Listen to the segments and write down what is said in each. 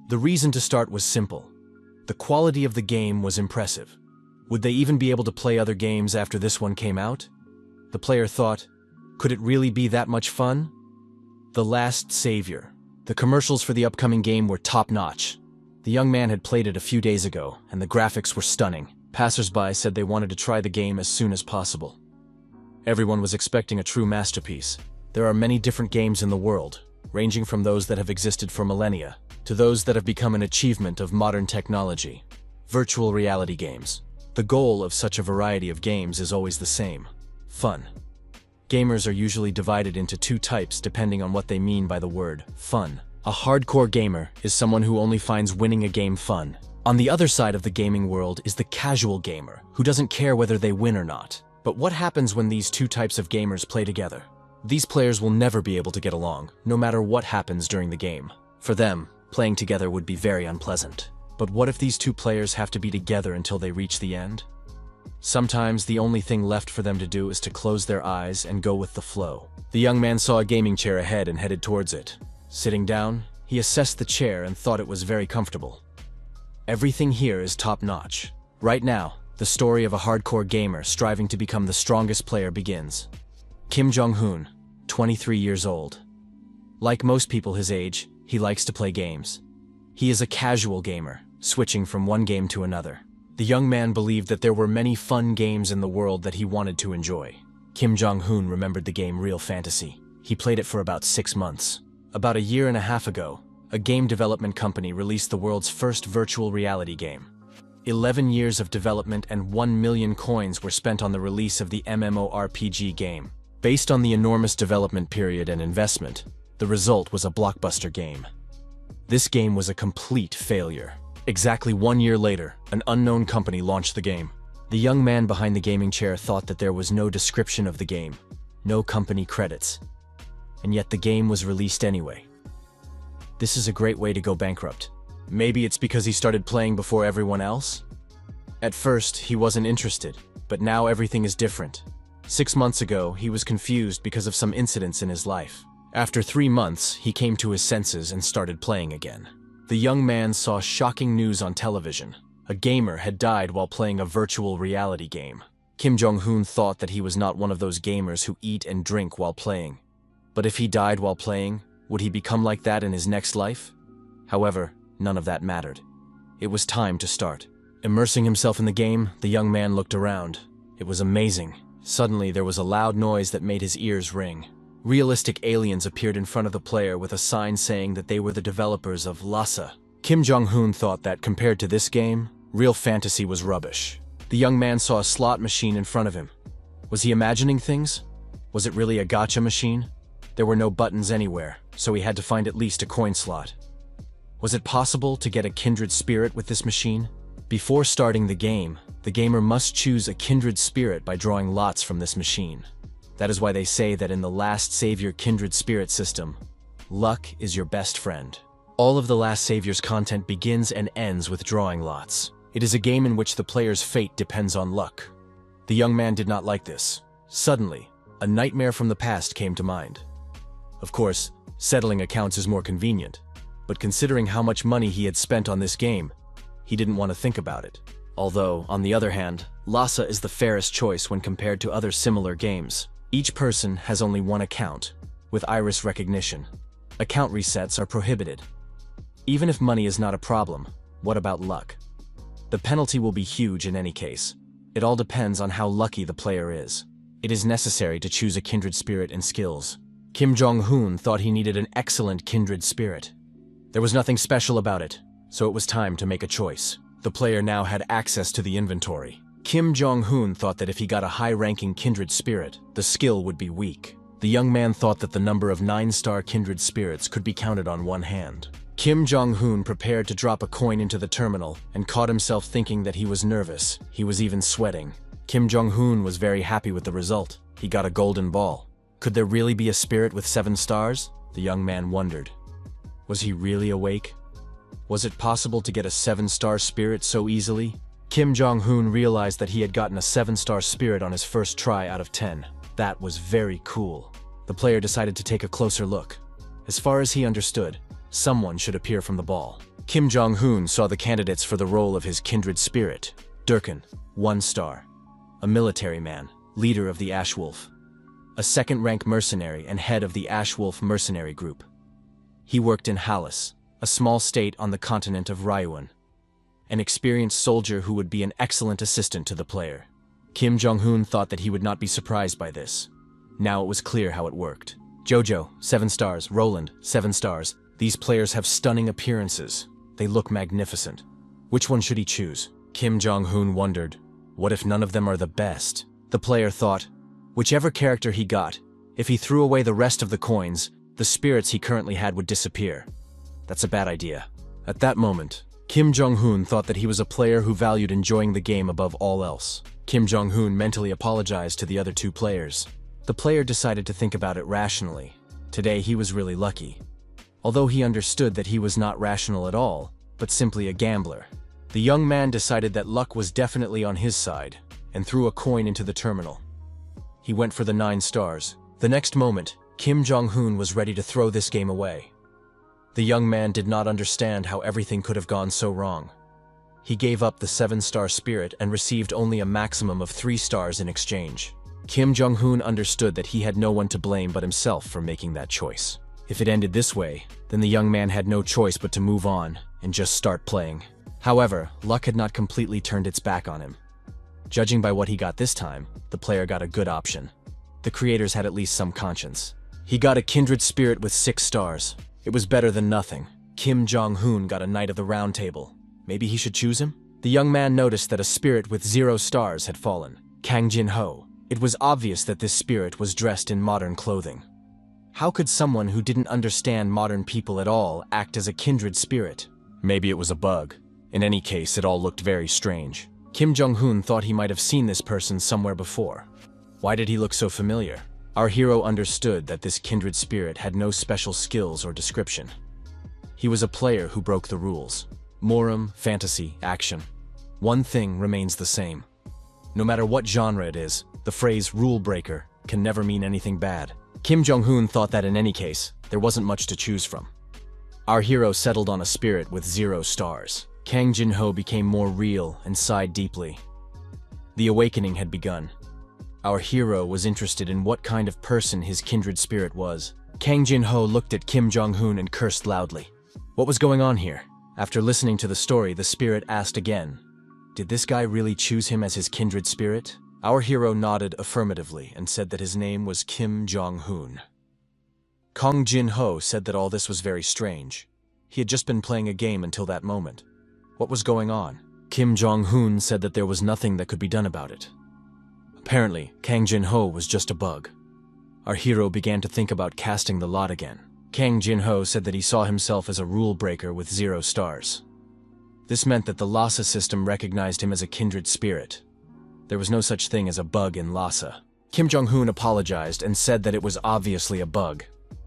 The reason to start was simple. The quality of the game was impressive. Would they even be able to play other games after this one came out? The player thought, could it really be that much fun? The Last Savior. The commercials for the upcoming game were top-notch. The young man had played it a few days ago, and the graphics were stunning. Passers-by said they wanted to try the game as soon as possible. Everyone was expecting a true masterpiece. There are many different games in the world, ranging from those that have existed for millennia to those that have become an achievement of modern technology. Virtual reality games. The goal of such a variety of games is always the same: fun. Gamers are usually divided into two types depending on what they mean by the word fun. A hardcore gamer is someone who only finds winning a game fun. On the other side of the gaming world is the casual gamer, who doesn't care whether they win or not. But what happens when these two types of gamers play together? These players will never be able to get along, no matter what happens during the game. For them, playing together would be very unpleasant. But what if these two players have to be together until they reach the end? Sometimes the only thing left for them to do is to close their eyes and go with the flow. The young man saw a gaming chair ahead and headed towards it. Sitting down, he assessed the chair and thought it was very comfortable. Everything here is top-notch. Right now, the story of a hardcore gamer striving to become the strongest player begins. Kim Jong-hoon, 23 years old. Like most people his age, he likes to play games. He is a casual gamer, switching from one game to another. The young man believed that there were many fun games in the world that he wanted to enjoy. Kim Jong-hoon remembered the game Real Fantasy. He played it for about 6 months. About a year and a half ago, a game development company released the world's first virtual reality game. 11 years of development and 1 million coins were spent on the release of the MMORPG game. Based on the enormous development period and investment, the result was a blockbuster game. This game was a complete failure. Exactly 1 year later, an unknown company launched the game. The young man behind the gaming chair thought that there was no description of the game, no company credits, and yet the game was released anyway. This is a great way to go bankrupt. Maybe it's because he started playing before everyone else? At first, he wasn't interested, but now everything is different. 6 months ago, he was confused because of some incidents in his life. After 3 months, he came to his senses and started playing again. The young man saw shocking news on television. A gamer had died while playing a virtual reality game. Kim Jong-hoon thought that he was not one of those gamers who eat and drink while playing. But if he died while playing, would he become like that in his next life? However, none of that mattered. It was time to start. Immersing himself in the game, the young man looked around. It was amazing. Suddenly, there was a loud noise that made his ears ring. Realistic aliens appeared in front of the player with a sign saying that they were the developers of Lhasa. Kim Jong-hoon thought that, compared to this game, Real Fantasy was rubbish. The young man saw a slot machine in front of him. Was he imagining things? Was it really a gacha machine? There were no buttons anywhere, so he had to find at least a coin slot. Was it possible to get a kindred spirit with this machine? Before starting the game, the gamer must choose a kindred spirit by drawing lots from this machine. That is why they say that in the Last Savior kindred spirit system, luck is your best friend. All of the Last Savior's content begins and ends with drawing lots. It is a game in which the player's fate depends on luck. The young man did not like this. Suddenly, a nightmare from the past came to mind. Of course, settling accounts is more convenient, but considering how much money he had spent on this game, he didn't want to think about it. Although, on the other hand, Lhasa is the fairest choice when compared to other similar games. Each person has only one account, with iris recognition. Account resets are prohibited. Even if money is not a problem, what about luck? The penalty will be huge in any case. It all depends on how lucky the player is. It is necessary to choose a kindred spirit and skills. Kim Jong-hoon thought he needed an excellent kindred spirit. There was nothing special about it, so it was time to make a choice. The player now had access to the inventory. Kim Jong-hoon thought that if he got a high-ranking kindred spirit, the skill would be weak. The young man thought that the number of 9-star kindred spirits could be counted on one hand. Kim Jong-hoon prepared to drop a coin into the terminal and caught himself thinking that he was nervous. He was even sweating. Kim Jong-hoon was very happy with the result. He got a golden ball. Could there really be a spirit with 7 stars? The young man wondered. Was he really awake? Was it possible to get a 7-star spirit so easily? Kim Jong-hoon realized that he had gotten a 7-star spirit on his first try out of 10. That was very cool. The player decided to take a closer look. As far as he understood, someone should appear from the ball. Kim Jong-un saw the candidates for the role of his kindred spirit. Durkin, 1 star. A military man, leader of the Ash Wolf. A second-rank mercenary and head of the Ash Wolf mercenary group. He worked in Halas, a small state on the continent of Ryuan. An experienced soldier who would be an excellent assistant to the player. Kim Jong-un thought that he would not be surprised by this. Now it was clear how it worked. Jojo, 7 stars. Roland, 7 stars. These players have stunning appearances. They look magnificent. Which one should he choose? Kim Jong-un wondered, what if none of them are the best? The player thought, whichever character he got, if he threw away the rest of the coins, the spirits he currently had would disappear. That's a bad idea. At that moment, Kim Jong-un thought that he was a player who valued enjoying the game above all else. Kim Jong-un mentally apologized to the other 2 players. The player decided to think about it rationally. Today he was really lucky. Although he understood that he was not rational at all, but simply a gambler. The young man decided that luck was definitely on his side, and threw a coin into the terminal. He went for the 9 stars. The next moment, Kim Jong-un was ready to throw this game away. The young man did not understand how everything could have gone so wrong. He gave up the 7-star spirit and received only a maximum of 3 stars in exchange. Kim Jong-un understood that he had no one to blame but himself for making that choice. If it ended this way, then the young man had no choice but to move on and just start playing. However, luck had not completely turned its back on him. Judging by what he got this time, the player got a good option. The creators had at least some conscience. He got a kindred spirit with 6 stars. It was better than nothing. Kim Jong-un got a Knight of the Round Table. Maybe he should choose him? The young man noticed that a spirit with 0 stars had fallen. Kang Jin-ho. It was obvious that this spirit was dressed in modern clothing. How could someone who didn't understand modern people at all act as a kindred spirit? Maybe it was a bug. In any case, it all looked very strange. Kim Jong-un thought he might have seen this person somewhere before. Why did he look so familiar? Our hero understood that this kindred spirit had no special skills or description. He was a player who broke the rules. Morum, fantasy, action. One thing remains the same. No matter what genre it is, the phrase rule breaker can never mean anything bad. Kim Jong-un thought that in any case, there wasn't much to choose from. Our hero settled on a spirit with 0 stars. Kang Jin-ho became more real and sighed deeply. The awakening had begun. Our hero was interested in what kind of person his kindred spirit was. Kang Jin-ho looked at Kim Jong-un and cursed loudly. What was going on here? After listening to the story, the spirit asked again, did this guy really choose him as his kindred spirit? Our hero nodded affirmatively and said that his name was Kim Jong-un. Kang Jin-ho said that all this was very strange. He had just been playing a game until that moment. What was going on? Kim Jong-un said that there was nothing that could be done about it. Apparently, Kang Jin-ho was just a bug. Our hero began to think about casting the lot again. Kang Jin-ho said that he saw himself as a rule breaker with 0 stars. This meant that the Lhasa system recognized him as a kindred spirit. There was no such thing as a bug in Lhasa. Kim Jong-un apologized and said that it was obviously a bug.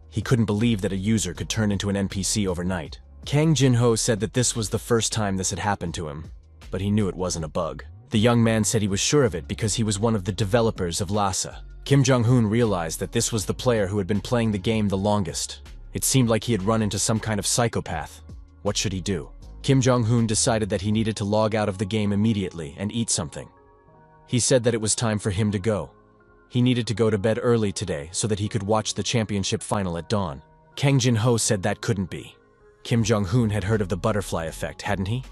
He couldn't believe that a user could turn into an NPC overnight. Kang Jin-ho said that this was the first time this had happened to him, but he knew it wasn't a bug. The young man said he was sure of it because he was one of the developers of Lhasa. Kim Jong-un realized that this was the player who had been playing the game the longest. It seemed like he had run into some kind of psychopath. What should he do? Kim Jong-un decided that he needed to log out of the game immediately and eat something. He said that it was time for him to go. He needed to go to bed early today so that he could watch the championship final at dawn. Kang Jin-ho said that couldn't be. Kim Jong-un had heard of the butterfly effect, hadn't he?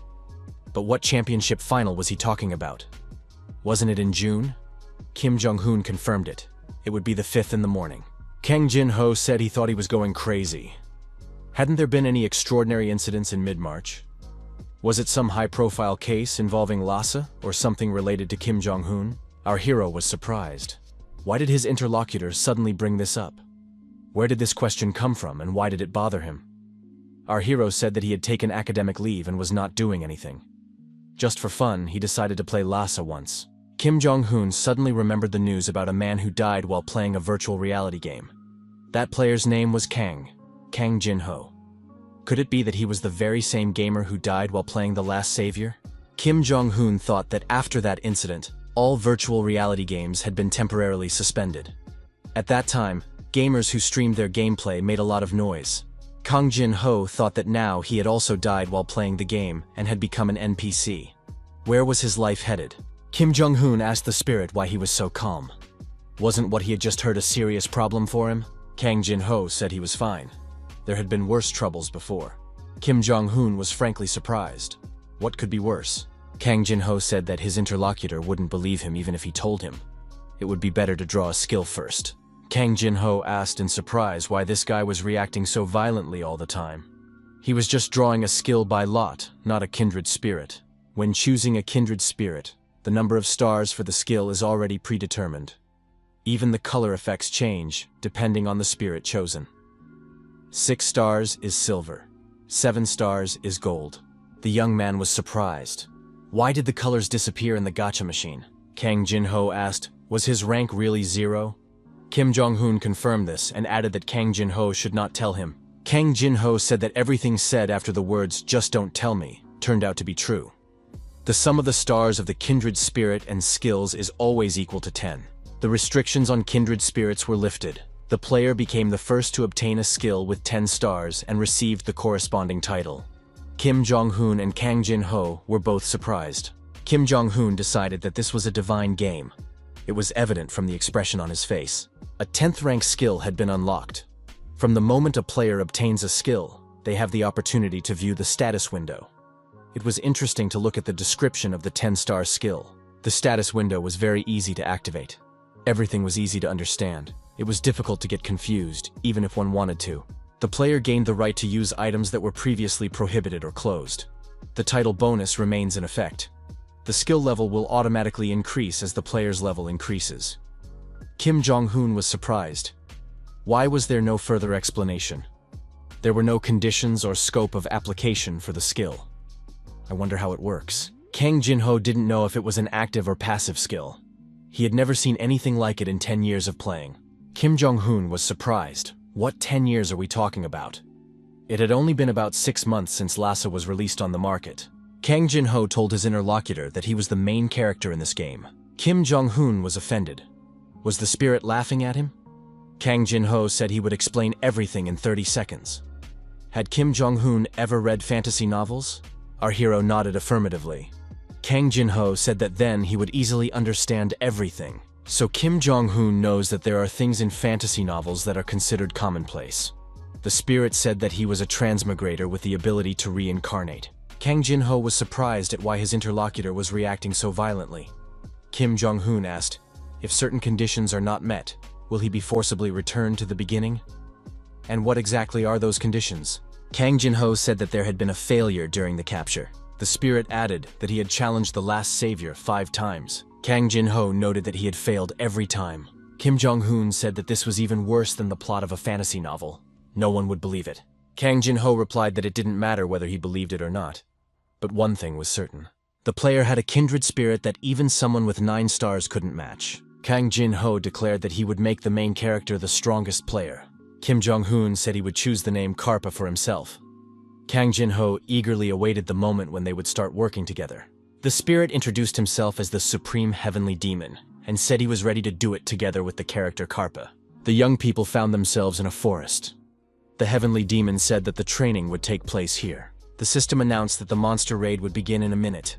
But what championship final was he talking about? Wasn't it in June? Kim Jong-un confirmed it. It would be the 5th in the morning. Kang Jin-ho said he thought he was going crazy. Hadn't there been any extraordinary incidents in mid-March? Was it some high-profile case involving Lhasa or something related to Kim Jong-un? Our hero was surprised. Why did his interlocutor suddenly bring this up? Where did this question come from and why did it bother him? Our hero said that he had taken academic leave and was not doing anything. Just for fun, he decided to play Lhasa once. Kim Jong-un suddenly remembered the news about a man who died while playing a virtual reality game. That player's name was Kang Jin-ho. Could it be that he was the very same gamer who died while playing The Last Savior? Kim Jong-un thought that after that incident, all virtual reality games had been temporarily suspended. At that time, gamers who streamed their gameplay made a lot of noise. Kang Jin-ho thought that now he had also died while playing the game and had become an NPC. Where was his life headed? Kim Jong-hoon asked the spirit why he was so calm. Wasn't what he had just heard a serious problem for him? Kang Jin-ho said he was fine. There had been worse troubles before. Kim Jong-hoon was frankly surprised. What could be worse? Kang Jin-ho said that his interlocutor wouldn't believe him even if he told him. It would be better to draw a skill first. Kang Jin-ho asked in surprise why this guy was reacting so violently all the time. He was just drawing a skill by lot, not a kindred spirit. When choosing a kindred spirit, the number of stars for the skill is already predetermined. Even the color effects change, depending on the spirit chosen. 6 stars is silver. 7 stars is gold. The young man was surprised. Why did the colors disappear in the gacha machine? Kang Jin-ho asked, was his rank really 0? Kim Jong-hoon confirmed this and added that Kang Jin-ho should not tell him. Kang Jin-ho said that everything said after the words, "just don't tell me," turned out to be true. The sum of the stars of the kindred spirit and skills is always equal to 10. The restrictions on kindred spirits were lifted. The player became the first to obtain a skill with 10 stars and received the corresponding title. Kim Jong-hoon and Kang Jin-ho were both surprised. Kim Jong-hoon decided that this was a divine game. It was evident from the expression on his face. A 10th rank skill had been unlocked. From the moment a player obtains a skill, they have the opportunity to view the status window. It was interesting to look at the description of the 10-star skill. The status window was very easy to activate. Everything was easy to understand. It was difficult to get confused, even if one wanted to. The player gained the right to use items that were previously prohibited or closed. The title bonus remains in effect. The skill level will automatically increase as the player's level increases. Kim Jong-hoon was surprised. Why was there no further explanation? There were no conditions or scope of application for the skill. I wonder how it works. Kang Jin-ho didn't know if it was an active or passive skill. He had never seen anything like it in 10 years of playing. Kim Jong-hoon was surprised. What 10 years are we talking about? It had only been about 6 months since Lhasa was released on the market. Kang Jin-ho told his interlocutor that he was the main character in this game. Kim Jong-hoon was offended. Was the spirit laughing at him? Kang Jin-ho said he would explain everything in 30 seconds. Had Kim Jong-hoon ever read fantasy novels? Our hero nodded affirmatively. Kang Jin-ho said that then he would easily understand everything. So Kim Jong-hoon knows that there are things in fantasy novels that are considered commonplace. The spirit said that he was a transmigrator with the ability to reincarnate. Kang Jin-ho was surprised at why his interlocutor was reacting so violently. Kim Jong-hoon asked, if certain conditions are not met, will he be forcibly returned to the beginning? And what exactly are those conditions? Kang Jin-ho said that there had been a failure during the capture. The spirit added that he had challenged the last savior 5 times. Kang Jin-ho noted that he had failed every time. Kim Jong-hoon said that this was even worse than the plot of a fantasy novel. No one would believe it. Kang Jin-ho replied that it didn't matter whether he believed it or not. But one thing was certain. The player had a kindred spirit that even someone with 9 stars couldn't match. Kang Jin-ho declared that he would make the main character the strongest player. Kim Jong-hoon said he would choose the name Karpa for himself. Kang Jin-ho eagerly awaited the moment when they would start working together. The spirit introduced himself as the Supreme Heavenly Demon, and said he was ready to do it together with the character Karpa. The young people found themselves in a forest. The Heavenly Demon said that the training would take place here. The system announced that the monster raid would begin in a minute.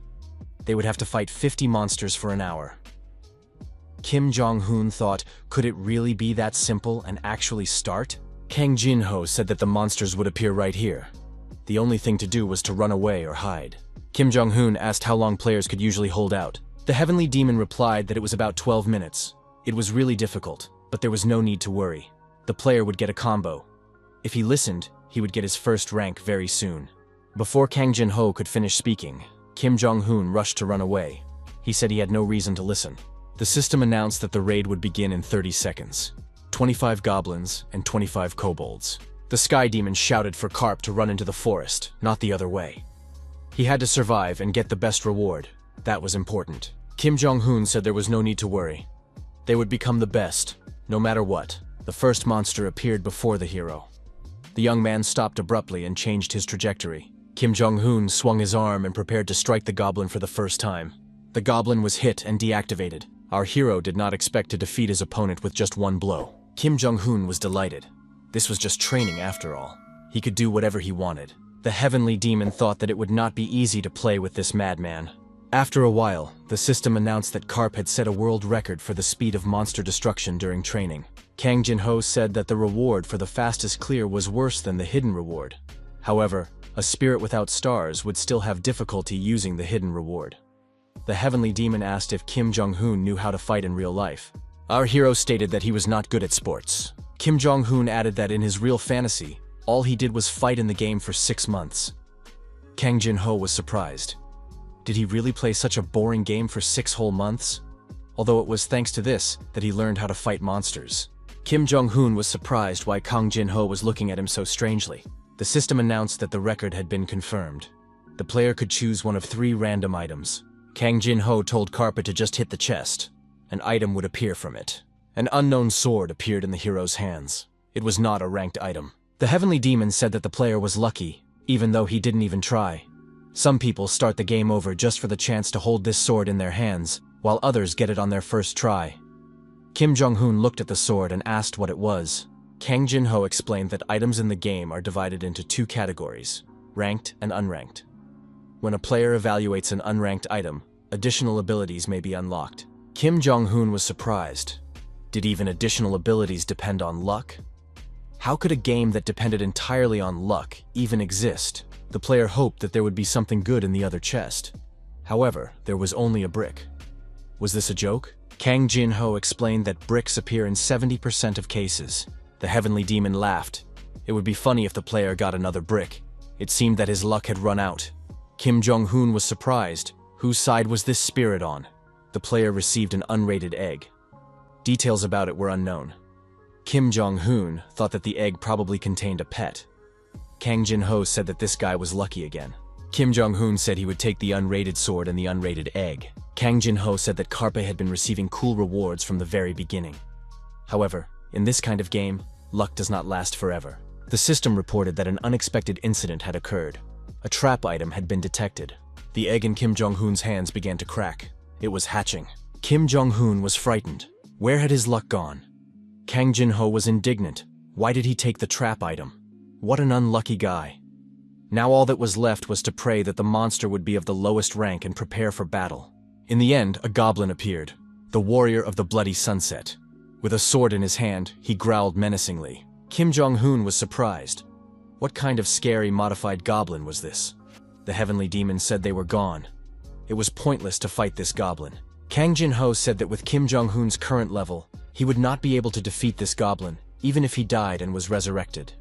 They would have to fight 50 monsters for an hour. Kim Jong-hoon thought, could it really be that simple and actually start? Kang Jin-ho said that the monsters would appear right here. The only thing to do was to run away or hide. Kim Jong-hoon asked how long players could usually hold out. The Heavenly Demon replied that it was about 12 minutes. It was really difficult, but there was no need to worry. The player would get a combo. If he listened, he would get his first rank very soon. Before Kang Jin-ho could finish speaking, Kim Jong-hoon rushed to run away. He said he had no reason to listen. The system announced that the raid would begin in 30 seconds. 25 goblins and 25 kobolds. The Sky Demon shouted for Karp to run into the forest, not the other way. He had to survive and get the best reward. That was important. Kim Jong-hoon said there was no need to worry. They would become the best, no matter what. The first monster appeared before the hero. The young man stopped abruptly and changed his trajectory. Kim Jong-hoon swung his arm and prepared to strike the goblin for the first time. The goblin was hit and deactivated. Our hero did not expect to defeat his opponent with just one blow. Kim Jong-hoon was delighted. This was just training after all. He could do whatever he wanted. The Heavenly Demon thought that it would not be easy to play with this madman. After a while, the system announced that Carp had set a world record for the speed of monster destruction during training. Kang Jin-ho said that the reward for the fastest clear was worse than the hidden reward. However, a spirit without stars would still have difficulty using the hidden reward. The Heavenly Demon asked if Kim Jong-hoon knew how to fight in real life. Our hero stated that he was not good at sports. Kim Jong-hoon added that in his real fantasy, all he did was fight in the game for 6 months. Kang Jin-ho was surprised. Did he really play such a boring game for 6 whole months? Although it was thanks to this that he learned how to fight monsters. Kim Jong-hoon was surprised why Kang Jin-ho was looking at him so strangely. The system announced that the record had been confirmed. The player could choose one of 3 random items. Kang Jin-ho told Karpa to just hit the chest. An item would appear from it. An unknown sword appeared in the hero's hands. It was not a ranked item. The Heavenly Demon said that the player was lucky, even though he didn't even try. Some people start the game over just for the chance to hold this sword in their hands, while others get it on their first try. Kim Jong-hoon looked at the sword and asked what it was. Kang Jin-ho explained that items in the game are divided into 2 categories, ranked and unranked. When a player evaluates an unranked item, additional abilities may be unlocked. Kim Jong-hoon was surprised. Did even additional abilities depend on luck? How could a game that depended entirely on luck even exist? The player hoped that there would be something good in the other chest. However, there was only a brick. Was this a joke? Kang Jin-ho explained that bricks appear in 70% of cases. The Heavenly Demon laughed. It would be funny if the player got another brick. It seemed that his luck had run out. Kim Jong-hoon was surprised. Whose side was this spirit on? The player received an unrated egg. Details about it were unknown. Kim Jong-hoon thought that the egg probably contained a pet. Kang Jin-ho said that this guy was lucky again. Kim Jong-hoon said he would take the unrated sword and the unrated egg. Kang Jin-ho said that Karpe had been receiving cool rewards from the very beginning. However, in this kind of game, luck does not last forever. The system reported that an unexpected incident had occurred. A trap item had been detected. The egg in Kim Jong-hoon's hands began to crack. It was hatching. Kim Jong-hoon was frightened. Where had his luck gone? Kang Jin-ho was indignant. Why did he take the trap item? What an unlucky guy. Now all that was left was to pray that the monster would be of the lowest rank and prepare for battle. In the end, a goblin appeared, the warrior of the bloody sunset. With a sword in his hand, he growled menacingly. Kim Jong-hoon was surprised. What kind of scary modified goblin was this? The Heavenly Demon said they were gone. It was pointless to fight this goblin. Kang Jin-ho said that with Kim Jong-hoon's current level, he would not be able to defeat this goblin, even if he died and was resurrected.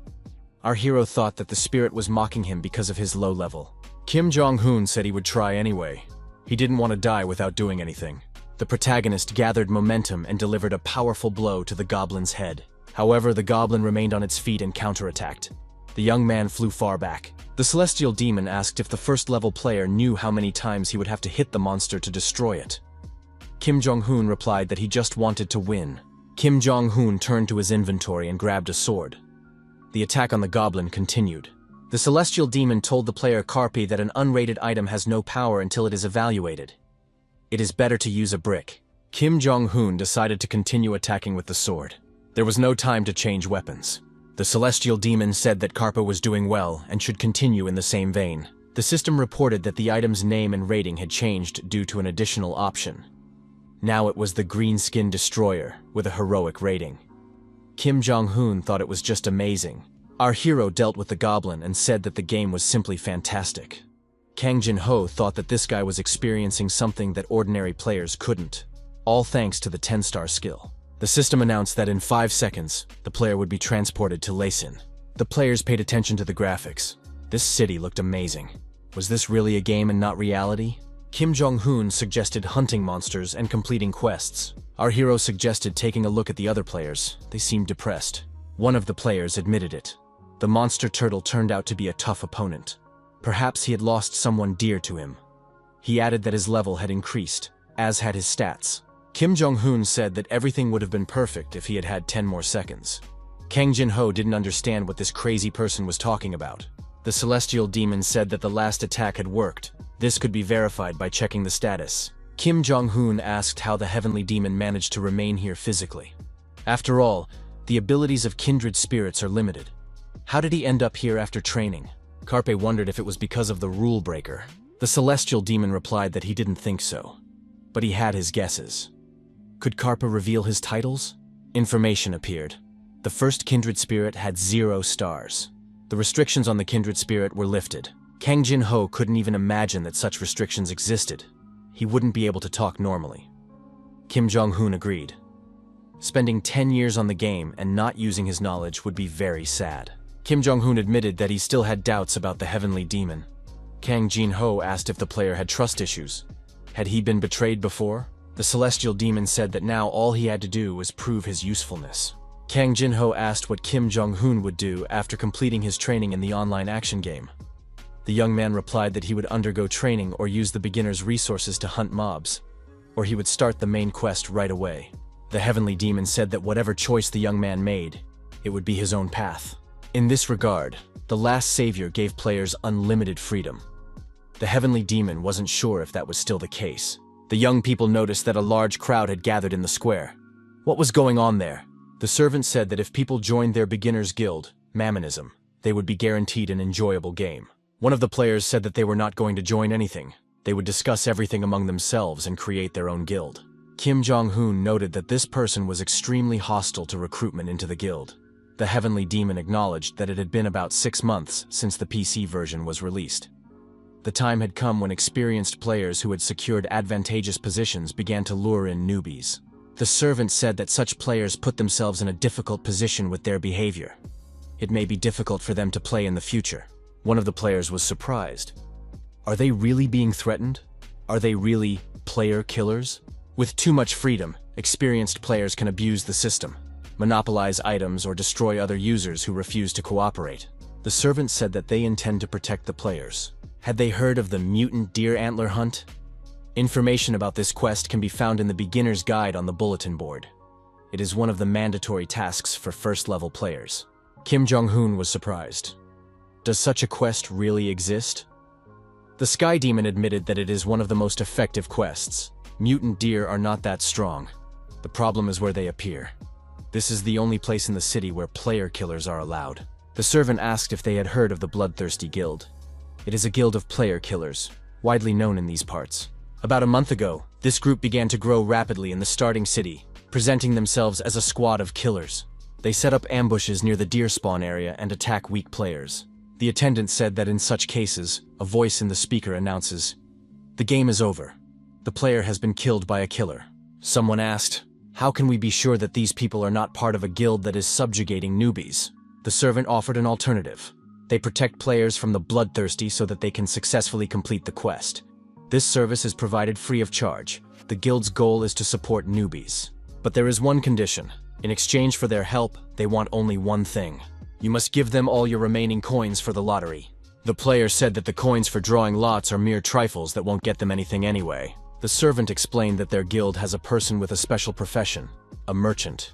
Our hero thought that the spirit was mocking him because of his low level. Kim Jong-hoon said he would try anyway. He didn't want to die without doing anything. The protagonist gathered momentum and delivered a powerful blow to the goblin's head. However, the goblin remained on its feet and counterattacked. The young man flew far back. The Celestial Demon asked if the first-level player knew how many times he would have to hit the monster to destroy it. Kim Jong-hoon replied that he just wanted to win. Kim Jong-hoon turned to his inventory and grabbed a sword. The attack on the goblin continued. The Celestial Demon told the player Karpi that an unrated item has no power until it is evaluated. It is better to use a brick. Kim Jong-hoon decided to continue attacking with the sword. There was no time to change weapons. The Celestial Demon said that Karpa was doing well and should continue in the same vein. The system reported that the item's name and rating had changed due to an additional option. Now it was the Green Skin Destroyer with a heroic rating. Kim Jong-hoon thought it was just amazing. Our hero dealt with the goblin and said that the game was simply fantastic. Kang Jin-ho thought that this guy was experiencing something that ordinary players couldn't, all thanks to the 10-star skill. The system announced that in 5 seconds, the player would be transported to Leysin. The players paid attention to the graphics. This city looked amazing. Was this really a game and not reality? Kim Jong-hoon suggested hunting monsters and completing quests. Our hero suggested taking a look at the other players. They seemed depressed. One of the players admitted it. The monster turtle turned out to be a tough opponent. Perhaps he had lost someone dear to him. He added that his level had increased, as had his stats. Kim Jong-hoon said that everything would have been perfect if he had had 10 more seconds. Kang Jin-ho didn't understand what this crazy person was talking about. The Celestial Demon said that the last attack had worked. This could be verified by checking the status. Kim Jong-hoon asked how the Heavenly Demon managed to remain here physically. After all, the abilities of kindred spirits are limited. How did he end up here after training? Carpe wondered if it was because of the rule breaker. The celestial demon replied that he didn't think so, but he had his guesses. Could Carpe reveal his titles? Information appeared. The first kindred spirit had 0 stars. The restrictions on the kindred spirit were lifted. Kang Jin-ho couldn't even imagine that such restrictions existed. He wouldn't be able to talk normally. Kim Jong-hoon agreed. Spending 10 years on the game and not using his knowledge would be very sad. Kim Jong-hoon admitted that he still had doubts about the heavenly demon. Kang Jin-ho asked if the player had trust issues. Had he been betrayed before? The celestial demon said that now all he had to do was prove his usefulness. Kang Jin-ho asked what Kim Jong-hoon would do after completing his training in the online action game. The young man replied that he would undergo training or use the beginner's resources to hunt mobs, or he would start the main quest right away. The heavenly demon said that whatever choice the young man made, it would be his own path. In this regard, the last savior gave players unlimited freedom. The heavenly demon wasn't sure if that was still the case. The young people noticed that a large crowd had gathered in the square. What was going on there? The servant said that if people joined their beginner's guild, Mammonism, they would be guaranteed an enjoyable game. One of the players said that they were not going to join anything. They would discuss everything among themselves and create their own guild. Kim Jong-hoon noted that this person was extremely hostile to recruitment into the guild. The heavenly demon acknowledged that it had been about 6 months since the PC version was released. The time had come when experienced players who had secured advantageous positions began to lure in newbies. The servant said that such players put themselves in a difficult position with their behavior. It may be difficult for them to play in the future. One of the players was surprised. Are they really being threatened? Are they really player killers? With too much freedom, experienced players can abuse the system, monopolize items, or destroy other users who refuse to cooperate. The servant said that they intend to protect the players. Had they heard of the mutant deer antler hunt? Information about this quest can be found in the beginner's guide on the bulletin board. It is one of the mandatory tasks for first-level players. Kim Jong-hoon was surprised. Does such a quest really exist? The Sky Demon admitted that it is one of the most effective quests. Mutant deer are not that strong. The problem is where they appear. This is the only place in the city where player killers are allowed. The servant asked if they had heard of the Bloodthirsty Guild. It is a guild of player killers, widely known in these parts. About a month ago, this group began to grow rapidly in the starting city, presenting themselves as a squad of killers. They set up ambushes near the deer spawn area and attack weak players. The attendant said that in such cases, a voice in the speaker announces, "The game is over. The player has been killed by a killer." Someone asked, "How can we be sure that these people are not part of a guild that is subjugating newbies?" The servant offered an alternative. They protect players from the bloodthirsty so that they can successfully complete the quest. This service is provided free of charge. The guild's goal is to support newbies. But there is one condition. In exchange for their help, they want only one thing. You must give them all your remaining coins for the lottery. The player said that the coins for drawing lots are mere trifles that won't get them anything anyway. The servant explained that their guild has a person with a special profession, a merchant.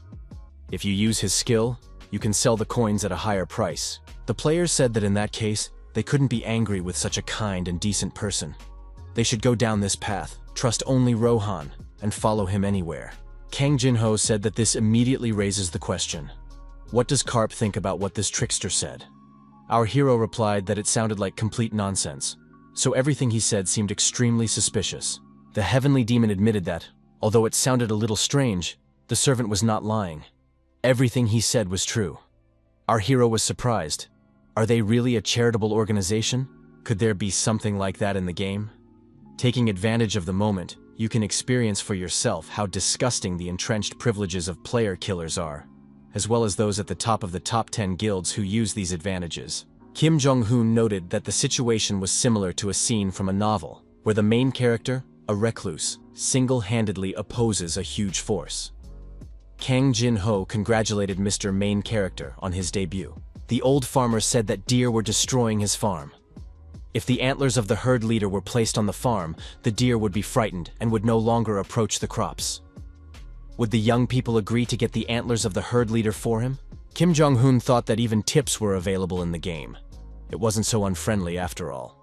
If you use his skill, you can sell the coins at a higher price. The player said that in that case, they couldn't be angry with such a kind and decent person. They should go down this path, trust only Rohan, and follow him anywhere. Kang Jin-ho said that this immediately raises the question. What does Karp think about what this trickster said? Our hero replied that it sounded like complete nonsense, so everything he said seemed extremely suspicious. The heavenly demon admitted that, although it sounded a little strange, the servant was not lying. Everything he said was true. Our hero was surprised. Are they really a charitable organization? Could there be something like that in the game? Taking advantage of the moment, you can experience for yourself how disgusting the entrenched privileges of player killers are, as well as those at the top of the top 10 guilds who use these advantages. Kim Jong-hoon noted that the situation was similar to a scene from a novel, where the main character, a recluse, single-handedly opposes a huge force. Kang Jin-ho congratulated Mr. Main Character on his debut. The old farmer said that deer were destroying his farm. If the antlers of the herd leader were placed on the farm, the deer would be frightened and would no longer approach the crops. Would the young people agree to get the antlers of the herd leader for him? Kim Jong-hoon thought that even tips were available in the game. It wasn't so unfriendly after all.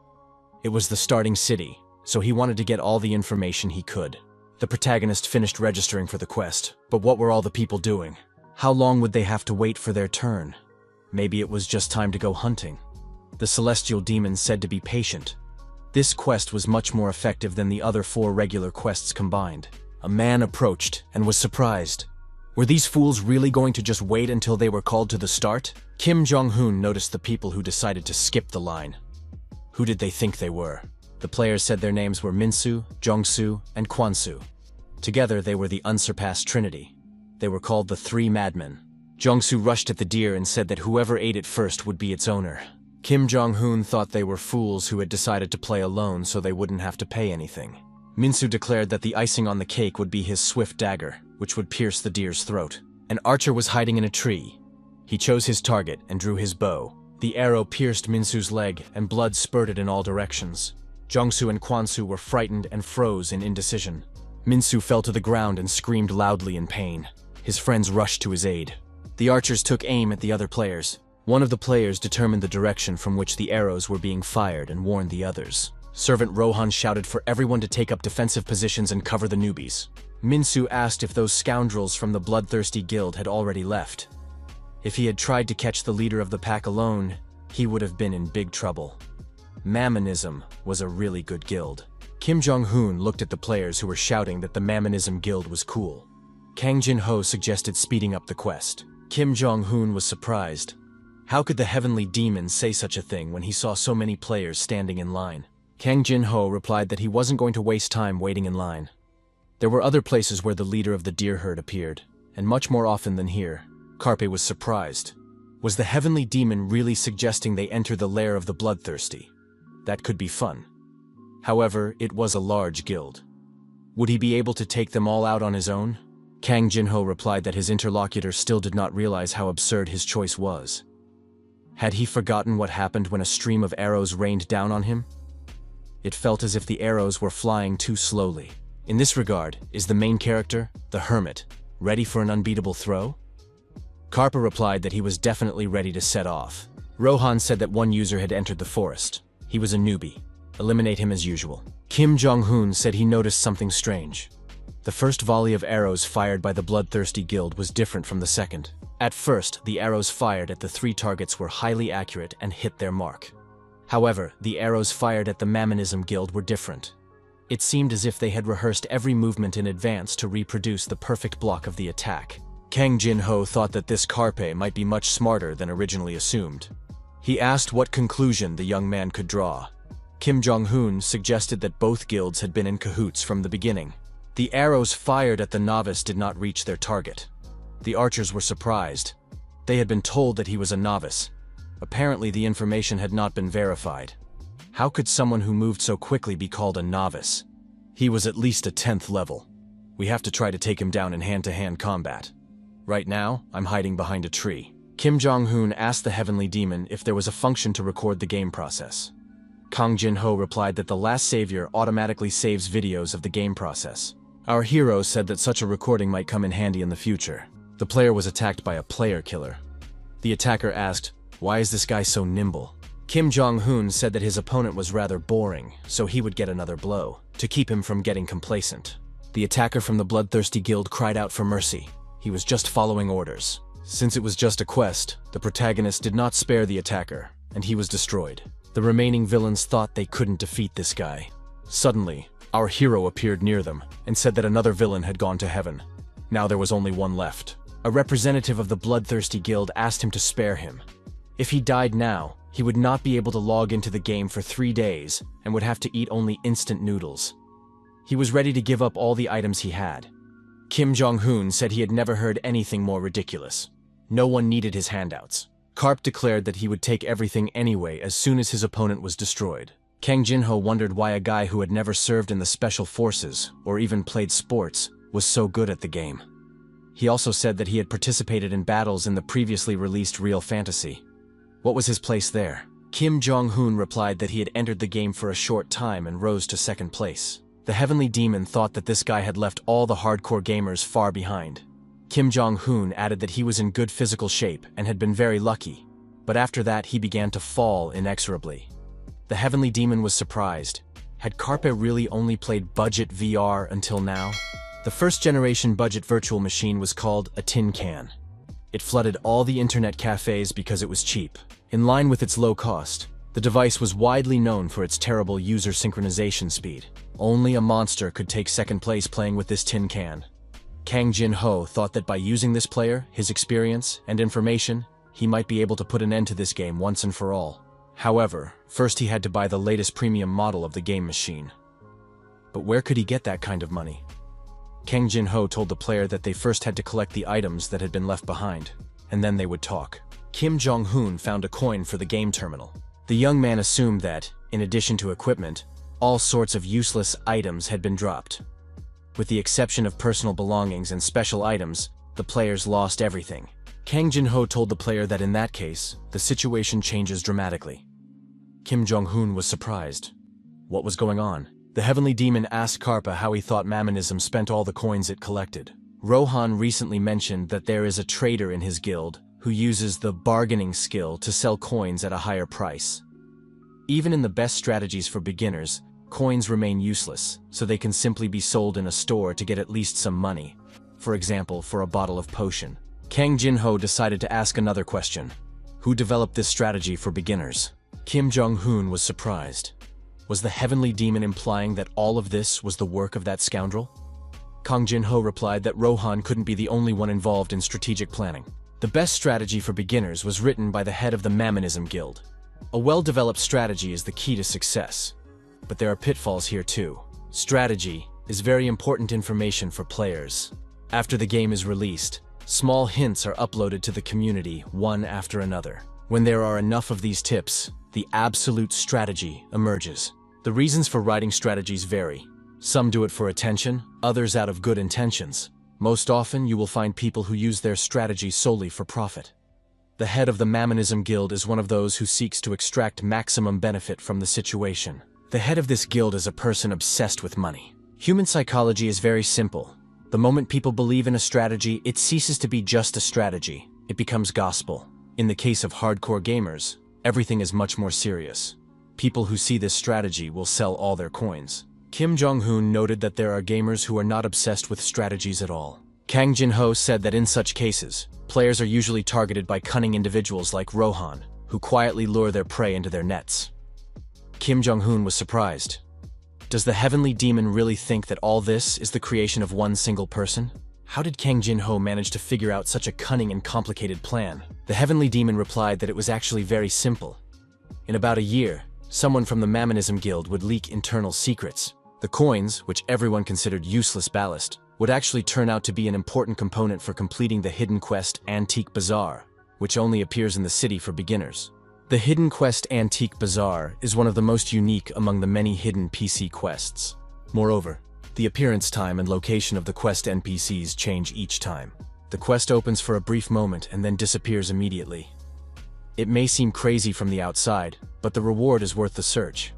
It was the starting city, so he wanted to get all the information he could. The protagonist finished registering for the quest, but what were all the people doing? How long would they have to wait for their turn? Maybe it was just time to go hunting. The celestial demon said to be patient. This quest was much more effective than the other 4 regular quests combined. A man approached and was surprised. Were these fools really going to just wait until they were called to the start? Kim Jong-hoon noticed the people who decided to skip the line. Who did they think they were? The players said their names were Minsu, Jongsu, and Kwansu. Together they were the unsurpassed trinity. They were called the 3 madmen. Jongsu rushed at the deer and said that whoever ate it first would be its owner. Kim Jong-hoon thought they were fools who had decided to play alone so they wouldn't have to pay anything. Minsu declared that the icing on the cake would be his swift dagger, which would pierce the deer's throat. An archer was hiding in a tree. He chose his target and drew his bow. The arrow pierced Minsu's leg and blood spurted in all directions. Jongsu and Kwansu were frightened and froze in indecision. Minsu fell to the ground and screamed loudly in pain. His friends rushed to his aid. The archers took aim at the other players. One of the players determined the direction from which the arrows were being fired and warned the others. Servant Rohan shouted for everyone to take up defensive positions and cover the newbies. Minsu asked if those scoundrels from the bloodthirsty guild had already left. If he had tried to catch the leader of the pack alone, he would have been in big trouble. Mammonism was a really good guild. Kim Jong-hoon looked at the players who were shouting that the Mammonism guild was cool. Kang Jin-ho suggested speeding up the quest. Kim Jong-hoon was surprised. How could the heavenly demon say such a thing when he saw so many players standing in line? Kang Jin-ho replied that he wasn't going to waste time waiting in line. There were other places where the leader of the deer herd appeared, and much more often than here. Carpe was surprised. Was the heavenly demon really suggesting they enter the lair of the bloodthirsty? That could be fun. However, it was a large guild. Would he be able to take them all out on his own? Kang Jin-ho replied that his interlocutor still did not realize how absurd his choice was. Had he forgotten what happened when a stream of arrows rained down on him? It felt as if the arrows were flying too slowly. In this regard, is the main character, the hermit, ready for an unbeatable throw? Karpa replied that he was definitely ready to set off. Rohan said that one user had entered the forest. He was a newbie. Eliminate him as usual. Kim Jong-hoon said he noticed something strange. The first volley of arrows fired by the bloodthirsty guild was different from the second. At first, the arrows fired at the 3 targets were highly accurate and hit their mark. However, the arrows fired at the Mammonism guild were different. It seemed as if they had rehearsed every movement in advance to reproduce the perfect block of the attack. Kang Jin-ho thought that this Carpe might be much smarter than originally assumed. He asked what conclusion the young man could draw. Kim Jong-hoon suggested that both guilds had been in cahoots from the beginning. The arrows fired at the novice did not reach their target. The archers were surprised. They had been told that he was a novice. Apparently the information had not been verified. How could someone who moved so quickly be called a novice? He was at least a 10th level. We have to try to take him down in hand-to-hand combat. Right now, I'm hiding behind a tree. Kim Jong-hoon asked the heavenly demon if there was a function to record the game process. Kang Jin-ho replied that the last savior automatically saves videos of the game process. Our hero said that such a recording might come in handy in the future. The player was attacked by a player killer. The attacker asked, "Why is this guy so nimble?" Kim Jong-hoon said that his opponent was rather boring, so he would get another blow, to keep him from getting complacent. The attacker from the bloodthirsty guild cried out for mercy. He was just following orders. Since it was just a quest, the protagonist did not spare the attacker, and he was destroyed. The remaining villains thought they couldn't defeat this guy. Suddenly, our hero appeared near them, and said that another villain had gone to heaven. Now there was only one left. A representative of the bloodthirsty guild asked him to spare him. If he died now, he would not be able to log into the game for 3 days, and would have to eat only instant noodles. He was ready to give up all the items he had. Kim Jong-hoon said he had never heard anything more ridiculous. No one needed his handouts. Karp declared that he would take everything anyway as soon as his opponent was destroyed. Kang Jin-ho wondered why a guy who had never served in the special forces, or even played sports, was so good at the game. He also said that he had participated in battles in the previously released Real Fantasy. What was his place there? Kim Jong-hoon replied that he had entered the game for a short time and rose to 2nd place. The heavenly demon thought that this guy had left all the hardcore gamers far behind. Kim Jong-hoon added that he was in good physical shape and had been very lucky, but after that he began to fall inexorably. The heavenly demon was surprised. Had Carpe really only played budget VR until now? The first generation budget virtual machine was called a tin can. It flooded all the internet cafes because it was cheap. In line with its low cost, the device was widely known for its terrible user synchronization speed. Only a monster could take second place playing with this tin can. Kang Jin-ho thought that by using this player, his experience, and information, he might be able to put an end to this game once and for all. However, first he had to buy the latest premium model of the game machine. But where could he get that kind of money? Kang Jin-ho told the player that they first had to collect the items that had been left behind, and then they would talk. Kim Jong-hoon found a coin for the game terminal. The young man assumed that, in addition to equipment, all sorts of useless items had been dropped. With the exception of personal belongings and special items, the players lost everything. Kang Jin-ho told the player that in that case, the situation changes dramatically. Kim Jong-hoon was surprised. What was going on? The heavenly demon asked Karpa how he thought Mammonism spent all the coins it collected. Rohan recently mentioned that there is a trader in his guild who uses the bargaining skill to sell coins at a higher price. Even in the best strategies for beginners, coins remain useless, so they can simply be sold in a store to get at least some money. For example, for a bottle of potion. Kang Jin-ho decided to ask another question. Who developed this strategy for beginners? Kim Jong-hoon was surprised. Was the heavenly demon implying that all of this was the work of that scoundrel? Kang Jin-ho replied that Rohan couldn't be the only one involved in strategic planning. The best strategy for beginners was written by the head of the Mammonism Guild. A well-developed strategy is the key to success. But there are pitfalls here too. Strategy is very important information for players. After the game is released, small hints are uploaded to the community one after another. When there are enough of these tips, the absolute strategy emerges. The reasons for writing strategies vary. Some do it for attention, others out of good intentions. Most often, you will find people who use their strategy solely for profit. The head of the Mammonism Guild is one of those who seeks to extract maximum benefit from the situation. The head of this guild is a person obsessed with money. Human psychology is very simple. The moment people believe in a strategy, it ceases to be just a strategy. It becomes gospel. In the case of hardcore gamers, everything is much more serious. People who see this strategy will sell all their coins. Kim Jong-hoon noted that there are gamers who are not obsessed with strategies at all. Kang Jin-ho said that in such cases, players are usually targeted by cunning individuals like Rohan, who quietly lure their prey into their nets. Kim Jong-hoon was surprised. Does the heavenly demon really think that all this is the creation of one single person? How did Kang Jin-ho manage to figure out such a cunning and complicated plan? The heavenly demon replied that it was actually very simple. In about a year, someone from the Mammonism Guild would leak internal secrets. The coins, which everyone considered useless ballast, would actually turn out to be an important component for completing the hidden quest Antique Bazaar, which only appears in the city for beginners. The Hidden Quest Antique Bazaar is one of the most unique among the many hidden PC quests. Moreover, the appearance time and location of the quest NPCs change each time. The quest opens for a brief moment and then disappears immediately. It may seem crazy from the outside, but the reward is worth the search.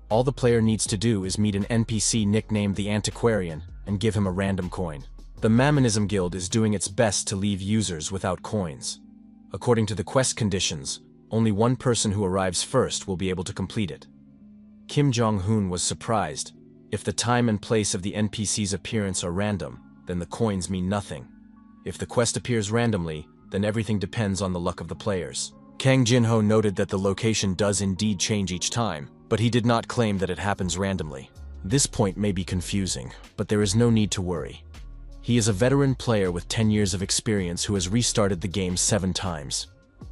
All the player needs to do is meet an NPC nicknamed the Antiquarian and give him a random coin. The Mammonism Guild is doing its best to leave users without coins. According to the quest conditions, only one person who arrives first will be able to complete it. Kim Jong-hoon was surprised. If the time and place of the NPC's appearance are random, then the coins mean nothing. If the quest appears randomly, then everything depends on the luck of the players. Kang Jin-ho noted that the location does indeed change each time, but he did not claim that it happens randomly. This point may be confusing, but there is no need to worry. He is a veteran player with 10 years of experience who has restarted the game 7 times.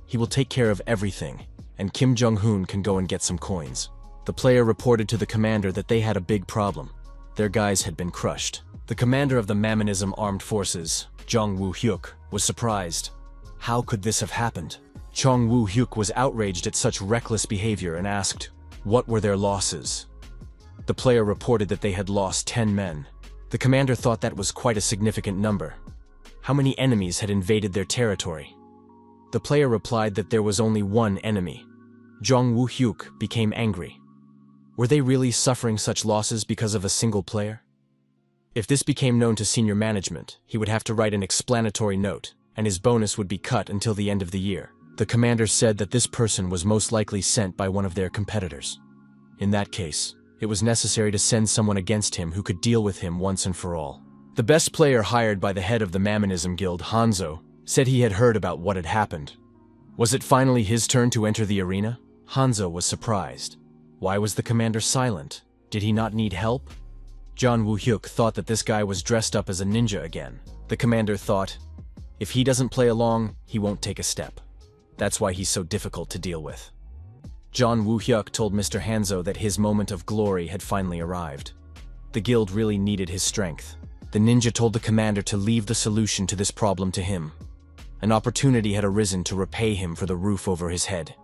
He will take care of everything, and Kim Jong-hoon can go and get some coins. The player reported to the commander that they had a big problem. Their guys had been crushed. The commander of the Mammonism Armed Forces, Jong Woo-hyuk, was surprised. How could this have happened? Jong Woo-hyuk was outraged at such reckless behavior and asked, what were their losses? The player reported that they had lost 10 men. The commander thought that was quite a significant number. How many enemies had invaded their territory? The player replied that there was only one enemy. Jong Woo-hyuk became angry. Were they really suffering such losses because of a single player? If this became known to senior management, he would have to write an explanatory note, and his bonus would be cut until the end of the year. The commander said that this person was most likely sent by one of their competitors. In that case, it was necessary to send someone against him who could deal with him once and for all. The best player hired by the head of the Mammonism Guild, Hanzo, said he had heard about what had happened. Was it finally his turn to enter the arena? Hanzo was surprised. Why was the commander silent? Did he not need help? John Woo-hyuk thought that this guy was dressed up as a ninja again. The commander thought, if he doesn't play along, he won't take a step. That's why he's so difficult to deal with. John Woo-hyuk told Mr. Hanzo that his moment of glory had finally arrived. The guild really needed his strength. The ninja told the commander to leave the solution to this problem to him. An opportunity had arisen to repay him for the roof over his head.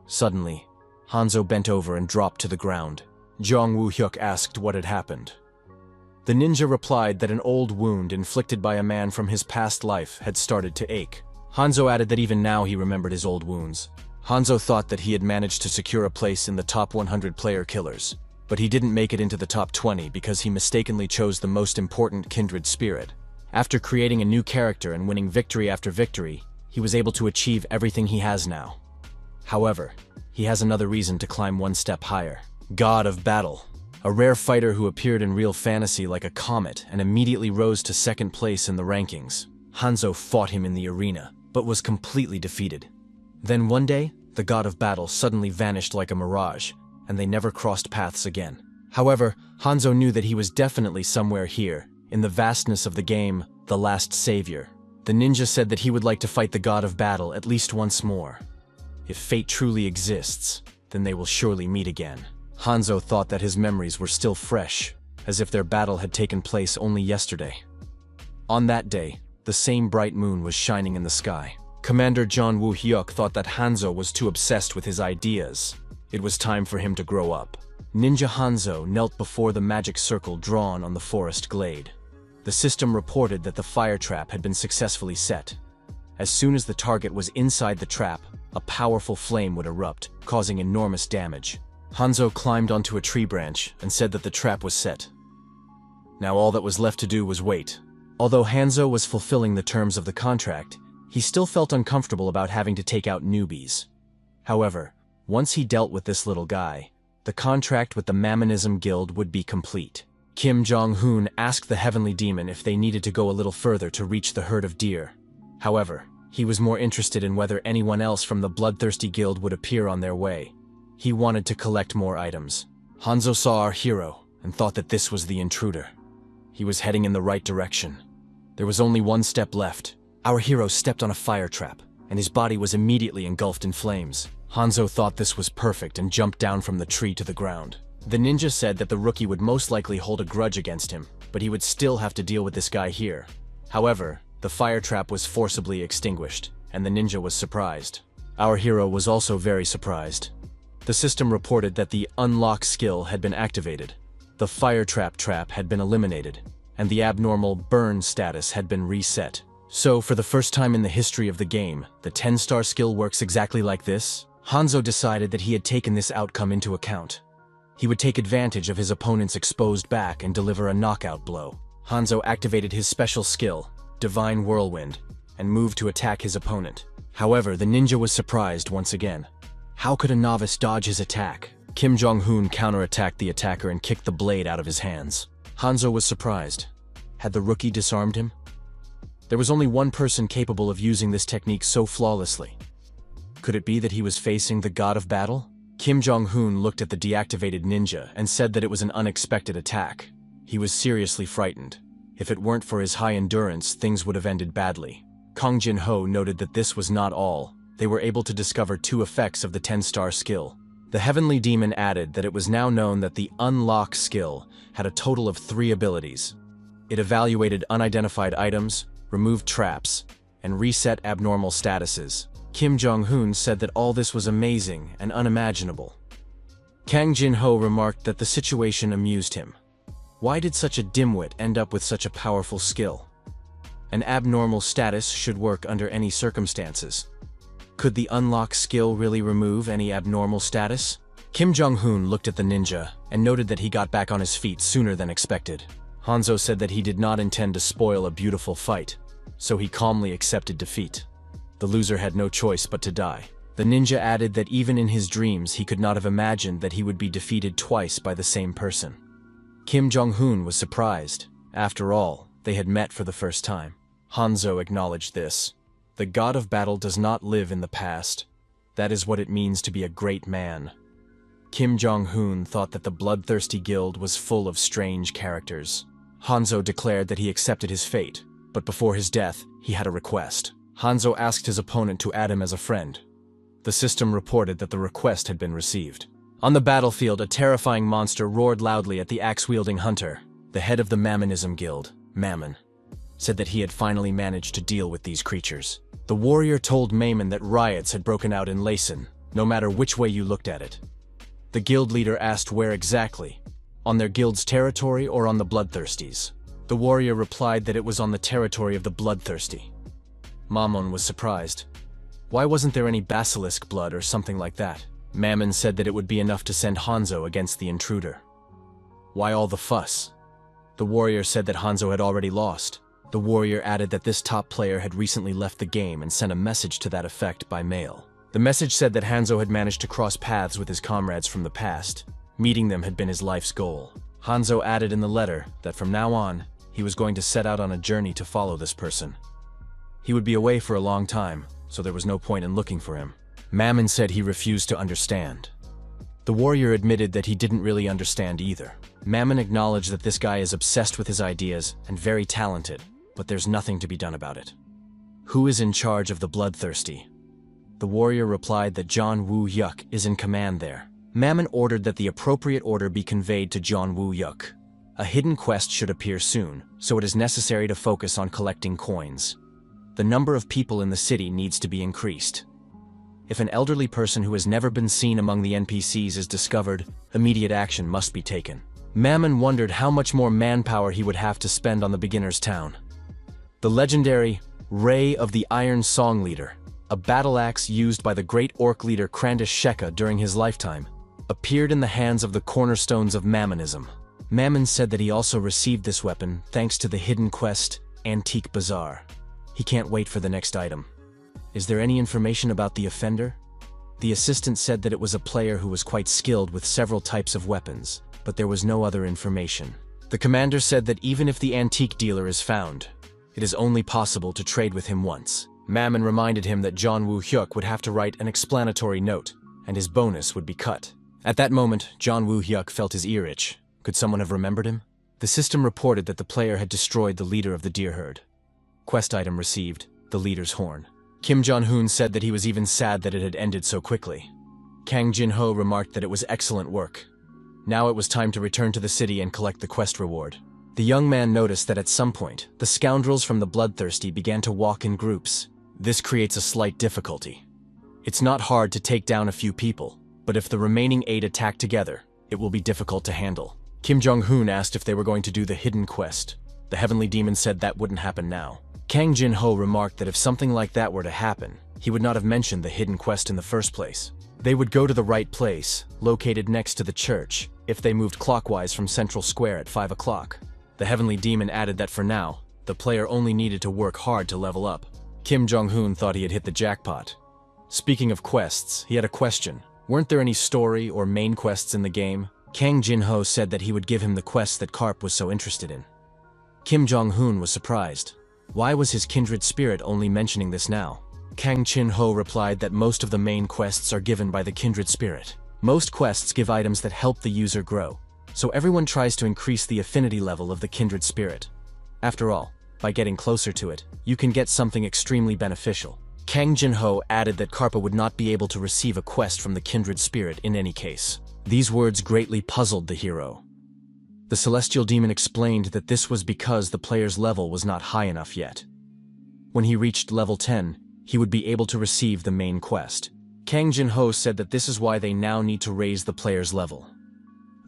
Suddenly, Hanzo bent over and dropped to the ground. John Woo-hyuk asked what had happened. The ninja replied that an old wound inflicted by a man from his past life had started to ache. Hanzo added that even now he remembered his old wounds. Hanzo thought that he had managed to secure a place in the top 100 player killers, but he didn't make it into the top 20 because he mistakenly chose the most important kindred spirit. After creating a new character and winning victory after victory, he was able to achieve everything he has now. However, he has another reason to climb one step higher. God of Battle. A rare fighter who appeared in real fantasy like a comet and immediately rose to second place in the rankings. Hanzo fought him in the arena, but was completely defeated. Then one day, the God of Battle suddenly vanished like a mirage, and they never crossed paths again. However, Hanzo knew that he was definitely somewhere here, in the vastness of the game, The Last Savior. The ninja said that he would like to fight the God of Battle at least once more. If fate truly exists, then they will surely meet again. Hanzo thought that his memories were still fresh, as if their battle had taken place only yesterday. On that day, the same bright moon was shining in the sky. Commander John Woo-hyuk thought that Hanzo was too obsessed with his ideas. It was time for him to grow up. Ninja Hanzo knelt before the magic circle drawn on the forest glade. The system reported that the fire trap had been successfully set. As soon as the target was inside the trap, a powerful flame would erupt, causing enormous damage. Hanzo climbed onto a tree branch and said that the trap was set. Now all that was left to do was wait. Although Hanzo was fulfilling the terms of the contract, he still felt uncomfortable about having to take out newbies. However, once he dealt with this little guy, the contract with the Mammonism Guild would be complete. Kim Jong-hoon asked the Heavenly Demon if they needed to go a little further to reach the herd of deer. However, he was more interested in whether anyone else from the Bloodthirsty Guild would appear on their way. He wanted to collect more items. Hanzo saw our hero and thought that this was the intruder. He was heading in the right direction. There was only one step left. Our hero stepped on a fire trap, and his body was immediately engulfed in flames. Hanzo thought this was perfect and jumped down from the tree to the ground. The ninja said that the rookie would most likely hold a grudge against him, but he would still have to deal with this guy here. However, the fire trap was forcibly extinguished, and the ninja was surprised. Our hero was also very surprised. The system reported that the unlock skill had been activated. The fire trap had been eliminated, and the abnormal burn status had been reset. So, for the first time in the history of the game, the 10-star skill works exactly like this? Hanzo decided that he had taken this outcome into account. He would take advantage of his opponent's exposed back and deliver a knockout blow. Hanzo activated his special skill, Divine Whirlwind, and moved to attack his opponent. However, the ninja was surprised once again. How could a novice dodge his attack? Kim Jong-hoon counterattacked the attacker and kicked the blade out of his hands. Hanzo was surprised. Had the rookie disarmed him? There was only one person capable of using this technique so flawlessly. Could it be that he was facing the God of Battle? Kim Jong-hoon looked at the deactivated ninja and said that it was an unexpected attack. He was seriously frightened. If it weren't for his high endurance, things would have ended badly. Kang Jin-ho noted that this was not all. They were able to discover 2 effects of the 10-star skill. The Heavenly Demon added that it was now known that the Unlock skill had a total of 3 abilities. It evaluated unidentified items, removed traps, and reset abnormal statuses. Kim Jong-hoon said that all this was amazing and unimaginable. Kang Jin-ho remarked that the situation amused him. Why did such a dimwit end up with such a powerful skill? An abnormal status should work under any circumstances. Could the unlock skill really remove any abnormal status? Kim Jong-hoon looked at the ninja and noted that he got back on his feet sooner than expected. Hanzo said that he did not intend to spoil a beautiful fight, so he calmly accepted defeat. The loser had no choice but to die. The ninja added that even in his dreams he could not have imagined that he would be defeated twice by the same person. Kim Jong-hoon was surprised. After all, they had met for the first time. Hanzo acknowledged this. The god of battle does not live in the past. That is what it means to be a great man. Kim Jong-un thought that the bloodthirsty guild was full of strange characters. Hanzo declared that he accepted his fate, but before his death, he had a request. Hanzo asked his opponent to add him as a friend. The system reported that the request had been received. On the battlefield, a terrifying monster roared loudly at the axe-wielding hunter. The head of the Mammonism Guild, Mammon, said that he had finally managed to deal with these creatures. The warrior told Mammon that riots had broken out in Laysan, no matter which way you looked at it. The guild leader asked where exactly, on their guild's territory or on the Bloodthirsties. The warrior replied that it was on the territory of the Bloodthirsty. Mammon was surprised. Why wasn't there any basilisk blood or something like that? Mammon said that it would be enough to send Hanzo against the intruder. Why all the fuss? The warrior said that Hanzo had already lost. The warrior added that this top player had recently left the game and sent a message to that effect by mail. The message said that Hanzo had managed to cross paths with his comrades from the past. Meeting them had been his life's goal. Hanzo added in the letter that from now on, he was going to set out on a journey to follow this person. He would be away for a long time, so there was no point in looking for him. Mammon said he refused to understand. The warrior admitted that he didn't really understand either. Mammon acknowledged that this guy is obsessed with his ideas and very talented, but there's nothing to be done about it. Who is in charge of the Bloodthirsty? The warrior replied that John Woo-yuk is in command there. Mammon ordered that the appropriate order be conveyed to John Woo-yuk. A hidden quest should appear soon, so it is necessary to focus on collecting coins. The number of people in the city needs to be increased. If an elderly person who has never been seen among the NPCs is discovered, immediate action must be taken. Mammon wondered how much more manpower he would have to spend on the beginner's town. The legendary Ray of the Iron Song Leader, a battle axe used by the great orc leader Krandish Sheka during his lifetime, appeared in the hands of the cornerstones of Mammonism. Mammon said that he also received this weapon thanks to the hidden quest, Antique Bazaar. He can't wait for the next item. Is there any information about the offender? The assistant said that it was a player who was quite skilled with several types of weapons, but there was no other information. The commander said that even if the antique dealer is found, it is only possible to trade with him once. Mammon reminded him that John Woo-hyuk would have to write an explanatory note, and his bonus would be cut. At that moment, John Woo-hyuk felt his ear itch. Could someone have remembered him? The system reported that the player had destroyed the leader of the deer herd. Quest item received, the leader's horn. Kim Jong-un said that he was even sad that it had ended so quickly. Kang Jin-ho remarked that it was excellent work. Now it was time to return to the city and collect the quest reward. The young man noticed that at some point, the scoundrels from the Bloodthirsty began to walk in groups. This creates a slight difficulty. It's not hard to take down a few people, but if the remaining 8 attack together, it will be difficult to handle. Kim Jong-un asked if they were going to do the hidden quest. The heavenly demon said that wouldn't happen now. Kang Jin-ho remarked that if something like that were to happen, he would not have mentioned the hidden quest in the first place. They would go to the right place, located next to the church, if they moved clockwise from Central Square at 5 o'clock. The heavenly demon added that for now, the player only needed to work hard to level up. Kim Jong-un thought he had hit the jackpot. Speaking of quests, he had a question. Weren't there any story or main quests in the game? Kang Jin-ho said that he would give him the quest that Karp was so interested in. Kim Jong-un was surprised. Why was his kindred spirit only mentioning this now? Kang Jin-ho replied that most of the main quests are given by the kindred spirit. Most quests give items that help the user grow, so everyone tries to increase the affinity level of the kindred spirit. After all, by getting closer to it, you can get something extremely beneficial. Kang Jin-ho added that Karpa would not be able to receive a quest from the kindred spirit in any case. These words greatly puzzled the hero. The celestial demon explained that this was because the player's level was not high enough yet. When he reached level 10, he would be able to receive the main quest. Kang Jin-ho said that this is why they now need to raise the player's level.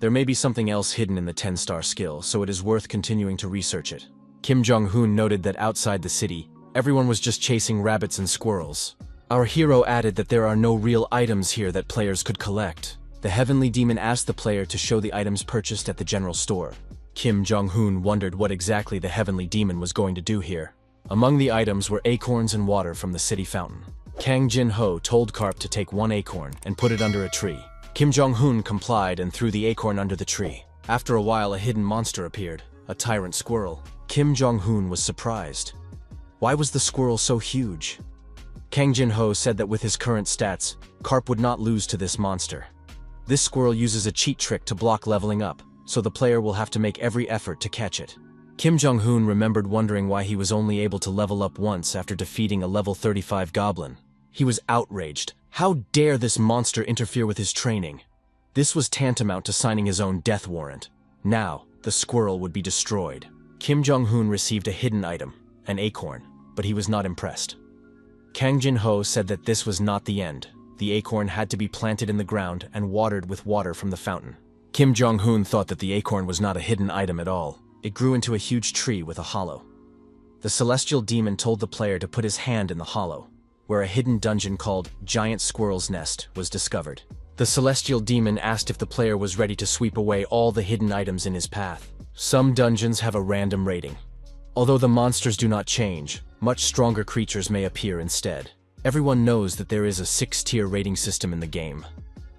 There may be something else hidden in the 10-star skill, so it is worth continuing to research it. Kim Jong-un noted that outside the city, everyone was just chasing rabbits and squirrels. Our hero added that there are no real items here that players could collect. The heavenly demon asked the player to show the items purchased at the general store. Kim Jong-un wondered what exactly the heavenly demon was going to do here. Among the items were acorns and water from the city fountain. Kang Jin-ho told Karp to take 1 acorn and put it under a tree. Kim Jong-un complied and threw the acorn under the tree. After a while, a hidden monster appeared, a tyrant squirrel. Kim Jong-un was surprised. Why was the squirrel so huge? Kang Jin-ho said that with his current stats, Carp would not lose to this monster. This squirrel uses a cheat trick to block leveling up, so the player will have to make every effort to catch it. Kim Jong-hoon remembered wondering why he was only able to level up once after defeating a level 35 goblin. He was outraged. How dare this monster interfere with his training? This was tantamount to signing his own death warrant. Now, the squirrel would be destroyed. Kim Jong-hoon received a hidden item, an acorn, but he was not impressed. Kang Jin-ho said that this was not the end. The acorn had to be planted in the ground and watered with water from the fountain. Kim Jong-hoon thought that the acorn was not a hidden item at all. It grew into a huge tree with a hollow. The celestial demon told the player to put his hand in the hollow, where a hidden dungeon called Giant Squirrel's Nest was discovered. The celestial demon asked if the player was ready to sweep away all the hidden items in his path. Some dungeons have a random rating. Although the monsters do not change, much stronger creatures may appear instead. Everyone knows that there is a 6-tier rating system in the game.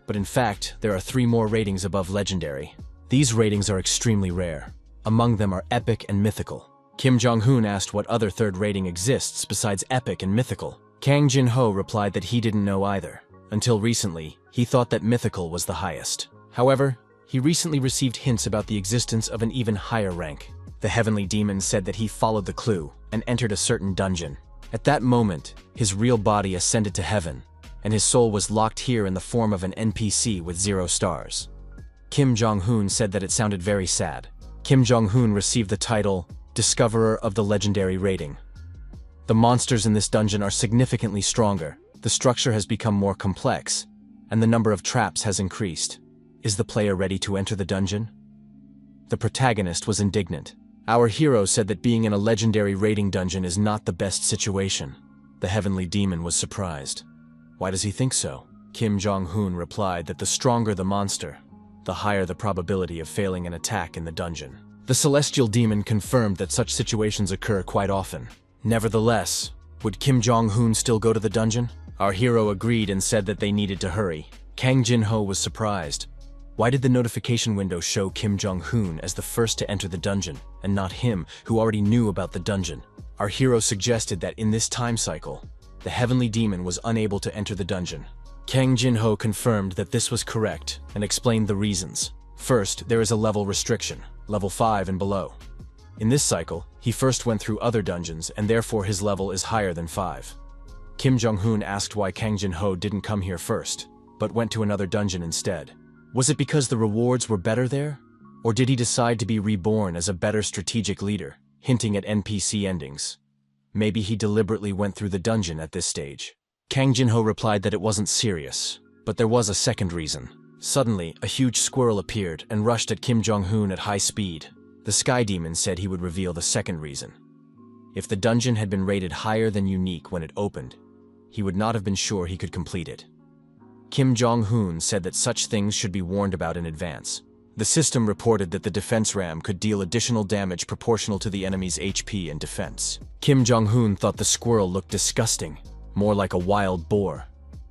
But in fact, there are 3 more ratings above legendary. These ratings are extremely rare. Among them are epic and mythical. Kim Jong-hoon asked what other third rating exists besides epic and mythical. Kang Jin-ho replied that he didn't know either. Until recently, he thought that mythical was the highest. However, he recently received hints about the existence of an even higher rank. The heavenly demon said that he followed the clue and entered a certain dungeon. At that moment, his real body ascended to heaven, and his soul was locked here in the form of an NPC with 0 stars. Kim Jong-hoon said that it sounded very sad. Kim Jong-hoon received the title Discoverer of the Legendary Rating. The monsters in this dungeon are significantly stronger, the structure has become more complex, and the number of traps has increased. Is the player ready to enter the dungeon? The protagonist was indignant. Our hero said that being in a legendary rating dungeon is not the best situation. The heavenly demon was surprised. Why does he think so? Kim Jong-hoon replied that the stronger the monster, the higher the probability of failing an attack in the dungeon. The celestial demon confirmed that such situations occur quite often. Nevertheless, would Kim Jong-hoon still go to the dungeon? Our hero agreed and said that they needed to hurry. Kang Jin-ho was surprised. Why did the notification window show Kim Jong-hoon as the first to enter the dungeon, and not him, who already knew about the dungeon? Our hero suggested that in this time cycle, the heavenly demon was unable to enter the dungeon. Kang Jin-ho confirmed that this was correct and explained the reasons. First, there is a level restriction, level 5 and below. In this cycle, he first went through other dungeons and therefore his level is higher than 5. Kim Jong-hoon asked why Kang Jin-ho didn't come here first, but went to another dungeon instead. Was it because the rewards were better there? Or did he decide to be reborn as a better strategic leader, hinting at NPC endings? Maybe he deliberately went through the dungeon at this stage. Kang Jin-ho replied that it wasn't serious, but there was a second reason. Suddenly, a huge squirrel appeared and rushed at Kim Jong-hoon at high speed. The Sky Demon said he would reveal the second reason. If the dungeon had been rated higher than unique when it opened, he would not have been sure he could complete it. Kim Jong-hoon said that such things should be warned about in advance. The system reported that the defense ram could deal additional damage proportional to the enemy's HP and defense. Kim Jong-hoon thought the squirrel looked disgusting, more like a wild boar.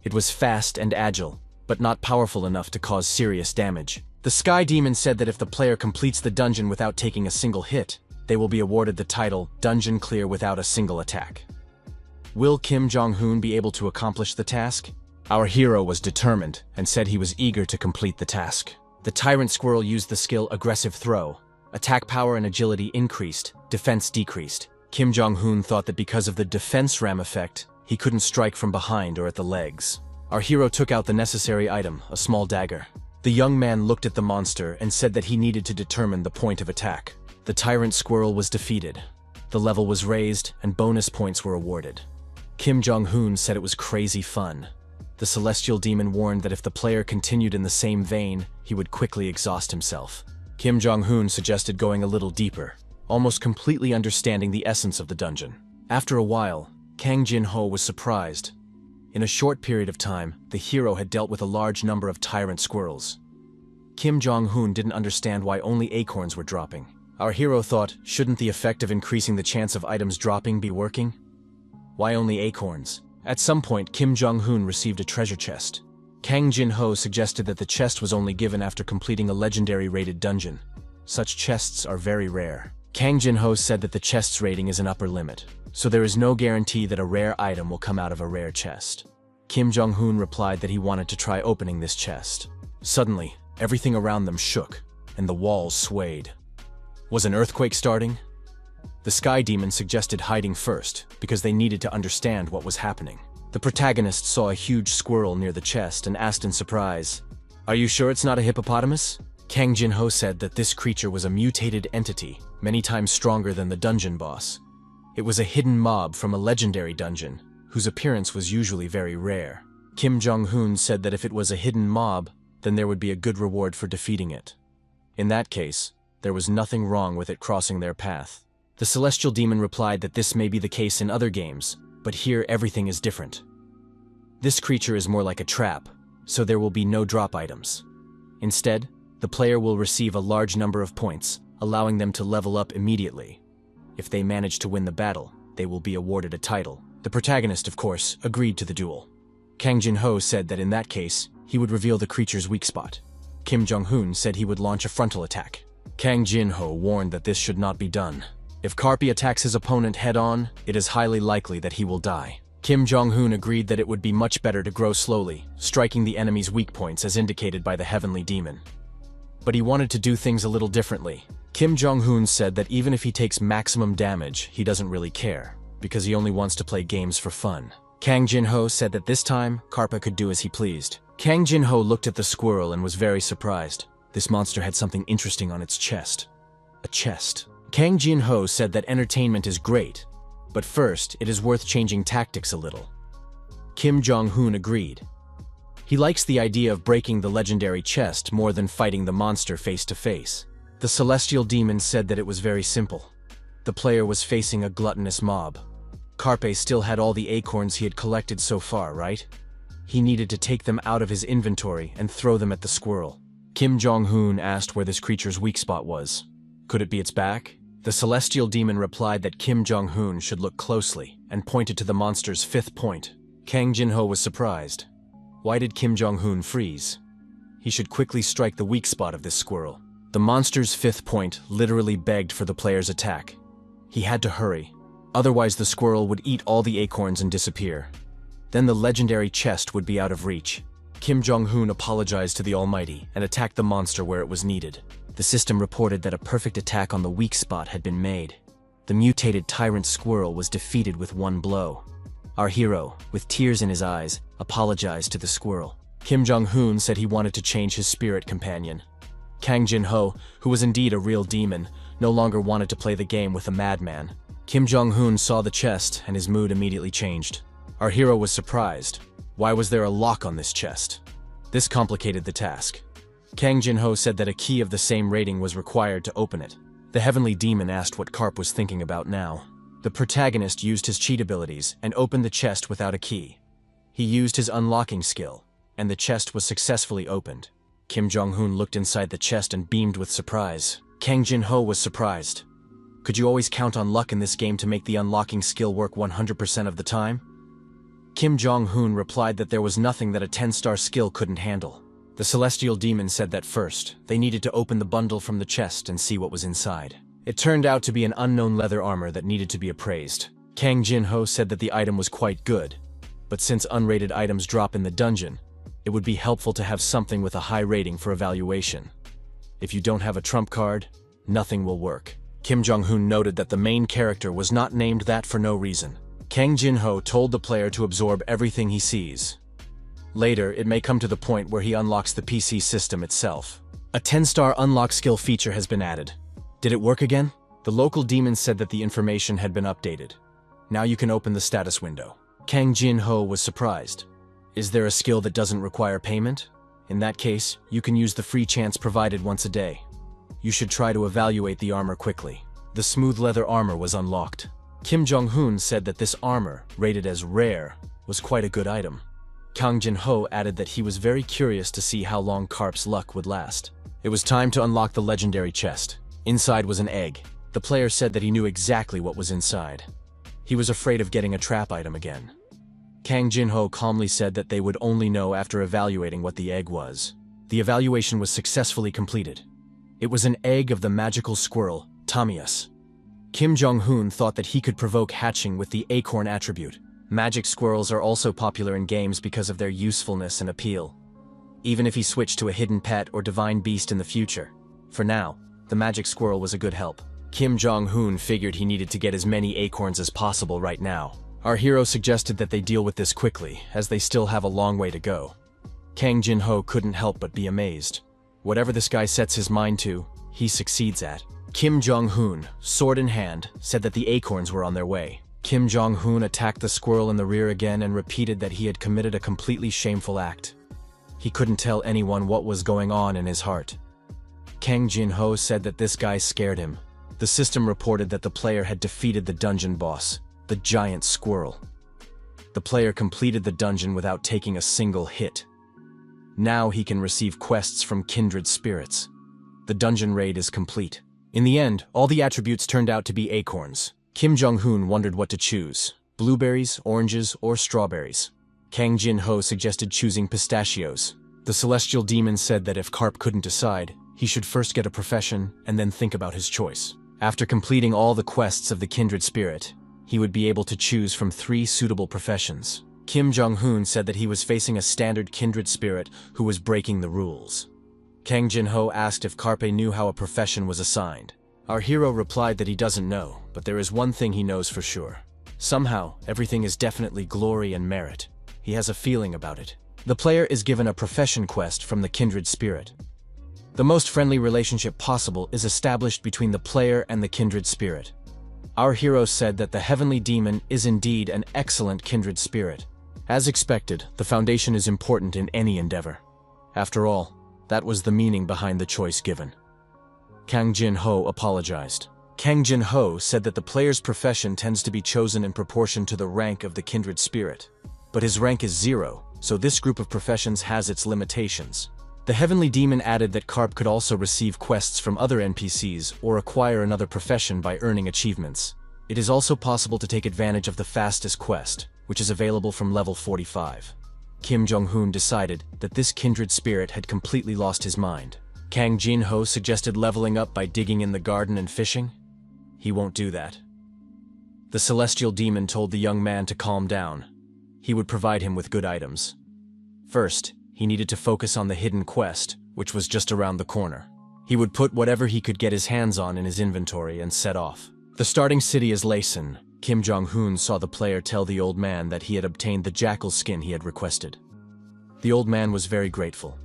It was fast and agile, but not powerful enough to cause serious damage. The Sky Demon said that if the player completes the dungeon without taking a single hit, they will be awarded the title Dungeon Clear without a single attack. Will Kim Jong-hoon be able to accomplish the task? Our hero was determined and said he was eager to complete the task. The tyrant squirrel used the skill Aggressive Throw. Attack power and agility increased, defense decreased. Kim Jong-hoon thought that because of the defense ram effect, he couldn't strike from behind or at the legs. Our hero took out the necessary item, a small dagger. The young man looked at the monster and said that he needed to determine the point of attack. The tyrant squirrel was defeated. The level was raised and bonus points were awarded. Kim Jong-hoon said it was crazy fun. The celestial demon warned that if the player continued in the same vein, he would quickly exhaust himself. Kim Jong-hoon suggested going a little deeper, almost completely understanding the essence of the dungeon. After a while, Kang Jin-ho was surprised. In a short period of time, the hero had dealt with a large number of tyrant squirrels. Kim Jong-hoon didn't understand why only acorns were dropping. Our hero thought, shouldn't the effect of increasing the chance of items dropping be working? Why only acorns? At some point, Kim Jong-hoon received a treasure chest. Kang Jin-ho suggested that the chest was only given after completing a legendary rated dungeon. Such chests are very rare. Kang Jin-ho said that the chest's rating is an upper limit. so there is no guarantee that a rare item will come out of a rare chest. Kim Jong-hoon replied that he wanted to try opening this chest. Suddenly, everything around them shook, and the walls swayed. Was an earthquake starting? The Sky Demon suggested hiding first, because they needed to understand what was happening. The protagonist saw a huge squirrel near the chest and asked in surprise, "Are you sure it's not a hippopotamus?" Kang Jin-ho said that this creature was a mutated entity, many times stronger than the dungeon boss. It was a hidden mob from a legendary dungeon, whose appearance was usually very rare. Kim Jong-hoon said that if it was a hidden mob, then there would be a good reward for defeating it. In that case, there was nothing wrong with it crossing their path. The Celestial Demon replied that this may be the case in other games, but here everything is different. This creature is more like a trap, so there will be no drop items. Instead, the player will receive a large number of points, allowing them to level up immediately. If they manage to win the battle, they will be awarded a title. The protagonist, of course, agreed to the duel. Kang Jin-ho said that in that case, he would reveal the creature's weak spot. Kim Jong-hoon said he would launch a frontal attack. Kang Jin-ho warned that this should not be done. If Karpi attacks his opponent head-on, it is highly likely that he will die. Kim Jong-hoon agreed that it would be much better to grow slowly, striking the enemy's weak points as indicated by the Heavenly Demon. But he wanted to do things a little differently. Kim Jong-hoon said that even if he takes maximum damage, he doesn't really care, because he only wants to play games for fun. Kang Jin-ho said that this time, Karpa could do as he pleased. Kang Jin-ho looked at the squirrel and was very surprised. This monster had something interesting on its chest. A chest. Kang Jin-ho said that entertainment is great, but first, it is worth changing tactics a little. Kim Jong-hoon agreed. He likes the idea of breaking the legendary chest more than fighting the monster face to face. The Celestial Demon said that it was very simple. The player was facing a gluttonous mob. Karpe still had all the acorns he had collected so far, right? He needed to take them out of his inventory and throw them at the squirrel. Kim Jong-hoon asked where this creature's weak spot was. Could it be its back? The Celestial Demon replied that Kim Jong-hoon should look closely and pointed to the monster's fifth point. Kang Jin-ho was surprised. Why did Kim Jong-hoon freeze? He should quickly strike the weak spot of this squirrel. The monster's fifth point literally begged for the player's attack. He had to hurry, otherwise the squirrel would eat all the acorns and disappear. Then the legendary chest would be out of reach. Kim Jong-hoon apologized to the Almighty and attacked the monster where it was needed. The system reported that a perfect attack on the weak spot had been made. The mutated tyrant squirrel was defeated with one blow. Our hero, with tears in his eyes, apologized to the squirrel. Kim Jong-hoon said he wanted to change his spirit companion. Kang Jin-ho, who was indeed a real demon, no longer wanted to play the game with a madman. Kim Jong-hoon saw the chest and his mood immediately changed. Our hero was surprised. Why was there a lock on this chest? This complicated the task. Kang Jin-ho said that a key of the same rating was required to open it. The Heavenly Demon asked what Karp was thinking about now. The protagonist used his cheat abilities and opened the chest without a key. He used his unlocking skill, and the chest was successfully opened. Kim Jong-hoon looked inside the chest and beamed with surprise. Kang Jin-ho was surprised. Could you always count on luck in this game to make the unlocking skill work 100% of the time? Kim Jong-hoon replied that there was nothing that a 10-star skill couldn't handle. The Celestial Demon said that first, they needed to open the bundle from the chest and see what was inside. It turned out to be an unknown leather armor that needed to be appraised. Kang Jin-ho said that the item was quite good, but since unrated items drop in the dungeon, it would be helpful to have something with a high rating for evaluation. If you don't have a trump card, nothing will work. Kim Jong-hoon noted that the main character was not named that for no reason. Kang Jin-ho told the player to absorb everything he sees. Later, it may come to the point where he unlocks the PC system itself. A 10-star unlock skill feature has been added. Did it work again? The local demon said that the information had been updated. Now you can open the status window. Kang Jin-ho was surprised. Is there a skill that doesn't require payment? In that case, you can use the free chance provided once a day. You should try to evaluate the armor quickly. The smooth leather armor was unlocked. Kim Jong-hoon said that this armor, rated as rare, was quite a good item. Kang Jin-ho added that he was very curious to see how long Karp's luck would last. It was time to unlock the legendary chest. Inside was an egg. The player said that he knew exactly what was inside. He was afraid of getting a trap item again. Kang Jin-ho calmly said that they would only know after evaluating what the egg was. The evaluation was successfully completed. It was an egg of the magical squirrel, Tamias. Kim Jong-hoon thought that he could provoke hatching with the acorn attribute. Magic squirrels are also popular in games because of their usefulness and appeal. Even if he switched to a hidden pet or divine beast in the future. For now, the magic squirrel was a good help. Kim Jong-hoon figured he needed to get as many acorns as possible right now. Our hero suggested that they deal with this quickly, as they still have a long way to go. Kang Jin-ho couldn't help but be amazed. Whatever this guy sets his mind to, he succeeds at. Kim Jong-hoon, sword in hand, said that the acorns were on their way. Kim Jong-hoon attacked the squirrel in the rear again and repeated that he had committed a completely shameful act. He couldn't tell anyone what was going on in his heart. Kang Jin-ho said that this guy scared him. The system reported that the player had defeated the dungeon boss, the giant squirrel. The player completed the dungeon without taking a single hit. Now he can receive quests from kindred spirits. The dungeon raid is complete. In the end, all the attributes turned out to be acorns. Kim Jong-hoon wondered what to choose: blueberries, oranges, or strawberries. Kang Jin-ho suggested choosing pistachios. The celestial demon said that if Carp couldn't decide, he should first get a profession and then think about his choice. After completing all the quests of the kindred spirit, he would be able to choose from 3 suitable professions. Kim Jong-hoon said that he was facing a standard kindred spirit who was breaking the rules. Kang Jin-ho asked if Carpe knew how a profession was assigned. Our hero replied that he doesn't know, but there is one thing he knows for sure. Somehow, everything is definitely glory and merit. He has a feeling about it. The player is given a profession quest from the kindred spirit. The most friendly relationship possible is established between the player and the kindred spirit. Our hero said that the heavenly demon is indeed an excellent kindred spirit. As expected, the foundation is important in any endeavor. After all, that was the meaning behind the choice given. Kang Jin-ho apologized. Kang Jin-ho said that the player's profession tends to be chosen in proportion to the rank of the kindred spirit. But his rank is 0, so this group of professions has its limitations. The heavenly demon added that Carp could also receive quests from other NPCs or acquire another profession by earning achievements. It is also possible to take advantage of the fastest quest, which is available from level 45. Kim Jong-hoon decided that this kindred spirit had completely lost his mind. Kang Jin-ho suggested leveling up by digging in the garden and fishing. He won't do that. The celestial demon told the young man to calm down. He would provide him with good items. First, he needed to focus on the hidden quest, which was just around the corner. He would put whatever he could get his hands on in his inventory and set off. The starting city is Laysan. Kim Jong-hoon saw the player tell the old man that he had obtained the jackal skin he had requested. The old man was very grateful.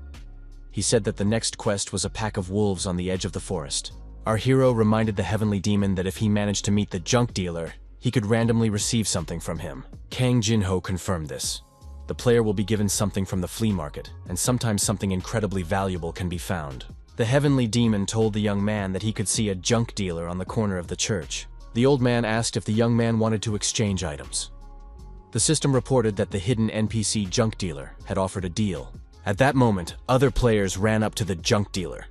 He said that the next quest was a pack of wolves on the edge of the forest. Our hero reminded the heavenly demon that if he managed to meet the junk dealer, he could randomly receive something from him. Kang Jin-ho confirmed this. The player will be given something from the flea market, and sometimes something incredibly valuable can be found. The heavenly demon told the young man that he could see a junk dealer on the corner of the church. The old man asked if the young man wanted to exchange items. The system reported that the hidden NPC junk dealer had offered a deal. At that moment, other players ran up to the junk dealer.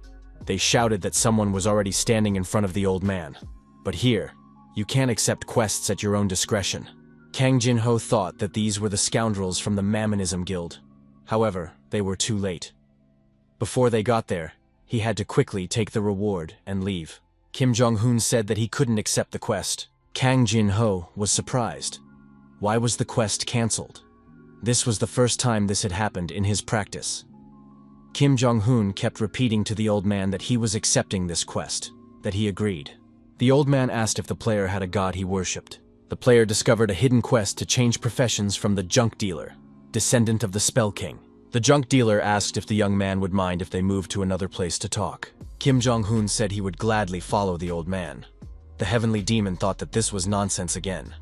They shouted that someone was already standing in front of the old man. But here, you can't accept quests at your own discretion. Kang Jin-ho thought that these were the scoundrels from the Mammonism Guild. However, they were too late. Before they got there, he had to quickly take the reward and leave. Kim Jong-hoon said that he couldn't accept the quest. Kang Jin-ho was surprised. Why was the quest cancelled? This was the first time this had happened in his practice. Kim Jong-hoon kept repeating to the old man that he was accepting this quest, that he agreed. The old man asked if the player had a god he worshipped. The player discovered a hidden quest to change professions from the junk dealer, descendant of the Spell King. The junk dealer asked if the young man would mind if they moved to another place to talk. Kim Jong-hoon said he would gladly follow the old man. The heavenly demon thought that this was nonsense again.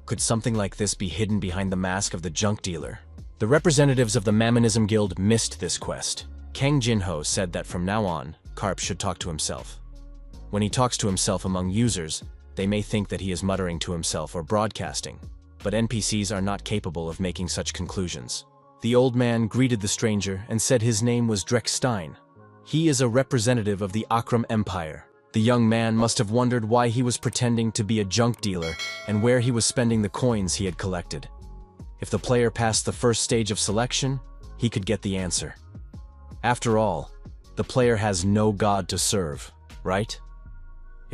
Could something like this be hidden behind the mask of the junk dealer? The representatives of the Mammonism Guild missed this quest. Kang Jin-ho said that from now on, Carp should talk to himself. When he talks to himself among users, they may think that he is muttering to himself or broadcasting, but NPCs are not capable of making such conclusions. The old man greeted the stranger and said his name was Drek Stein. He is a representative of the Akram Empire. The young man must have wondered why he was pretending to be a junk dealer and where he was spending the coins he had collected. If the player passed the first stage of selection, he could get the answer. After all, the player has no god to serve, right?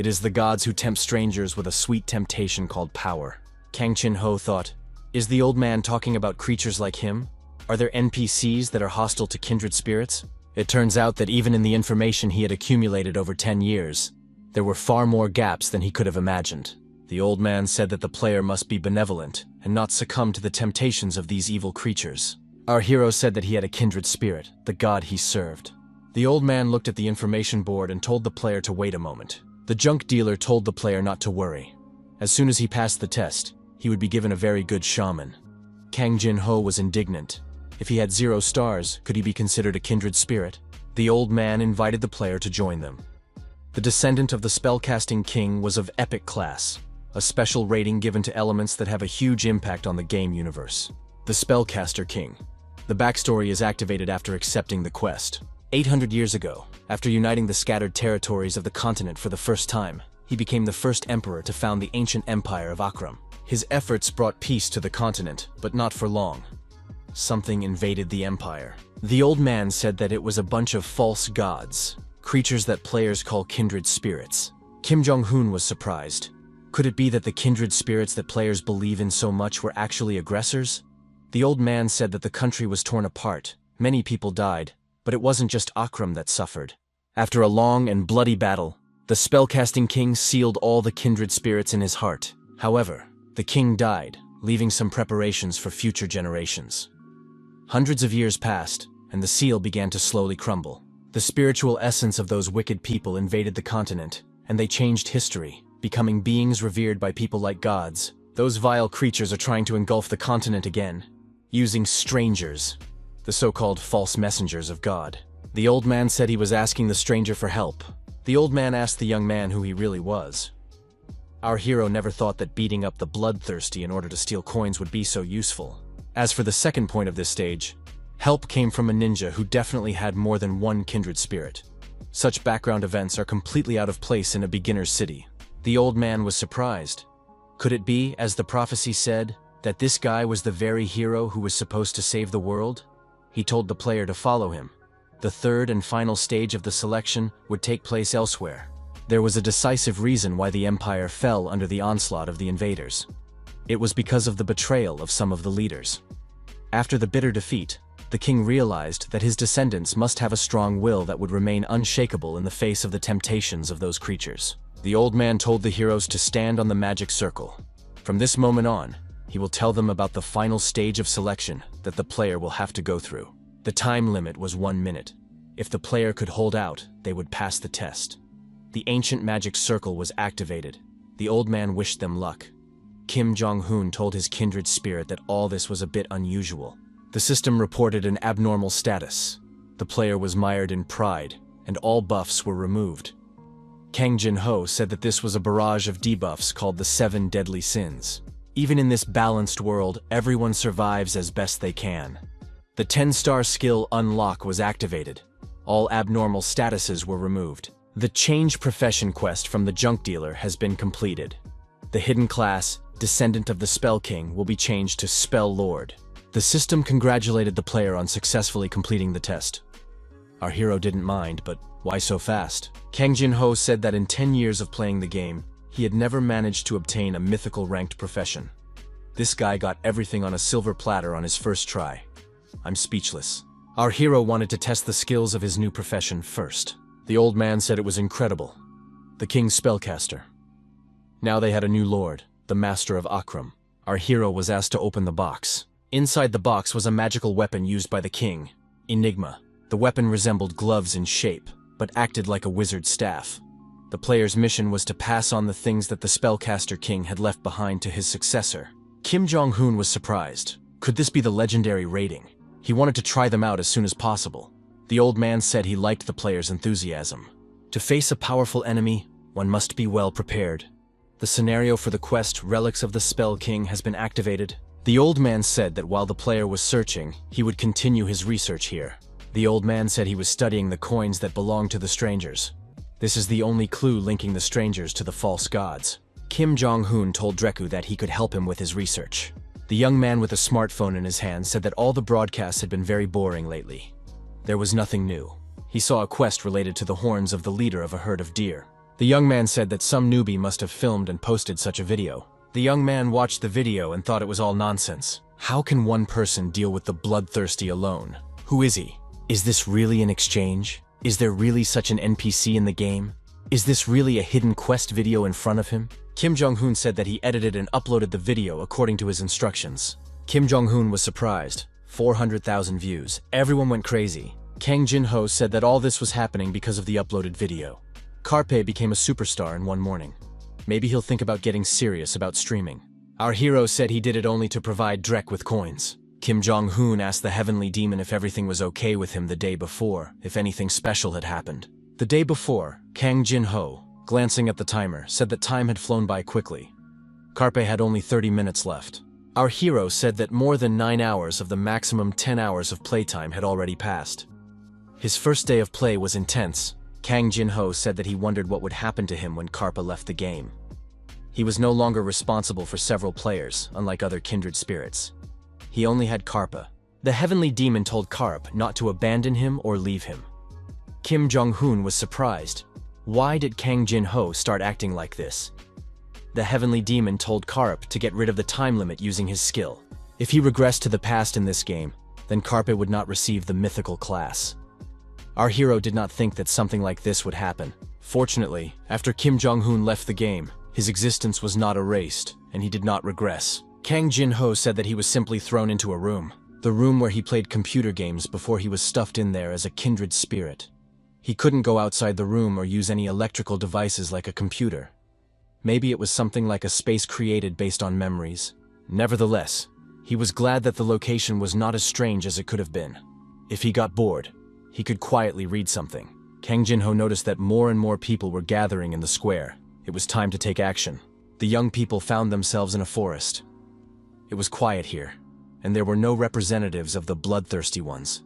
It is the gods who tempt strangers with a sweet temptation called power. Kang Chin-ho thought, is the old man talking about creatures like him? Are there NPCs that are hostile to kindred spirits? It turns out that even in the information he had accumulated over 10 years, there were far more gaps than he could have imagined. The old man said that the player must be benevolent and not succumb to the temptations of these evil creatures. Our hero said that he had a kindred spirit, the god he served. The old man looked at the information board and told the player to wait a moment. The junk dealer told the player not to worry. As soon as he passed the test, he would be given a very good shaman. Kang Jin-ho was indignant. If he had 0 stars, could he be considered a kindred spirit? The old man invited the player to join them. The descendant of the spellcasting king was of epic class, a special rating given to elements that have a huge impact on the game universe. The spellcaster king. The backstory is activated after accepting the quest. 800 years ago, after uniting the scattered territories of the continent for the first time, he became the first emperor to found the ancient empire of Akram. His efforts brought peace to the continent, but not for long. Something invaded the empire. The old man said that it was a bunch of false gods, creatures that players call kindred spirits. Kim Jong-hoon was surprised. Could it be that the kindred spirits that players believe in so much were actually aggressors? The old man said that the country was torn apart, many people died, but it wasn't just Akram that suffered. After a long and bloody battle, the spellcasting king sealed all the kindred spirits in his heart. However, the king died, leaving some preparations for future generations. Hundreds of years passed, and the seal began to slowly crumble. The spiritual essence of those wicked people invaded the continent, and they changed history, becoming beings revered by people like gods. Those vile creatures are trying to engulf the continent again, using strangers, the so-called false messengers of God. The old man said he was asking the stranger for help. The old man asked the young man who he really was. Our hero never thought that beating up the bloodthirsty in order to steal coins would be so useful. As for the second point of this stage, help came from a ninja who definitely had more than one kindred spirit. Such background events are completely out of place in a beginner's city. The old man was surprised. Could it be, as the prophecy said, that this guy was the very hero who was supposed to save the world? He told the player to follow him. The third and final stage of the selection would take place elsewhere. There was a decisive reason why the empire fell under the onslaught of the invaders. It was because of the betrayal of some of the leaders. After the bitter defeat, the king realized that his descendants must have a strong will that would remain unshakable in the face of the temptations of those creatures. The old man told the heroes to stand on the magic circle. From this moment on, he will tell them about the final stage of selection that the player will have to go through. The time limit was 1 minute. If the player could hold out, they would pass the test. The ancient magic circle was activated. The old man wished them luck. Kim Jong-hoon told his kindred spirit that all this was a bit unusual. The system reported an abnormal status. The player was mired in pride, and all buffs were removed. Kang Jin-ho said that this was a barrage of debuffs called the 7 deadly sins. Even in this balanced world, everyone survives as best they can. The 10-star skill unlock was activated. All abnormal statuses were removed. The change profession quest from the junk dealer has been completed. The hidden class, Descendant of the Spell King, will be changed to Spell Lord. The system congratulated the player on successfully completing the test. Our hero didn't mind, but why so fast? Kang Jin-ho said that in 10 years of playing the game, he had never managed to obtain a mythical ranked profession. This guy got everything on a silver platter on his first try. I'm speechless. Our hero wanted to test the skills of his new profession first. The old man said it was incredible. The king's spellcaster. Now they had a new lord, the master of Akram. Our hero was asked to open the box. Inside the box was a magical weapon used by the king, Enigma. The weapon resembled gloves in shape, but acted like a wizard's staff. The player's mission was to pass on the things that the spellcaster king had left behind to his successor. Kim Jong-hoon was surprised. Could this be the legendary rating? He wanted to try them out as soon as possible. The old man said he liked the player's enthusiasm. To face a powerful enemy, one must be well prepared. The scenario for the quest Relics of the Spell King has been activated. The old man said that while the player was searching, he would continue his research here. The old man said he was studying the coins that belonged to the strangers. This is the only clue linking the strangers to the false gods. Kim Jong-hoon told Dreku that he could help him with his research. The young man with a smartphone in his hand said that all the broadcasts had been very boring lately. There was nothing new. He saw a quest related to the horns of the leader of a herd of deer. The young man said that some newbie must have filmed and posted such a video. The young man watched the video and thought it was all nonsense. How can one person deal with the bloodthirsty alone? Who is he? Is this really an exchange? Is there really such an NPC in the game? Is this really a hidden quest video in front of him? Kim Jong-un said that he edited and uploaded the video according to his instructions. Kim Jong-un was surprised. 400,000 views. Everyone went crazy. Kang Jin-ho said that all this was happening because of the uploaded video. Carpe became a superstar in one morning. Maybe he'll think about getting serious about streaming. Our hero said he did it only to provide Drek with coins. Kim Jong-un asked the heavenly demon if everything was okay with him the day before, if anything special had happened. The day before, Kang Jin-ho, glancing at the timer, said that time had flown by quickly. Carpe had only 30 minutes left. Our hero said that more than 9 hours of the maximum 10 hours of playtime had already passed. His first day of play was intense. Kang Jin-ho said that he wondered what would happen to him when Carpe left the game. He was no longer responsible for several players, unlike other kindred spirits. He only had Carpe. The heavenly demon told Carpe not to abandon him or leave him. Kim Jong-un was surprised. Why did Kang Jin-ho start acting like this? The heavenly demon told Carpe to get rid of the time limit using his skill. If he regressed to the past in this game, then Carpe would not receive the mythical class. Our hero did not think that something like this would happen. Fortunately, after Kim Jong-un left the game, his existence was not erased, and he did not regress. Kang Jin-ho said that he was simply thrown into a room, the room where he played computer games before he was stuffed in there as a kindred spirit. He couldn't go outside the room or use any electrical devices like a computer. Maybe it was something like a space created based on memories. Nevertheless, he was glad that the location was not as strange as it could have been. If he got bored, he could quietly read something. Kang Jin-ho noticed that more and more people were gathering in the square. It was time to take action. The young people found themselves in a forest. It was quiet here, and there were no representatives of the bloodthirsty ones.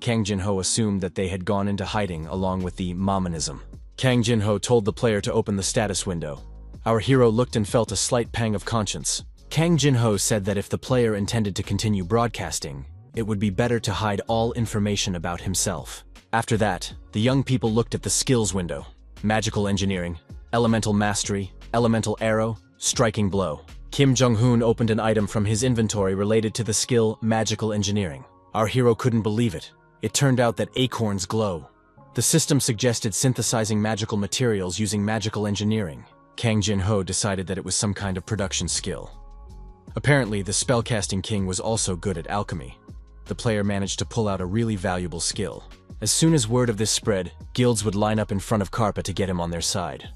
Kang Jin-ho assumed that they had gone into hiding along with the Mamanism. Kang Jin-ho told the player to open the status window. Our hero looked and felt a slight pang of conscience. Kang Jin-ho said that if the player intended to continue broadcasting, it would be better to hide all information about himself. After that, the young people looked at the skills window. Magical engineering, elemental mastery, elemental arrow, striking blow. Kim Jong-un opened an item from his inventory related to the skill magical engineering. Our hero couldn't believe it. It turned out that acorns glow. The system suggested synthesizing magical materials using magical engineering. Kang Jin-ho decided that it was some kind of production skill. Apparently, the spellcasting king was also good at alchemy. The player managed to pull out a really valuable skill. As soon as word of this spread, guilds would line up in front of Carpe to get him on their side.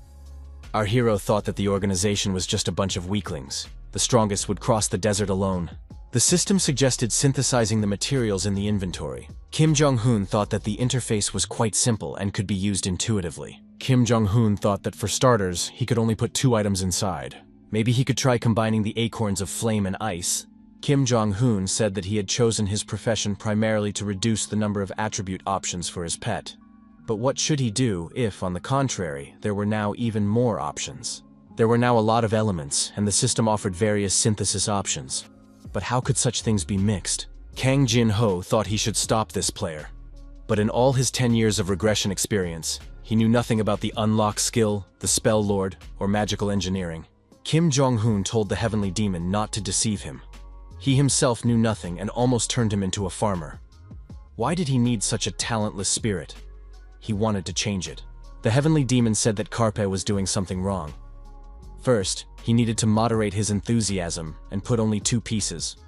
Our hero thought that the organization was just a bunch of weaklings. The strongest would cross the desert alone. The system suggested synthesizing the materials in the inventory. Kim Jong-un thought that the interface was quite simple and could be used intuitively. Kim Jong-un thought that for starters, he could only put 2 items inside. Maybe he could try combining the acorns of flame and ice. Kim Jong-un said that he had chosen his profession primarily to reduce the number of attribute options for his pet. But what should he do if, on the contrary, there were now even more options? There were now a lot of elements, and the system offered various synthesis options. But how could such things be mixed? Kang Jin-ho thought he should stop this player. But in all his 10 years of regression experience, he knew nothing about the unlock skill, the spell lord, or magical engineering. Kim Jong-un told the heavenly demon not to deceive him. He himself knew nothing and almost turned him into a farmer. Why did he need such a talentless spirit? He wanted to change it. The heavenly demon said that Carpe was doing something wrong. First, he needed to moderate his enthusiasm and put only 2 pieces.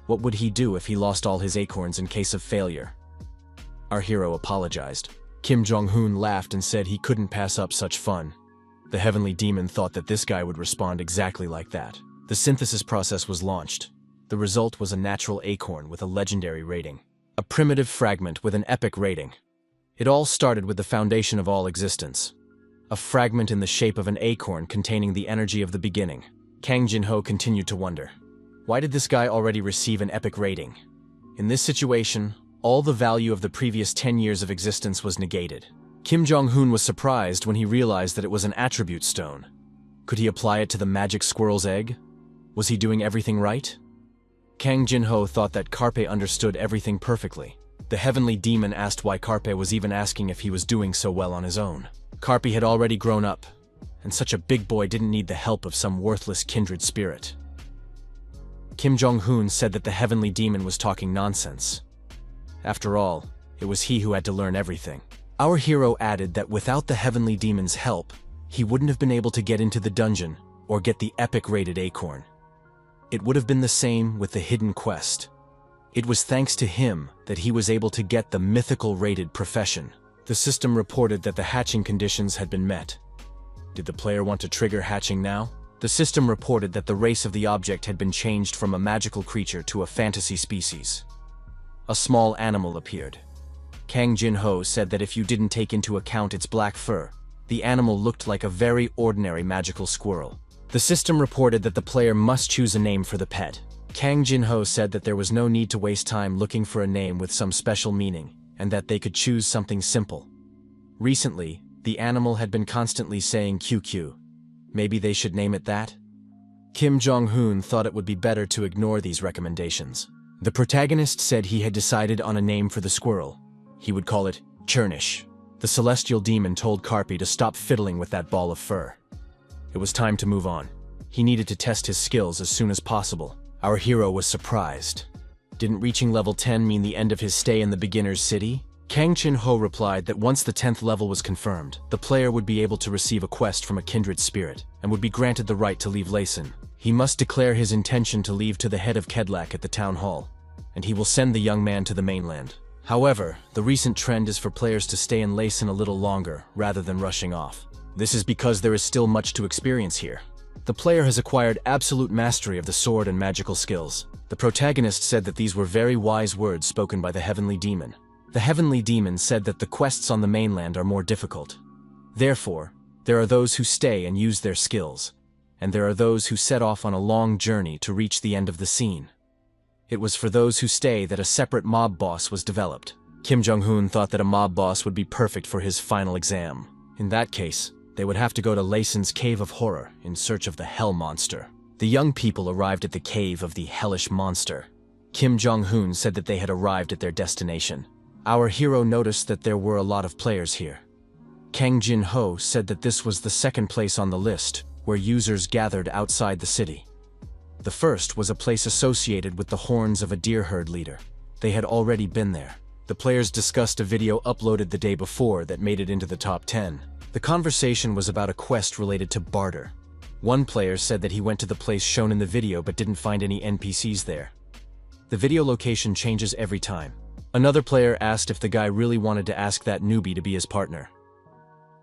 What would he do if he lost all his acorns in case of failure? Our hero apologized. Kim Jong-un laughed and said he couldn't pass up such fun. The heavenly demon thought that this guy would respond exactly like that. The synthesis process was launched. The result was a natural acorn with a legendary rating. A primitive fragment with an epic rating. It all started with the foundation of all existence. A fragment in the shape of an acorn containing the energy of the beginning. Kang Jin-ho continued to wonder. Why did this guy already receive an epic rating? In this situation, all the value of the previous 10 years of existence was negated. Kim Jong-un was surprised when he realized that it was an attribute stone. Could he apply it to the magic squirrel's egg? Was he doing everything right? Kang Jin-ho thought that Carpe understood everything perfectly. The heavenly demon asked why Carpe was even asking if he was doing so well on his own. Carpe had already grown up, and such a big boy didn't need the help of some worthless kindred spirit. Kim Jong-hoon said that the heavenly demon was talking nonsense. After all, it was he who had to learn everything. Our hero added that without the heavenly demon's help, he wouldn't have been able to get into the dungeon or get the epic-rated acorn. It would have been the same with the hidden quest. It was thanks to him that he was able to get the mythical-rated profession. The system reported that the hatching conditions had been met. Did the player want to trigger hatching now? The system reported that the race of the object had been changed from a magical creature to a fantasy species. A small animal appeared. Kang Jin-ho said that if you didn't take into account its black fur, the animal looked like a very ordinary magical squirrel. The system reported that the player must choose a name for the pet. Kang Jin-ho said that there was no need to waste time looking for a name with some special meaning, and that they could choose something simple. Recently, the animal had been constantly saying QQ. Maybe they should name it that? Kim Jong-hoon thought it would be better to ignore these recommendations. The protagonist said he had decided on a name for the squirrel. He would call it Churnish. The celestial demon told Carpe to stop fiddling with that ball of fur. It was time to move on. He needed to test his skills as soon as possible. Our hero was surprised. Didn't reaching level 10 mean the end of his stay in the beginner's city? Kang Chin-ho replied that once the 10th level was confirmed, the player would be able to receive a quest from a kindred spirit, and would be granted the right to leave Laysan. He must declare his intention to leave to the head of Kedlak at the town hall, and he will send the young man to the mainland. However, the recent trend is for players to stay in Laysan a little longer, rather than rushing off. This is because there is still much to experience here. The player has acquired absolute mastery of the sword and magical skills. The protagonist said that these were very wise words spoken by the heavenly demon. The heavenly demon said that the quests on the mainland are more difficult. Therefore, there are those who stay and use their skills, and there are those who set off on a long journey to reach the end of the scene. It was for those who stay that a separate mob boss was developed. Kim Jong-hoon thought that a mob boss would be perfect for his final exam. In that case, they would have to go to Laysan's Cave of Horror in search of the Hell Monster. The young people arrived at the cave of the Hellish Monster. Kim Jong-hoon said that they had arrived at their destination. Our hero noticed that there were a lot of players here. Kang Jin-ho said that this was the second place on the list, where users gathered outside the city. The first was a place associated with the horns of a deer herd leader. They had already been there. The players discussed a video uploaded the day before that made it into the top 10. The conversation was about a quest related to barter. One player said that he went to the place shown in the video but didn't find any NPCs there. The video location changes every time. Another player asked if the guy really wanted to ask that newbie to be his partner.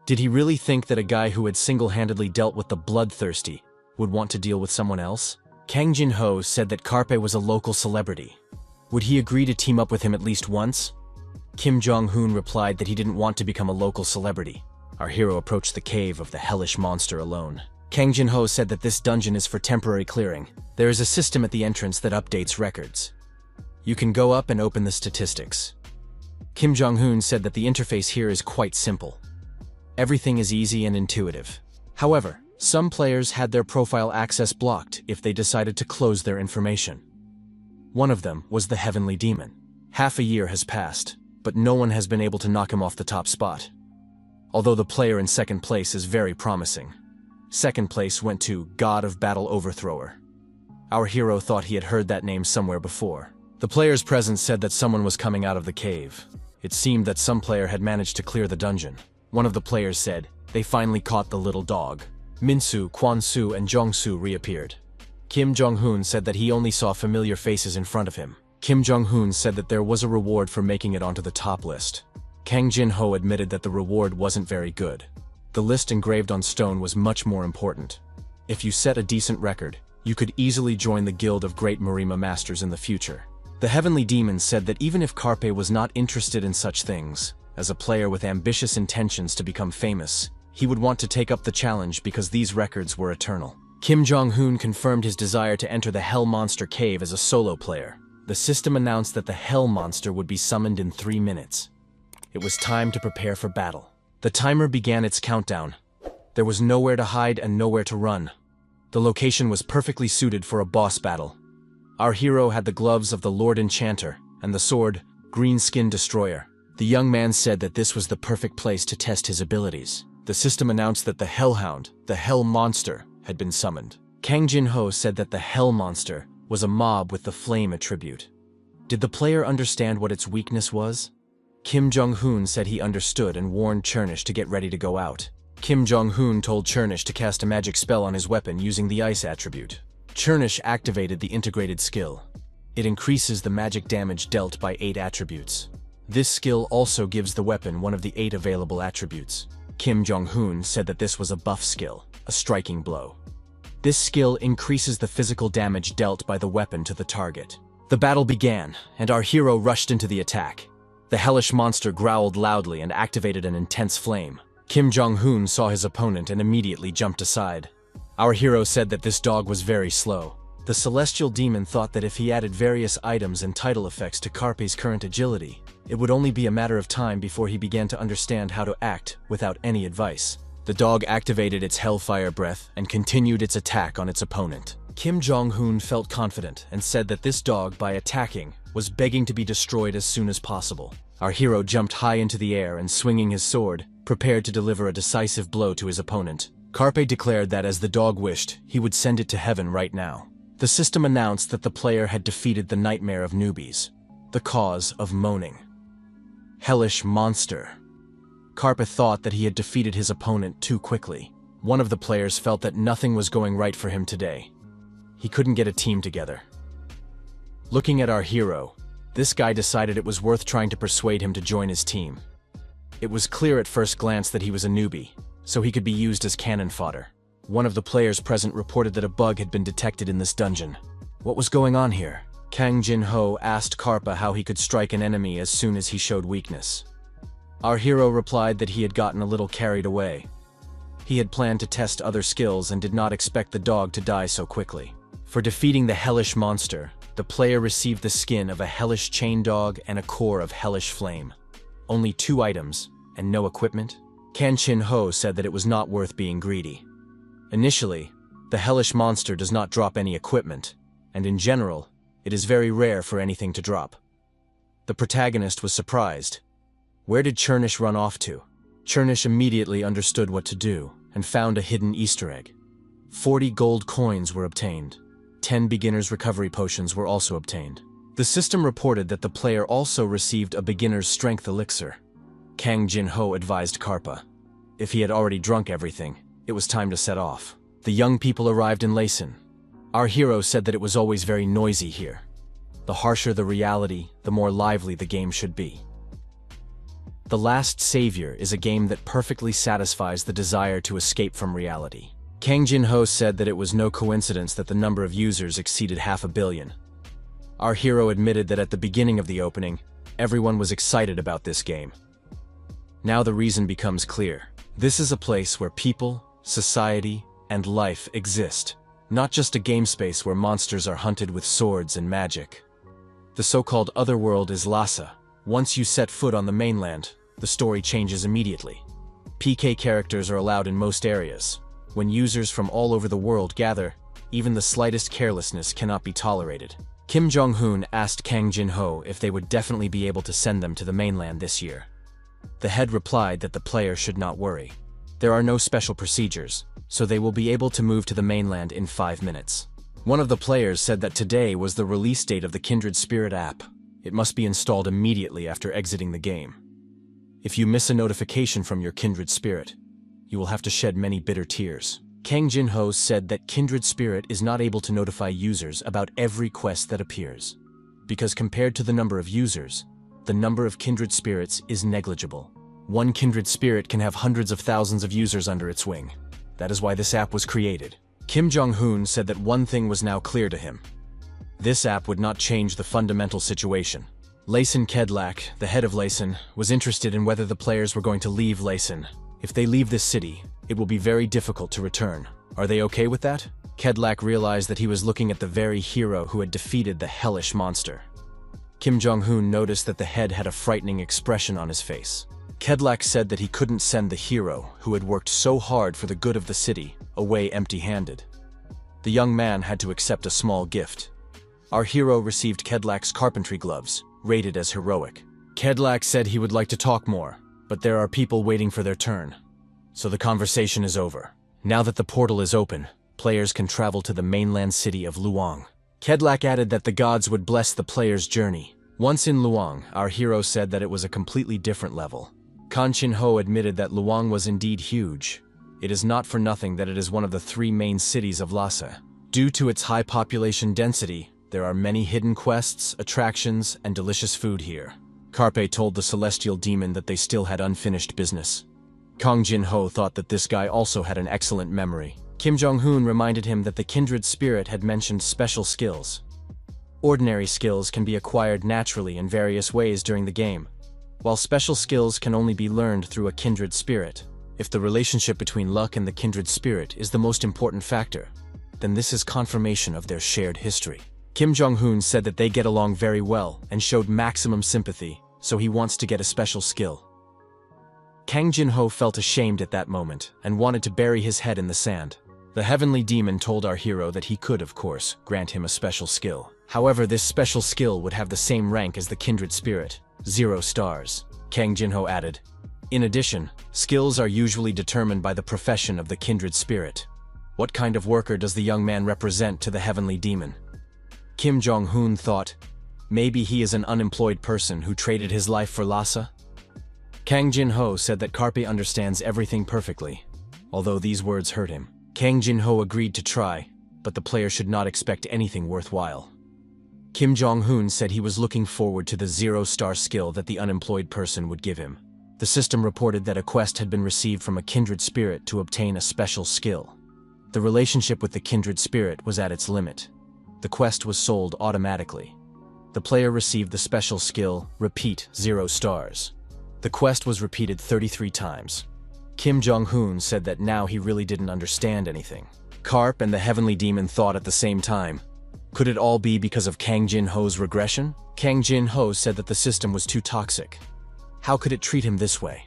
Did he really think that a guy who had single-handedly dealt with the bloodthirsty would want to deal with someone else? Kang Jin-ho said that Carpe was a local celebrity. Would he agree to team up with him at least once? Kim Jong-hoon replied that he didn't want to become a local celebrity. Our hero approached the cave of the Hellish Monster alone. Kang Jin-ho said that this dungeon is for temporary clearing. There is a system at the entrance that updates records. You can go up and open the statistics. Kim Jong-hoon said that the interface here is quite simple. Everything is easy and intuitive. However, some players had their profile access blocked if they decided to close their information. One of them was the heavenly demon. Half a year has passed, but no one has been able to knock him off the top spot. Although the player in second place is very promising. Second place went to God of Battle Overthrower. Our hero thought he had heard that name somewhere before. The player's presence said that someone was coming out of the cave. It seemed that some player had managed to clear the dungeon. One of the players said, they finally caught the little dog. Minsu, Kwan-su, and Jong-su reappeared. Kim Jong-hoon said that he only saw familiar faces in front of him. Kim Jong-hoon said that there was a reward for making it onto the top list. Kang Jin-ho admitted that the reward wasn't very good. The list engraved on stone was much more important. If you set a decent record, you could easily join the Guild of Great Marima Masters in the future. The Heavenly Demon said that even if Carpe was not interested in such things, as a player with ambitious intentions to become famous, he would want to take up the challenge because these records were eternal. Kim Jong-hoon confirmed his desire to enter the Hell Monster Cave as a solo player. The system announced that the Hell Monster would be summoned in 3 minutes. It was time to prepare for battle. The timer began its countdown. There was nowhere to hide and nowhere to run. The location was perfectly suited for a boss battle. Our hero had the gloves of the Lord Enchanter and the sword Green Skin Destroyer. The young man said that this was the perfect place to test his abilities. The system announced that the Hellhound, the Hell Monster, had been summoned. Kang Jin-ho said that the Hell Monster was a mob with the Flame attribute. Did the player understand what its weakness was? Kim Jong-hoon said he understood and warned Chernish to get ready to go out. Kim Jong-hoon told Chernish to cast a magic spell on his weapon using the Ice attribute. Chernish activated the integrated skill. It increases the magic damage dealt by 8 attributes. This skill also gives the weapon one of the 8 available attributes. Kim Jong-hoon said that this was a buff skill, a striking blow. This skill increases the physical damage dealt by the weapon to the target. The battle began, and our hero rushed into the attack. The hellish monster growled loudly and activated an intense flame. Kim Jong-hoon saw his opponent and immediately jumped aside. Our hero said that this dog was very slow. The celestial demon thought that if he added various items and title effects to Carpe's current agility, it would only be a matter of time before he began to understand how to act without any advice. The dog activated its Hellfire Breath and continued its attack on its opponent. Kim Jong-hoon felt confident and said that this dog, by attacking, was begging to be destroyed as soon as possible. Our hero jumped high into the air and, swinging his sword, prepared to deliver a decisive blow to his opponent. Carpe declared that as the dog wished, he would send it to heaven right now. The system announced that the player had defeated the nightmare of newbies, the cause of moaning. Hellish Monster. Carpe thought that he had defeated his opponent too quickly. One of the players felt that nothing was going right for him today. He couldn't get a team together. Looking at our hero, this guy decided it was worth trying to persuade him to join his team. It was clear at first glance that he was a newbie, so he could be used as cannon fodder. One of the players present reported that a bug had been detected in this dungeon. What was going on here? Kang Jin-ho asked Karpa how he could strike an enemy as soon as he showed weakness. Our hero replied that he had gotten a little carried away. He had planned to test other skills and did not expect the dog to die so quickly. For defeating the hellish monster, the player received the skin of a hellish chain dog and a core of hellish flame. Only 2 items, and no equipment? Kang Jin-ho said that it was not worth being greedy. Initially, the hellish monster does not drop any equipment, and in general, it is very rare for anything to drop. The protagonist was surprised. Where did Chernish run off to? Chernish immediately understood what to do and found a hidden Easter egg. 40 gold coins were obtained. 10 beginner's recovery potions were also obtained. The system reported that the player also received a beginner's strength elixir. Kang Jin-ho advised Karpa. If he had already drunk everything, it was time to set off. The young people arrived in Laysan. Our hero said that it was always very noisy here. The harsher the reality, the more lively the game should be. The Last Savior is a game that perfectly satisfies the desire to escape from reality. Kang Jin-ho said that it was no coincidence that the number of users exceeded 500 million. Our hero admitted that at the beginning of the opening, everyone was excited about this game. Now the reason becomes clear. This is a place where people, society, and life exist, not just a game space where monsters are hunted with swords and magic. The so-called otherworld is Lhasa. Once you set foot on the mainland, the story changes immediately. PK characters are allowed in most areas. When users from all over the world gather, even the slightest carelessness cannot be tolerated. Kim Jong-hoon asked Kang Jin-ho if they would definitely be able to send them to the mainland this year. The head replied that the player should not worry. There are no special procedures, so they will be able to move to the mainland in 5 minutes. One of the players said that today was the release date of the Kindred Spirit app. It must be installed immediately after exiting the game. If you miss a notification from your Kindred Spirit, you will have to shed many bitter tears. Kang Jin-ho said that Kindred Spirit is not able to notify users about every quest that appears, because compared to the number of users, the number of Kindred Spirits is negligible. One Kindred Spirit can have hundreds of thousands of users under its wing. That is why this app was created. Kim Jong-hoon said that one thing was now clear to him. This app would not change the fundamental situation. Laysan Kedlak, the head of Laysan, was interested in whether the players were going to leave Laysan. If they leave this city, it will be very difficult to return. Are they okay with that? Kedlak realized that he was looking at the very hero who had defeated the hellish monster. Kim Jong-hoon noticed that the head had a frightening expression on his face. Kedlak said that he couldn't send the hero, who had worked so hard for the good of the city, away empty-handed. The young man had to accept a small gift. Our hero received Kedlak's carpentry gloves, rated as heroic. Kedlak said he would like to talk more, but there are people waiting for their turn. So the conversation is over. Now that the portal is open, players can travel to the mainland city of Luang. Kedlak added that the gods would bless the player's journey. Once in Luang, our hero said that it was a completely different level. Kan Chin-ho admitted that Luang was indeed huge. It is not for nothing that it is one of the 3 main cities of Lhasa. Due to its high population density, there are many hidden quests, attractions, and delicious food here. Carpe told the celestial demon that they still had unfinished business. Kang Jin-ho thought that this guy also had an excellent memory. Kim Jong-hoon reminded him that the kindred spirit had mentioned special skills. Ordinary skills can be acquired naturally in various ways during the game, while special skills can only be learned through a kindred spirit. If the relationship between luck and the kindred spirit is the most important factor, then this is confirmation of their shared history. Kim Jong-hoon said that they get along very well and showed maximum sympathy, so he wants to get a special skill. Kang Jin-ho felt ashamed at that moment and wanted to bury his head in the sand. The heavenly demon told our hero that he could, of course, grant him a special skill. However, this special skill would have the same rank as the kindred spirit, 0 stars. Kang Jin-ho added. In addition, skills are usually determined by the profession of the kindred spirit. What kind of worker does the young man represent to the heavenly demon? Kim Jong-hoon thought, maybe he is an unemployed person who traded his life for Lhasa? Kang Jin-ho said that Carpe understands everything perfectly, although these words hurt him. Kang Jin-ho agreed to try, but the player should not expect anything worthwhile. Kim Jong-hoon said he was looking forward to the 0-star skill that the unemployed person would give him. The system reported that a quest had been received from a kindred spirit to obtain a special skill. The relationship with the kindred spirit was at its limit. The quest was sold automatically. The player received the special skill, Repeat 0 stars. The quest was repeated 33 times. Kim Jong-hoon said that now he really didn't understand anything. Karp and the heavenly demon thought at the same time. Could it all be because of Kang Jin-ho's regression? Kang Jin-ho said that the system was too toxic. How could it treat him this way?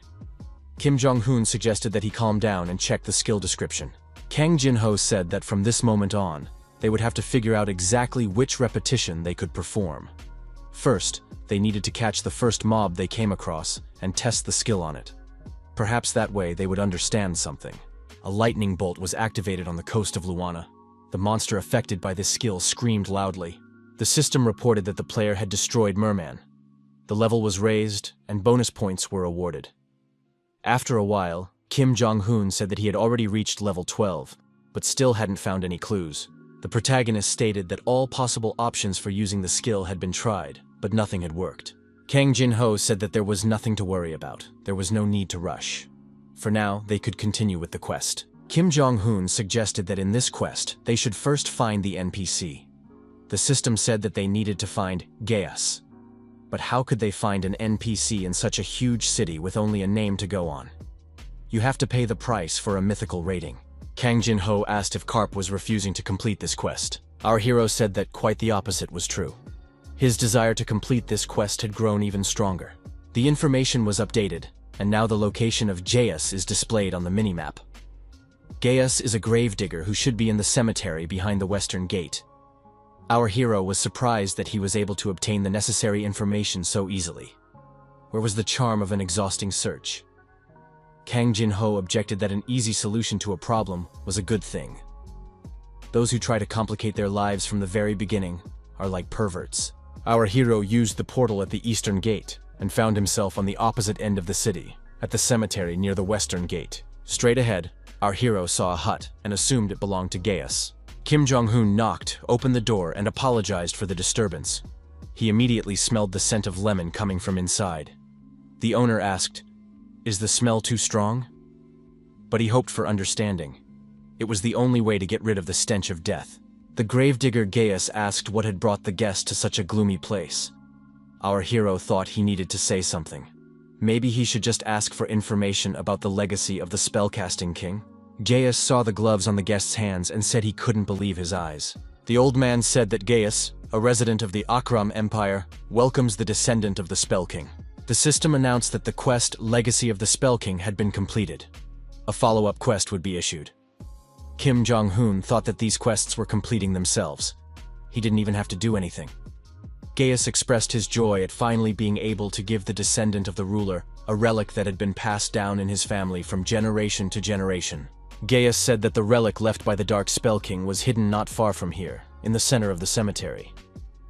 Kim Jong-hoon suggested that he calm down and check the skill description. Kang Jin-ho said that from this moment on, they would have to figure out exactly which repetition they could perform. First, they needed to catch the first mob they came across and test the skill on it. Perhaps that way they would understand something. A lightning bolt was activated on the coast of Luana. The monster affected by this skill screamed loudly. The system reported that the player had destroyed Merman. The level was raised, and bonus points were awarded. After a while, Kim Jong-hoon said that he had already reached level 12, but still hadn't found any clues. The protagonist stated that all possible options for using the skill had been tried, but nothing had worked. Kang Jin-ho said that there was nothing to worry about. There was no need to rush. For now, they could continue with the quest. Kim Jong-hoon suggested that in this quest, they should first find the NPC. The system said that they needed to find Gaius. But how could they find an NPC in such a huge city with only a name to go on? You have to pay the price for a mythical rating. Kang Jin-ho asked if Karp was refusing to complete this quest. Our hero said that quite the opposite was true. His desire to complete this quest had grown even stronger. The information was updated, and now the location of Gaius is displayed on the minimap. Gaius is a gravedigger who should be in the cemetery behind the western gate. Our hero was surprised that he was able to obtain the necessary information so easily. Where was the charm of an exhausting search? Kang Jin-ho objected that an easy solution to a problem was a good thing. Those who try to complicate their lives from the very beginning are like perverts. Our hero used the portal at the eastern gate and found himself on the opposite end of the city, at the cemetery near the western gate. Straight ahead, our hero saw a hut and assumed it belonged to Gaius. Kim Jong-hoon knocked, opened the door, and apologized for the disturbance. He immediately smelled the scent of lemon coming from inside. The owner asked, "Is the smell too strong?" But he hoped for understanding. It was the only way to get rid of the stench of death. The gravedigger Gaius asked what had brought the guest to such a gloomy place. Our hero thought he needed to say something. Maybe he should just ask for information about the legacy of the spellcasting king. Gaius saw the gloves on the guest's hands and said he couldn't believe his eyes. The old man said that Gaius, a resident of the Akram Empire, welcomes the descendant of the Spell King. The system announced that the quest Legacy of the Spell King had been completed. A follow-up quest would be issued. Kim Jong-hoon thought that these quests were completing themselves. He didn't even have to do anything. Gaius expressed his joy at finally being able to give the descendant of the ruler a relic that had been passed down in his family from generation to generation. Gaius said that the relic left by the Dark Spell King was hidden not far from here, in the center of the cemetery.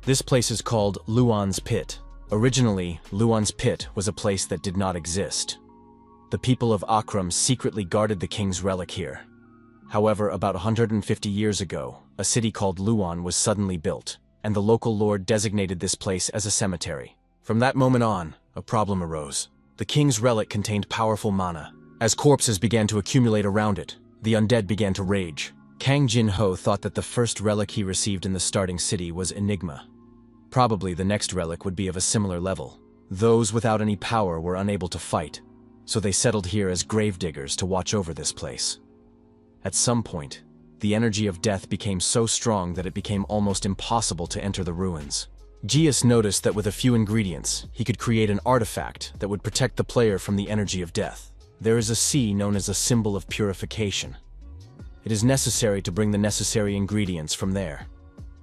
This place is called Luan's Pit. Originally, Luan's Pit was a place that did not exist. The people of Akram secretly guarded the king's relic here. However, about 150 years ago, a city called Luan was suddenly built, and the local lord designated this place as a cemetery. From that moment on, a problem arose. The king's relic contained powerful mana. As corpses began to accumulate around it, the undead began to rage. Kang Jin-ho thought that the first relic he received in the starting city was Enigma. Probably the next relic would be of a similar level. Those without any power were unable to fight, so they settled here as gravediggers to watch over this place. At some point, the energy of death became so strong that it became almost impossible to enter the ruins. Gaius noticed that with a few ingredients, he could create an artifact that would protect the player from the energy of death. There is a sea known as a symbol of purification. It is necessary to bring the necessary ingredients from there: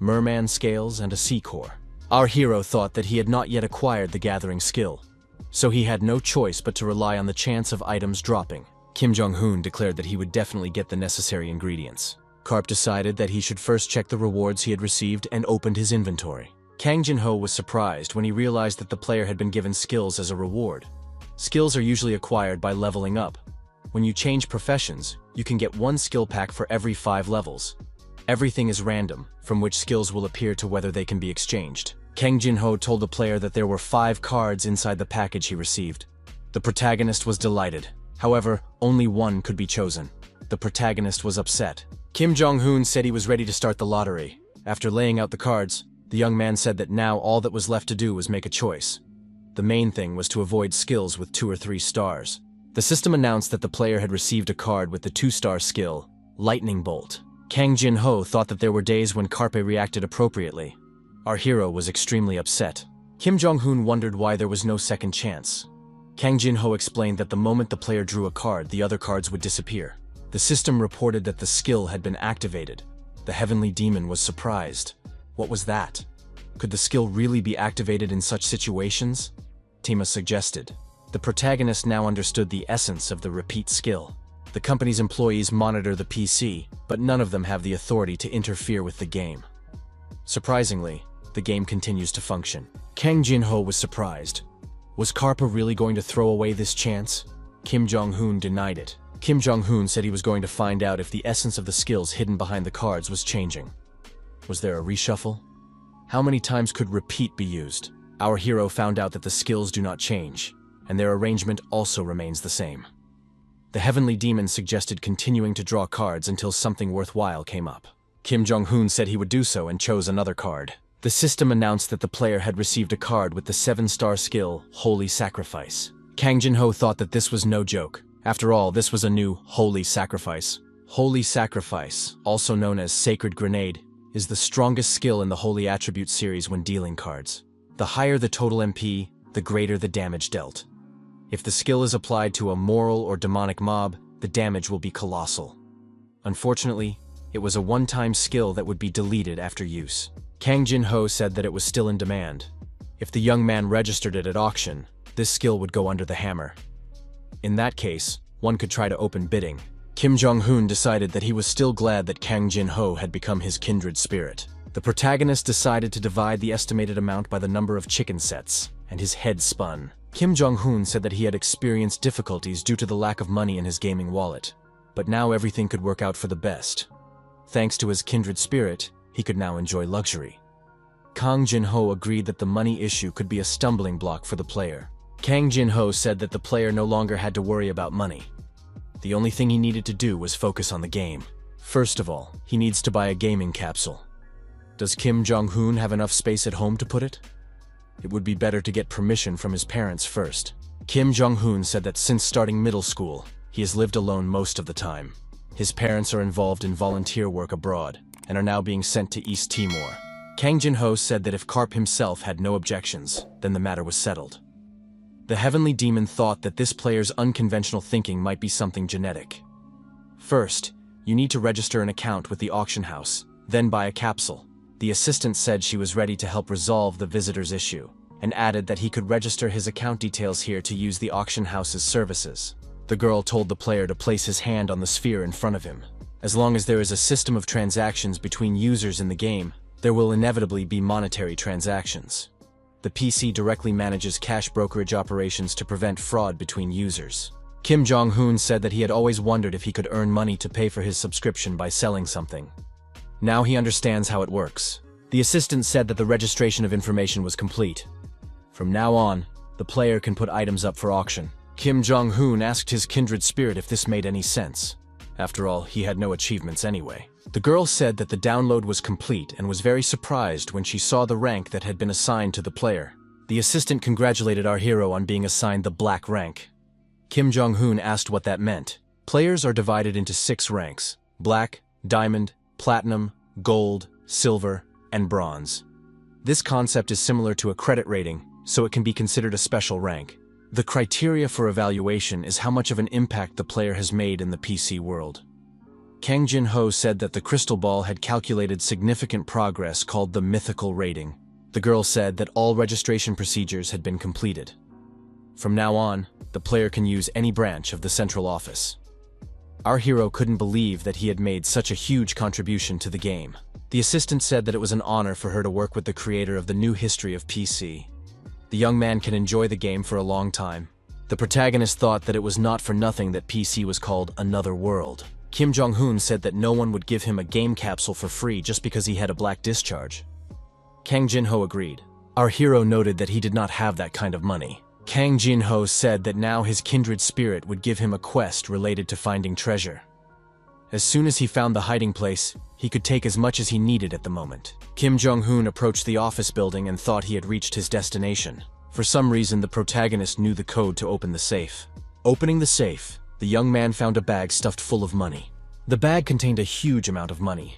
merman scales and a sea core. Our hero thought that he had not yet acquired the gathering skill, so he had no choice but to rely on the chance of items dropping. Kim Jong-hoon declared that he would definitely get the necessary ingredients. Karp decided that he should first check the rewards he had received and opened his inventory. Kang Jin-ho was surprised when he realized that the player had been given skills as a reward. Skills are usually acquired by leveling up. When you change professions, you can get one skill pack for every 5 levels. Everything is random, from which skills will appear to whether they can be exchanged. Kang Jin-ho told the player that there were 5 cards inside the package he received. The protagonist was delighted. However, only one could be chosen. The protagonist was upset. Kim Jong-hoon said he was ready to start the lottery. After laying out the cards, the young man said that now all that was left to do was make a choice. The main thing was to avoid skills with 2 or 3 stars. The system announced that the player had received a card with the 2-star skill, Lightning Bolt. Kang Jin-ho thought that there were days when Karpe reacted appropriately. Our hero was extremely upset. Kim Jong-hoon wondered why there was no second chance. Kang Jin-ho explained that the moment the player drew a card, the other cards would disappear. The system reported that the skill had been activated. The Heavenly Demon was surprised. What was that? Could the skill really be activated in such situations? Tima suggested. The protagonist now understood the essence of the repeat skill. The company's employees monitor the PC, but none of them have the authority to interfere with the game. Surprisingly, the game continues to function. Kang Jin-ho was surprised. Was Karpa really going to throw away this chance? Kim Jong-hoon denied it. Kim Jong-hoon said he was going to find out if the essence of the skills hidden behind the cards was changing. Was there a reshuffle? How many times could repeat be used? Our hero found out that the skills do not change, and their arrangement also remains the same. The Heavenly Demon suggested continuing to draw cards until something worthwhile came up. Kim Jong-hoon said he would do so and chose another card. The system announced that the player had received a card with the 7-star skill, Holy Sacrifice. Kang Jin-ho thought that this was no joke. After all, this was a new Holy Sacrifice. Holy Sacrifice, also known as Sacred Grenade, is the strongest skill in the Holy Attribute series when dealing cards. The higher the total MP, the greater the damage dealt. If the skill is applied to a moral or demonic mob, the damage will be colossal. Unfortunately, it was a one-time skill that would be deleted after use. Kang Jin-ho said that it was still in demand. If the young man registered it at auction, this skill would go under the hammer. In that case, one could try to open bidding. Kim Jong-hoon decided that he was still glad that Kang Jin-ho had become his kindred spirit. The protagonist decided to divide the estimated amount by the number of chicken sets, and his head spun. Kim Jong-hoon said that he had experienced difficulties due to the lack of money in his gaming wallet, but now everything could work out for the best. Thanks to his kindred spirit, he could now enjoy luxury. Kang Jin-ho agreed that the money issue could be a stumbling block for the player. Kang Jin-ho said that the player no longer had to worry about money. The only thing he needed to do was focus on the game. First of all, he needs to buy a gaming capsule. Does Kim Jong-hoon have enough space at home to put it? It would be better to get permission from his parents first. Kim Jong-hoon said that since starting middle school, he has lived alone most of the time. His parents are involved in volunteer work abroad, and are now being sent to East Timor. Kang Jin-ho said that if Karp himself had no objections, then the matter was settled. The Heavenly Demon thought that this player's unconventional thinking might be something genetic. First, you need to register an account with the auction house, then buy a capsule. The assistant said she was ready to help resolve the visitor's issue, and added that he could register his account details here to use the auction house's services. The girl told the player to place his hand on the sphere in front of him. As long as there is a system of transactions between users in the game, there will inevitably be monetary transactions. The PC directly manages cash brokerage operations to prevent fraud between users. Kim Jong-hoon said that he had always wondered if he could earn money to pay for his subscription by selling something. Now he understands how it works. The assistant said that the registration of information was complete. From now on, the player can put items up for auction. Kim Jong-hoon asked his kindred spirit if this made any sense. After all, he had no achievements anyway. The girl said that the download was complete and was very surprised when she saw the rank that had been assigned to the player. The assistant congratulated our hero on being assigned the black rank. Kim Jong-hoon asked what that meant. Players are divided into 6 ranks: black, diamond, platinum, gold, silver, and bronze. This concept is similar to a credit rating, so it can be considered a special rank. The criteria for evaluation is how much of an impact the player has made in the PC world. Kang Jin-ho said that the crystal ball had calculated significant progress called the mythical rating. The girl said that all registration procedures had been completed. From now on, the player can use any branch of the central office. Our hero couldn't believe that he had made such a huge contribution to the game. The assistant said that it was an honor for her to work with the creator of the new history of PC. The young man can enjoy the game for a long time. The protagonist thought that it was not for nothing that PC was called Another World. Kim Jong-hoon said that no one would give him a game capsule for free just because he had a black discharge. Kang Jin-ho agreed. Our hero noted that he did not have that kind of money. Kang Jin-ho said that now his kindred spirit would give him a quest related to finding treasure. As soon as he found the hiding place, he could take as much as he needed at the moment. Kim Jong-hoon approached the office building and thought he had reached his destination. For some reason, the protagonist knew the code to open the safe. Opening the safe, the young man found a bag stuffed full of money. The bag contained a huge amount of money.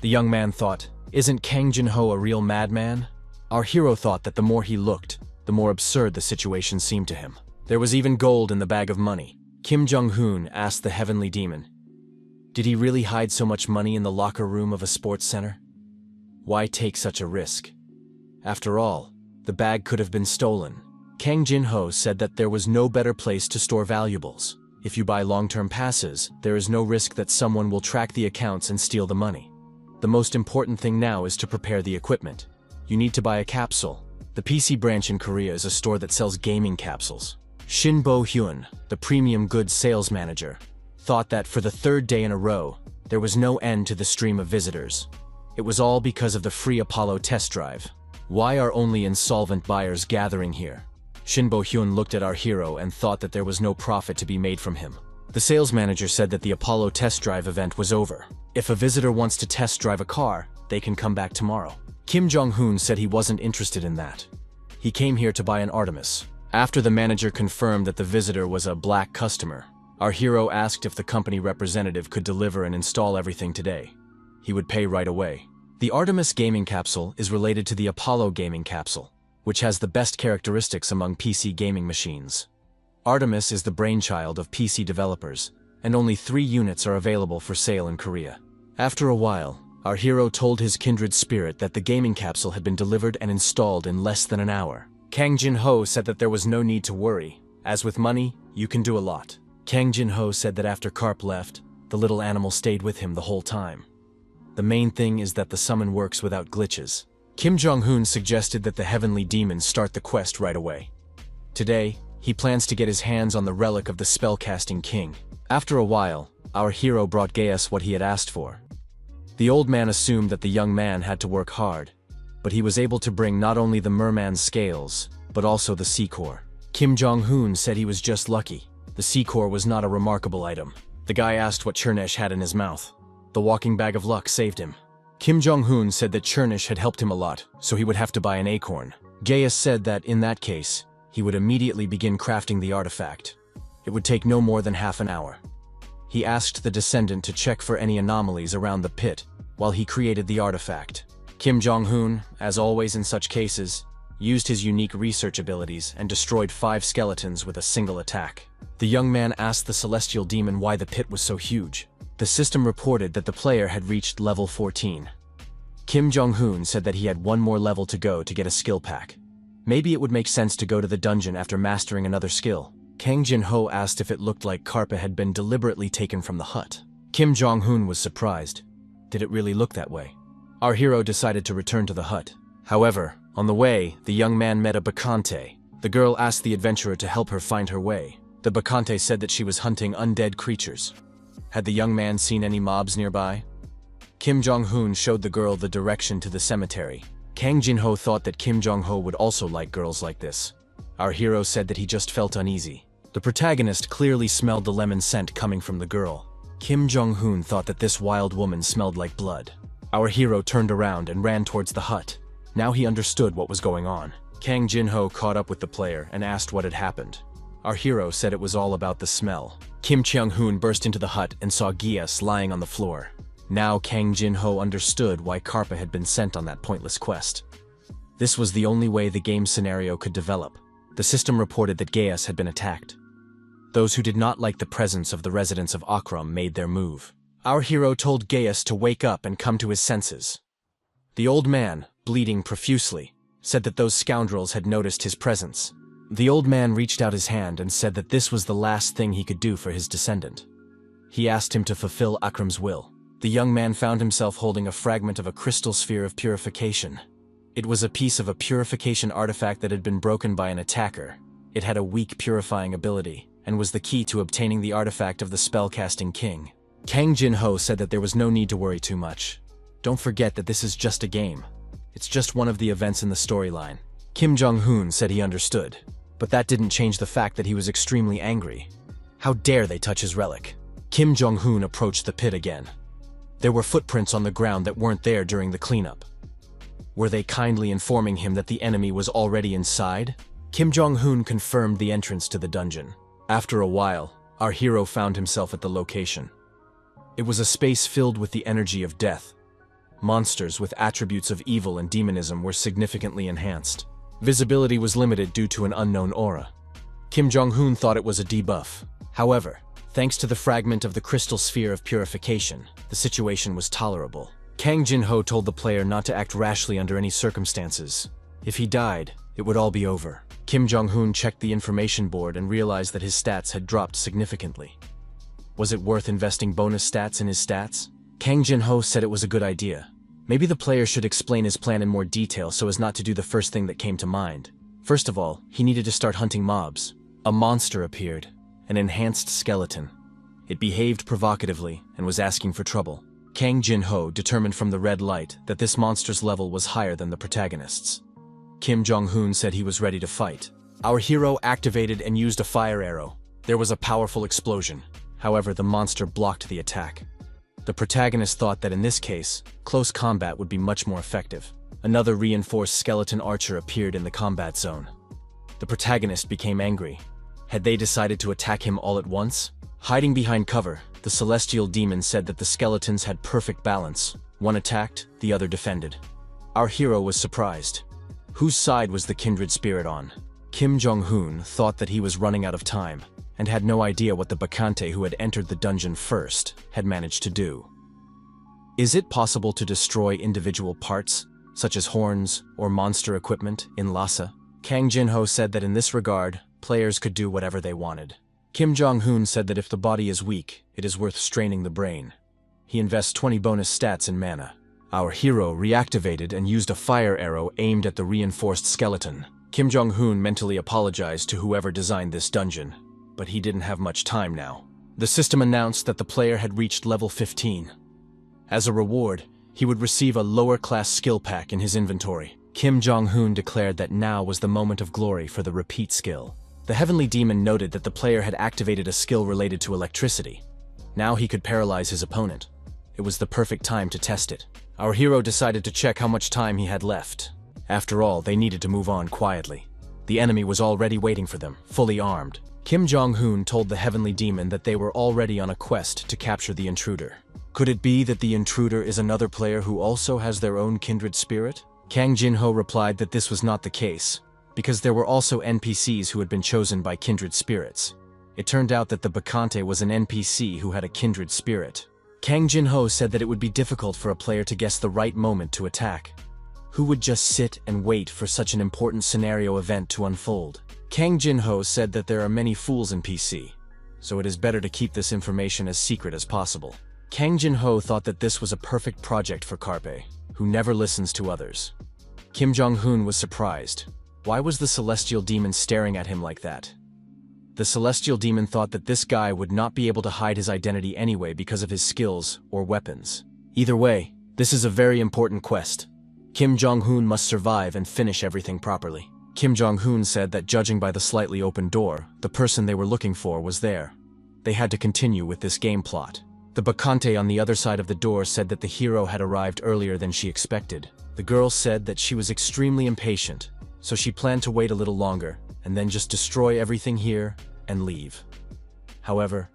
The young man thought, "Isn't Kang Jin-ho a real madman?" Our hero thought that the more he looked, the more absurd the situation seemed to him. There was even gold in the bag of money. Kim Jong-hoon asked the heavenly demon, "Did he really hide so much money in the locker room of a sports center? Why take such a risk? After all, the bag could have been stolen." Kang Jin-ho said that there was no better place to store valuables. If you buy long-term passes, there is no risk that someone will track the accounts and steal the money. The most important thing now is to prepare the equipment. You need to buy a capsule. The PC branch in Korea is a store that sells gaming capsules. Shin Bo-hyun, the premium goods sales manager, thought that for the 3rd day in a row, there was no end to the stream of visitors. It was all because of the free Apollo test drive. Why are only insolvent buyers gathering here? Shin Bo-hyun looked at our hero and thought that there was no profit to be made from him. The sales manager said that the Apollo test drive event was over. If a visitor wants to test drive a car, they can come back tomorrow. Kim Jong-hoon said he wasn't interested in that. He came here to buy an Artemis. After the manager confirmed that the visitor was a black customer, our hero asked if the company representative could deliver and install everything today. He would pay right away. The Artemis gaming capsule is related to the Apollo gaming capsule, which has the best characteristics among PC gaming machines. Artemis is the brainchild of PC developers, and only 3 units are available for sale in Korea. After a while, our hero told his kindred spirit that the gaming capsule had been delivered and installed in less than an hour. Kang Jin-ho said that there was no need to worry. As with money, you can do a lot. Kang Jin-ho said that after Karp left, the little animal stayed with him the whole time. The main thing is that the summon works without glitches. Kim Jong-hoon suggested that the heavenly demons start the quest right away. Today, he plans to get his hands on the relic of the spellcasting king. After a while, our hero brought Gaius what he had asked for. The old man assumed that the young man had to work hard, but he was able to bring not only the merman's scales, but also the C-core. Kim Jong-hoon said he was just lucky. The C-core was not a remarkable item. The guy asked what Chernesh had in his mouth. The walking bag of luck saved him. Kim Jong-hoon said that Chernish had helped him a lot, so he would have to buy an acorn. Gaius said that, in that case, he would immediately begin crafting the artifact. It would take no more than half an hour. He asked the descendant to check for any anomalies around the pit while he created the artifact. Kim Jong-hoon, as always in such cases, used his unique research abilities and destroyed 5 skeletons with a single attack. The young man asked the celestial demon why the pit was so huge. The system reported that the player had reached level 14. Kim Jong-hoon said that he had one more level to go to get a skill pack. Maybe it would make sense to go to the dungeon after mastering another skill. Kang Jin-ho asked if it looked like Karpa had been deliberately taken from the hut. Kim Jong-hoon was surprised. Did it really look that way? Our hero decided to return to the hut. However, on the way, the young man met a bacante. The girl asked the adventurer to help her find her way. The bacante said that she was hunting undead creatures. Had the young man seen any mobs nearby? Kim Jong-hoon showed the girl the direction to the cemetery. Kang Jin-ho thought that Kim Jong-ho would also like girls like this. Our hero said that he just felt uneasy. The protagonist clearly smelled the lemon scent coming from the girl. Kim Jong-hoon thought that this wild woman smelled like blood. Our hero turned around and ran towards the hut. Now he understood what was going on. Kang Jin-ho caught up with the player and asked what had happened. Our hero said it was all about the smell. Kim Cheung-hoon burst into the hut and saw Gias lying on the floor. Now Kang Jin-ho understood why Karpa had been sent on that pointless quest. This was the only way the game scenario could develop. The system reported that Gias had been attacked. Those who did not like the presence of the residents of Akram made their move. Our hero told Gias to wake up and come to his senses. The old man, bleeding profusely, said that those scoundrels had noticed his presence. The old man reached out his hand and said that this was the last thing he could do for his descendant. He asked him to fulfill Akram's will. The young man found himself holding a fragment of a crystal sphere of purification. It was a piece of a purification artifact that had been broken by an attacker. It had a weak purifying ability, and was the key to obtaining the artifact of the spellcasting king. Kang Jin-ho said that there was no need to worry too much. Don't forget that this is just a game. It's just one of the events in the storyline. Kim Jong-hoon said he understood, but that didn't change the fact that he was extremely angry. How dare they touch his relic? Kim Jong-hoon approached the pit again. There were footprints on the ground that weren't there during the cleanup. Were they kindly informing him that the enemy was already inside? Kim Jong-hoon confirmed the entrance to the dungeon. After a while, our hero found himself at the location. It was a space filled with the energy of death. Monsters with attributes of evil and demonism were significantly enhanced. Visibility was limited due to an unknown aura. Kim Jong-hoon thought it was a debuff. However, thanks to the fragment of the crystal sphere of purification, the situation was tolerable. Kang Jin-ho told the player not to act rashly under any circumstances. If he died, it would all be over. Kim Jong-hoon checked the information board and realized that his stats had dropped significantly. Was it worth investing bonus stats in his stats? Kang Jin-ho said it was a good idea. Maybe the player should explain his plan in more detail so as not to do the first thing that came to mind. First of all, he needed to start hunting mobs. A monster appeared, an enhanced skeleton. It behaved provocatively and was asking for trouble. Kang Jin-ho determined from the red light that this monster's level was higher than the protagonist's. Kim Jong-hoon said he was ready to fight. Our hero activated and used a fire arrow. There was a powerful explosion. However, the monster blocked the attack. The protagonist thought that in this case, close combat would be much more effective. Another reinforced skeleton archer appeared in the combat zone. The protagonist became angry. Had they decided to attack him all at once? Hiding behind cover, the celestial demon said that the skeletons had perfect balance. One attacked, the other defended. Our hero was surprised. Whose side was the kindred spirit on? Kim Jong-hoon thought that he was running out of time, and had no idea what the bacante who had entered the dungeon first had managed to do. Is it possible to destroy individual parts, such as horns or monster equipment, in Lhasa? Kang Jin-ho said that in this regard, players could do whatever they wanted. Kim Jong-hoon said that if the body is weak, it is worth straining the brain. He invests 20 bonus stats in mana. Our hero reactivated and used a fire arrow aimed at the reinforced skeleton. Kim Jong-hoon mentally apologized to whoever designed this dungeon, but he didn't have much time now. The system announced that the player had reached level 15. As a reward, he would receive a lower-class skill pack in his inventory. Kim Jong-hoon declared that now was the moment of glory for the repeat skill. The Heavenly Demon noted that the player had activated a skill related to electricity. Now he could paralyze his opponent. It was the perfect time to test it. Our hero decided to check how much time he had left. After all, they needed to move on quietly. The enemy was already waiting for them, fully armed. Kim Jong-hoon told the Heavenly Demon that they were already on a quest to capture the intruder. Could it be that the intruder is another player who also has their own kindred spirit? Kang Jin-ho replied that this was not the case, because there were also NPCs who had been chosen by kindred spirits. It turned out that the bacante was an NPC who had a kindred spirit. Kang Jin-ho said that it would be difficult for a player to guess the right moment to attack. Who would just sit and wait for such an important scenario event to unfold? Kang Jin-ho said that there are many fools in PC, so it is better to keep this information as secret as possible. Kang Jin-ho thought that this was a perfect project for Carpe, who never listens to others. Kim Jong-hoon was surprised. Why was the Celestial Demon staring at him like that? The Celestial Demon thought that this guy would not be able to hide his identity anyway because of his skills or weapons. Either way, this is a very important quest. Kim Jong-hoon must survive and finish everything properly. Kim Jong-hoon said that judging by the slightly open door, the person they were looking for was there. They had to continue with this game plot. The Bacante on the other side of the door said that the hero had arrived earlier than she expected. The girl said that she was extremely impatient, so she planned to wait a little longer and then just destroy everything here and leave. However,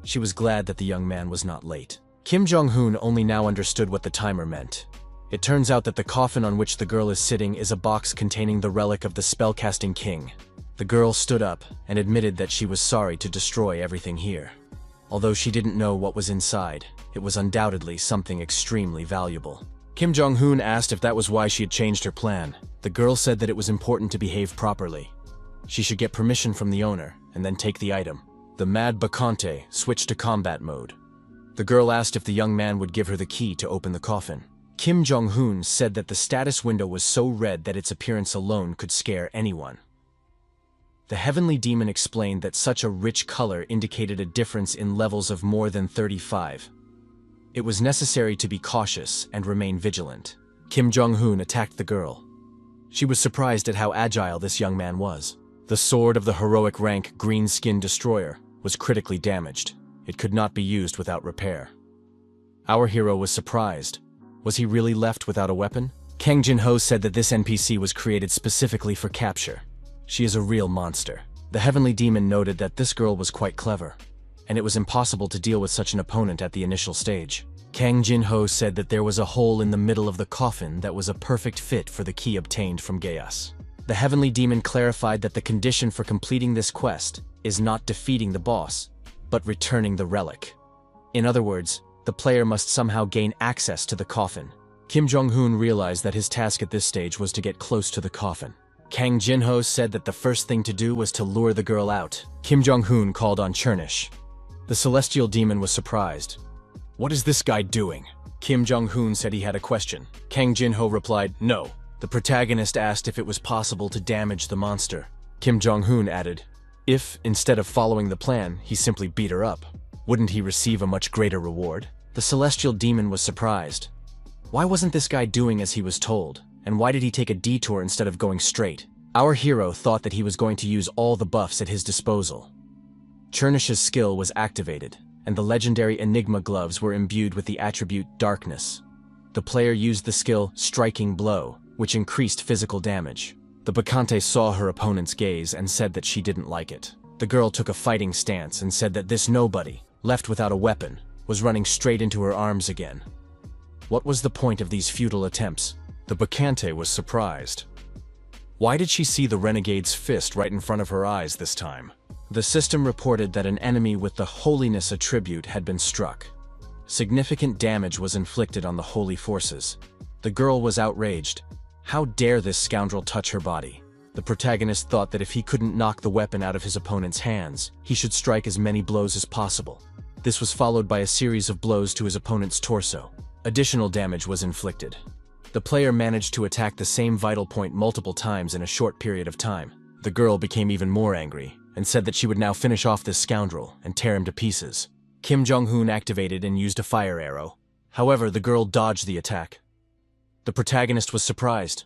she was glad that the young man was not late. Kim Jong-hoon only now understood what the timer meant. It turns out that the coffin on which the girl is sitting is a box containing the relic of the spellcasting king. The girl stood up and admitted that she was sorry to destroy everything here. Although she didn't know what was inside, it was undoubtedly something extremely valuable. Kim Jong-hoon asked if that was why she had changed her plan. The girl said that it was important to behave properly. She should get permission from the owner and then take the item. The mad Bacante switched to combat mode. The girl asked if the young man would give her the key to open the coffin. Kim Jong-hoon said that the status window was so red that its appearance alone could scare anyone. The Heavenly Demon explained that such a rich color indicated a difference in levels of more than 35. It was necessary to be cautious and remain vigilant. Kim Jong-hoon attacked the girl. She was surprised at how agile this young man was. The sword of the heroic rank Green Skin Destroyer was critically damaged. It could not be used without repair. Our hero was surprised. Was he really left without a weapon? Kang Jin-ho said that this NPC was created specifically for capture. She is a real monster. The Heavenly Demon noted that this girl was quite clever, and it was impossible to deal with such an opponent at the initial stage. Kang Jin-ho said that there was a hole in the middle of the coffin that was a perfect fit for the key obtained from Gaius. The Heavenly Demon clarified that the condition for completing this quest is not defeating the boss, but returning the relic. In other words, the player must somehow gain access to the coffin. Kim Jong-hoon realized that his task at this stage was to get close to the coffin. Kang Jin-ho said that the first thing to do was to lure the girl out. Kim Jong-hoon called on Chernish. The Celestial Demon was surprised. "What is this guy doing?" Kim Jong-hoon said he had a question. Kang Jin-ho replied, "No." The protagonist asked if it was possible to damage the monster. Kim Jong-hoon added, "If, instead of following the plan, he simply beat her up, wouldn't he receive a much greater reward?" The Celestial Demon was surprised. Why wasn't this guy doing as he was told? And why did he take a detour instead of going straight? Our hero thought that he was going to use all the buffs at his disposal. Chernish's skill was activated, and the legendary Enigma gloves were imbued with the attribute Darkness. The player used the skill Striking Blow, which increased physical damage. The Bacante saw her opponent's gaze and said that she didn't like it. The girl took a fighting stance and said that this nobody, left without a weapon, was running straight into her arms again. What was the point of these futile attempts? The Bacante was surprised. Why did she see the renegade's fist right in front of her eyes this time? The system reported that an enemy with the Holiness attribute had been struck. Significant damage was inflicted on the holy forces. The girl was outraged. How dare this scoundrel touch her body? The protagonist thought that if he couldn't knock the weapon out of his opponent's hands, he should strike as many blows as possible. This was followed by a series of blows to his opponent's torso. Additional damage was inflicted. The player managed to attack the same vital point multiple times in a short period of time. The girl became even more angry and said that she would now finish off this scoundrel and tear him to pieces. Kim Jong-hoon activated and used a fire arrow. However, the girl dodged the attack. The protagonist was surprised.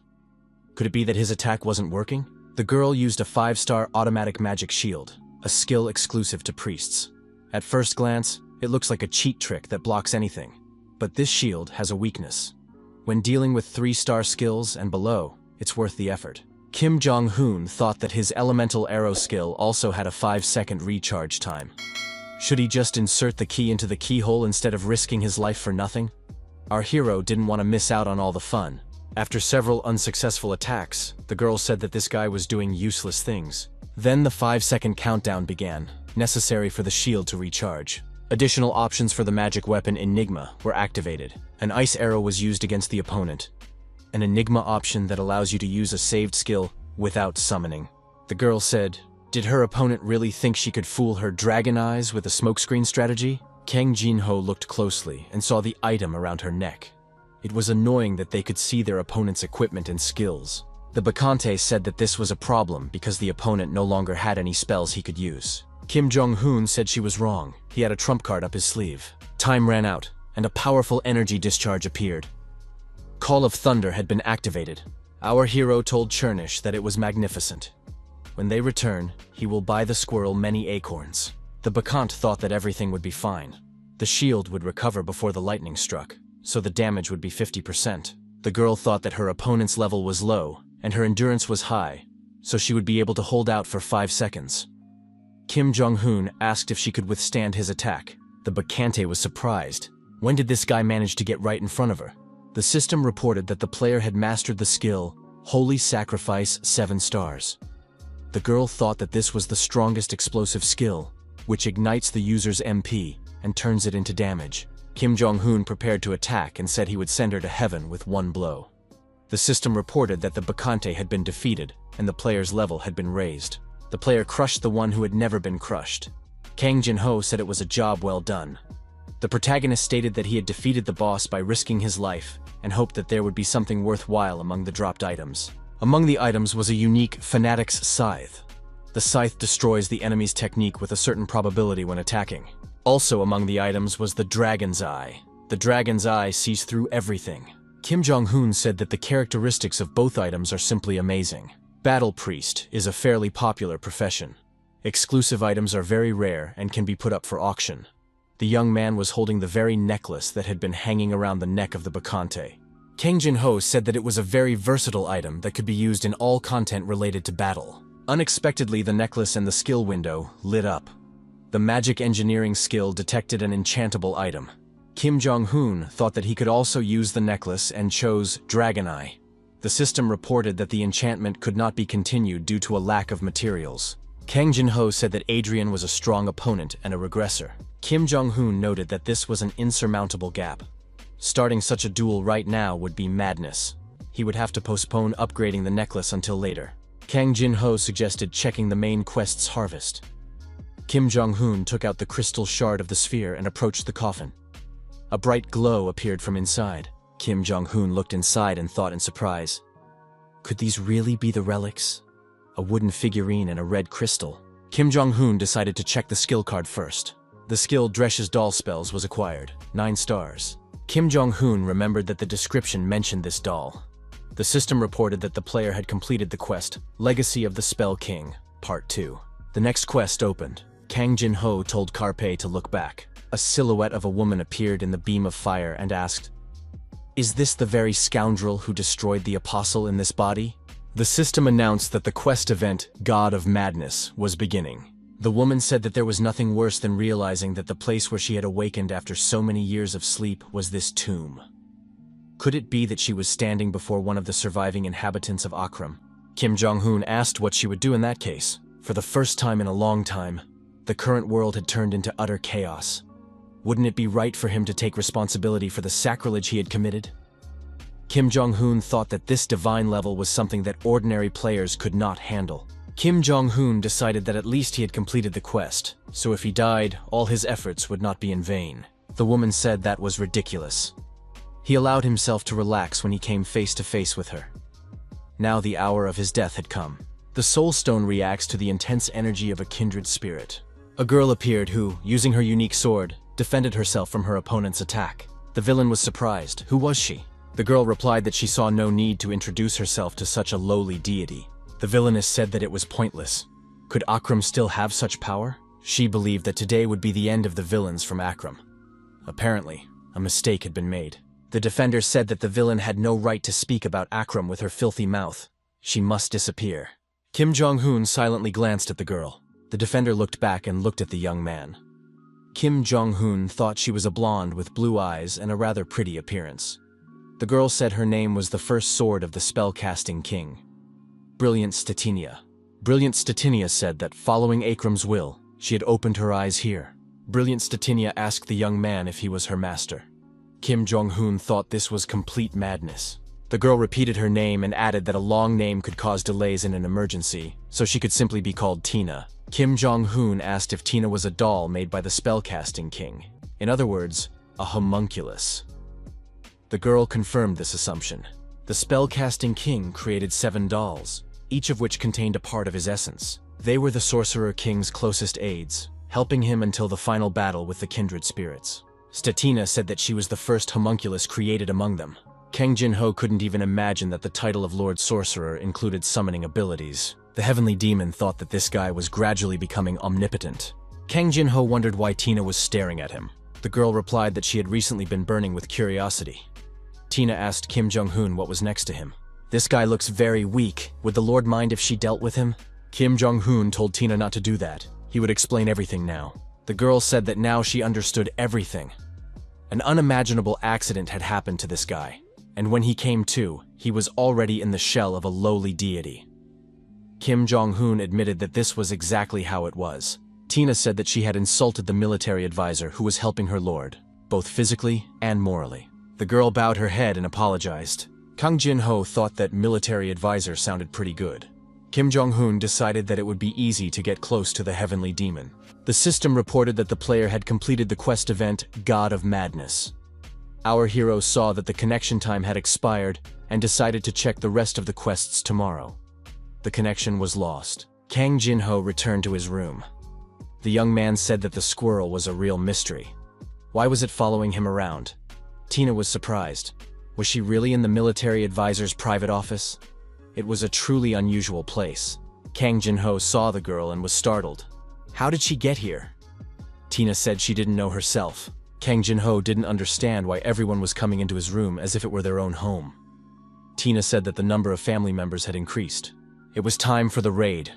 Could it be that his attack wasn't working? The girl used a 5-star automatic magic shield, a skill exclusive to priests. At first glance, it looks like a cheat trick that blocks anything. But this shield has a weakness. When dealing with 3-star skills and below, it's worth the effort. Kim Jong-hoon thought that his elemental arrow skill also had a 5-second recharge time. Should he just insert the key into the keyhole instead of risking his life for nothing? Our hero didn't want to miss out on all the fun. After several unsuccessful attacks, the girl said that this guy was doing useless things. Then the 5-second countdown began, necessary for the shield to recharge. Additional options for the magic weapon Enigma were activated. An ice arrow was used against the opponent. An Enigma option that allows you to use a saved skill without summoning. The girl said, did her opponent really think she could fool her dragon eyes with a smokescreen strategy? Kang Jin-ho looked closely and saw the item around her neck. It was annoying that they could see their opponent's equipment and skills. The Bacante said that this was a problem because the opponent no longer had any spells he could use. Kim Jong-hoon said she was wrong. He had a trump card up his sleeve. Time ran out, and a powerful energy discharge appeared. Call of Thunder had been activated. Our hero told Chernish that it was magnificent. When they return, he will buy the squirrel many acorns. The Bacant thought that everything would be fine. The shield would recover before the lightning struck, so the damage would be 50%. The girl thought that her opponent's level was low, and her endurance was high, so she would be able to hold out for 5 seconds. Kim Jong-hoon asked if she could withstand his attack. The Bacante was surprised. When did this guy manage to get right in front of her? The system reported that the player had mastered the skill, Holy Sacrifice 7 stars. The girl thought that this was the strongest explosive skill, which ignites the user's MP and turns it into damage. Kim Jong-hoon prepared to attack and said he would send her to heaven with one blow. The system reported that the Bacante had been defeated and the player's level had been raised. The player crushed the one who had never been crushed. Kang Jin-ho said it was a job well done. The protagonist stated that he had defeated the boss by risking his life and hoped that there would be something worthwhile among the dropped items. Among the items was a unique Fanatic's Scythe. The scythe destroys the enemy's technique with a certain probability when attacking. Also among the items was the Dragon's Eye. The Dragon's Eye sees through everything. Kim Jong-hoon said that the characteristics of both items are simply amazing. Battle Priest is a fairly popular profession. Exclusive items are very rare and can be put up for auction. The young man was holding the very necklace that had been hanging around the neck of the Bacante. Kang Jin-ho said that it was a very versatile item that could be used in all content related to battle. Unexpectedly, the necklace and the skill window lit up. The magic engineering skill detected an enchantable item. Kim Jong-hoon thought that he could also use the necklace and chose Dragon Eye. The system reported that the enchantment could not be continued due to a lack of materials. Kang Jin-ho said that Adrian was a strong opponent and a regressor. Kim Jong-hoon noted that this was an insurmountable gap. Starting such a duel right now would be madness. He would have to postpone upgrading the necklace until later. Kang Jin-ho suggested checking the main quest's harvest. Kim Jong-hoon took out the crystal shard of the sphere and approached the coffin. A bright glow appeared from inside. Kim Jong-hoon looked inside and thought in surprise, could these really be the relics? A wooden figurine and a red crystal. Kim Jong-hoon decided to check the skill card first. The skill Dresh's Doll Spells was acquired, 9 stars. Kim Jong-hoon remembered that the description mentioned this doll. The system reported that the player had completed the quest, Legacy of the Spell King, Part 2. The next quest opened. Kang Jin-ho told Carpe to look back. A silhouette of a woman appeared in the beam of fire and asked, is this the very scoundrel who destroyed the apostle in this body? The system announced that the quest event, God of Madness, was beginning. The woman said that there was nothing worse than realizing that the place where she had awakened after so many years of sleep was this tomb. Could it be that she was standing before one of the surviving inhabitants of Akram? Kim Jong-hoon asked what she would do in that case. For the first time in a long time, the current world had turned into utter chaos. Wouldn't it be right for him to take responsibility for the sacrilege he had committed? Kim Jong-hoon thought that this divine level was something that ordinary players could not handle. Kim Jong-hoon decided that at least he had completed the quest, so if he died, all his efforts would not be in vain. The woman said that was ridiculous. He allowed himself to relax when he came face to face with her. Now the hour of his death had come. The Soul Stone reacts to the intense energy of a kindred spirit. A girl appeared who, using her unique sword, defended herself from her opponent's attack. The villain was surprised. Who was she? The girl replied that she saw no need to introduce herself to such a lowly deity. The villainess said that it was pointless. Could Akram still have such power? She believed that today would be the end of the villains from Akram. Apparently, a mistake had been made. The defender said that the villain had no right to speak about Akram with her filthy mouth. She must disappear. Kim Jong-hoon silently glanced at the girl. The defender looked back and looked at the young man. Kim Jong-hoon thought she was a blonde with blue eyes and a rather pretty appearance. The girl said her name was the first sword of the spell-casting king, Brilliant Statinia. Brilliant Statinia said that following Akram's will, she had opened her eyes here. Brilliant Statinia asked the young man if he was her master. Kim Jong-hoon thought this was complete madness. The girl repeated her name and added that a long name could cause delays in an emergency, so she could simply be called Tina. Kim Jong-hoon asked if Tina was a doll made by the spellcasting king. In other words, a homunculus. The girl confirmed this assumption. The spellcasting king created 7 dolls, each of which contained a part of his essence. They were the Sorcerer King's closest aides, helping him until the final battle with the kindred spirits. Statina said that she was the first homunculus created among them. Kang Jin-ho couldn't even imagine that the title of Lord Sorcerer included summoning abilities. The heavenly demon thought that this guy was gradually becoming omnipotent. Kang Jin-ho wondered why Tina was staring at him. The girl replied that she had recently been burning with curiosity. Tina asked Kim Jong-hoon what was next to him. This guy looks very weak. Would the Lord mind if she dealt with him? Kim Jong-hoon told Tina not to do that. He would explain everything now. The girl said that now she understood everything. An unimaginable accident had happened to this guy, and when he came to, he was already in the shell of a lowly deity. Kim Jong-hoon admitted that this was exactly how it was. Tina said that she had insulted the military advisor who was helping her lord, both physically and morally. The girl bowed her head and apologized. Kang Jin-ho thought that military advisor sounded pretty good. Kim Jong-hoon decided that it would be easy to get close to the heavenly demon. The system reported that the player had completed the quest event God of Madness. Our hero saw that the connection time had expired and decided to check the rest of the quests tomorrow. The connection was lost. Kang Jin-ho returned to his room. The young man said that the squirrel was a real mystery. Why was it following him around? Tina was surprised. Was she really in the military advisor's private office? It was a truly unusual place. Kang Jin-ho saw the girl and was startled. How did she get here? Tina said she didn't know herself. Kang Jin-ho didn't understand why everyone was coming into his room as if it were their own home. Tina said that the number of family members had increased. It was time for the raid.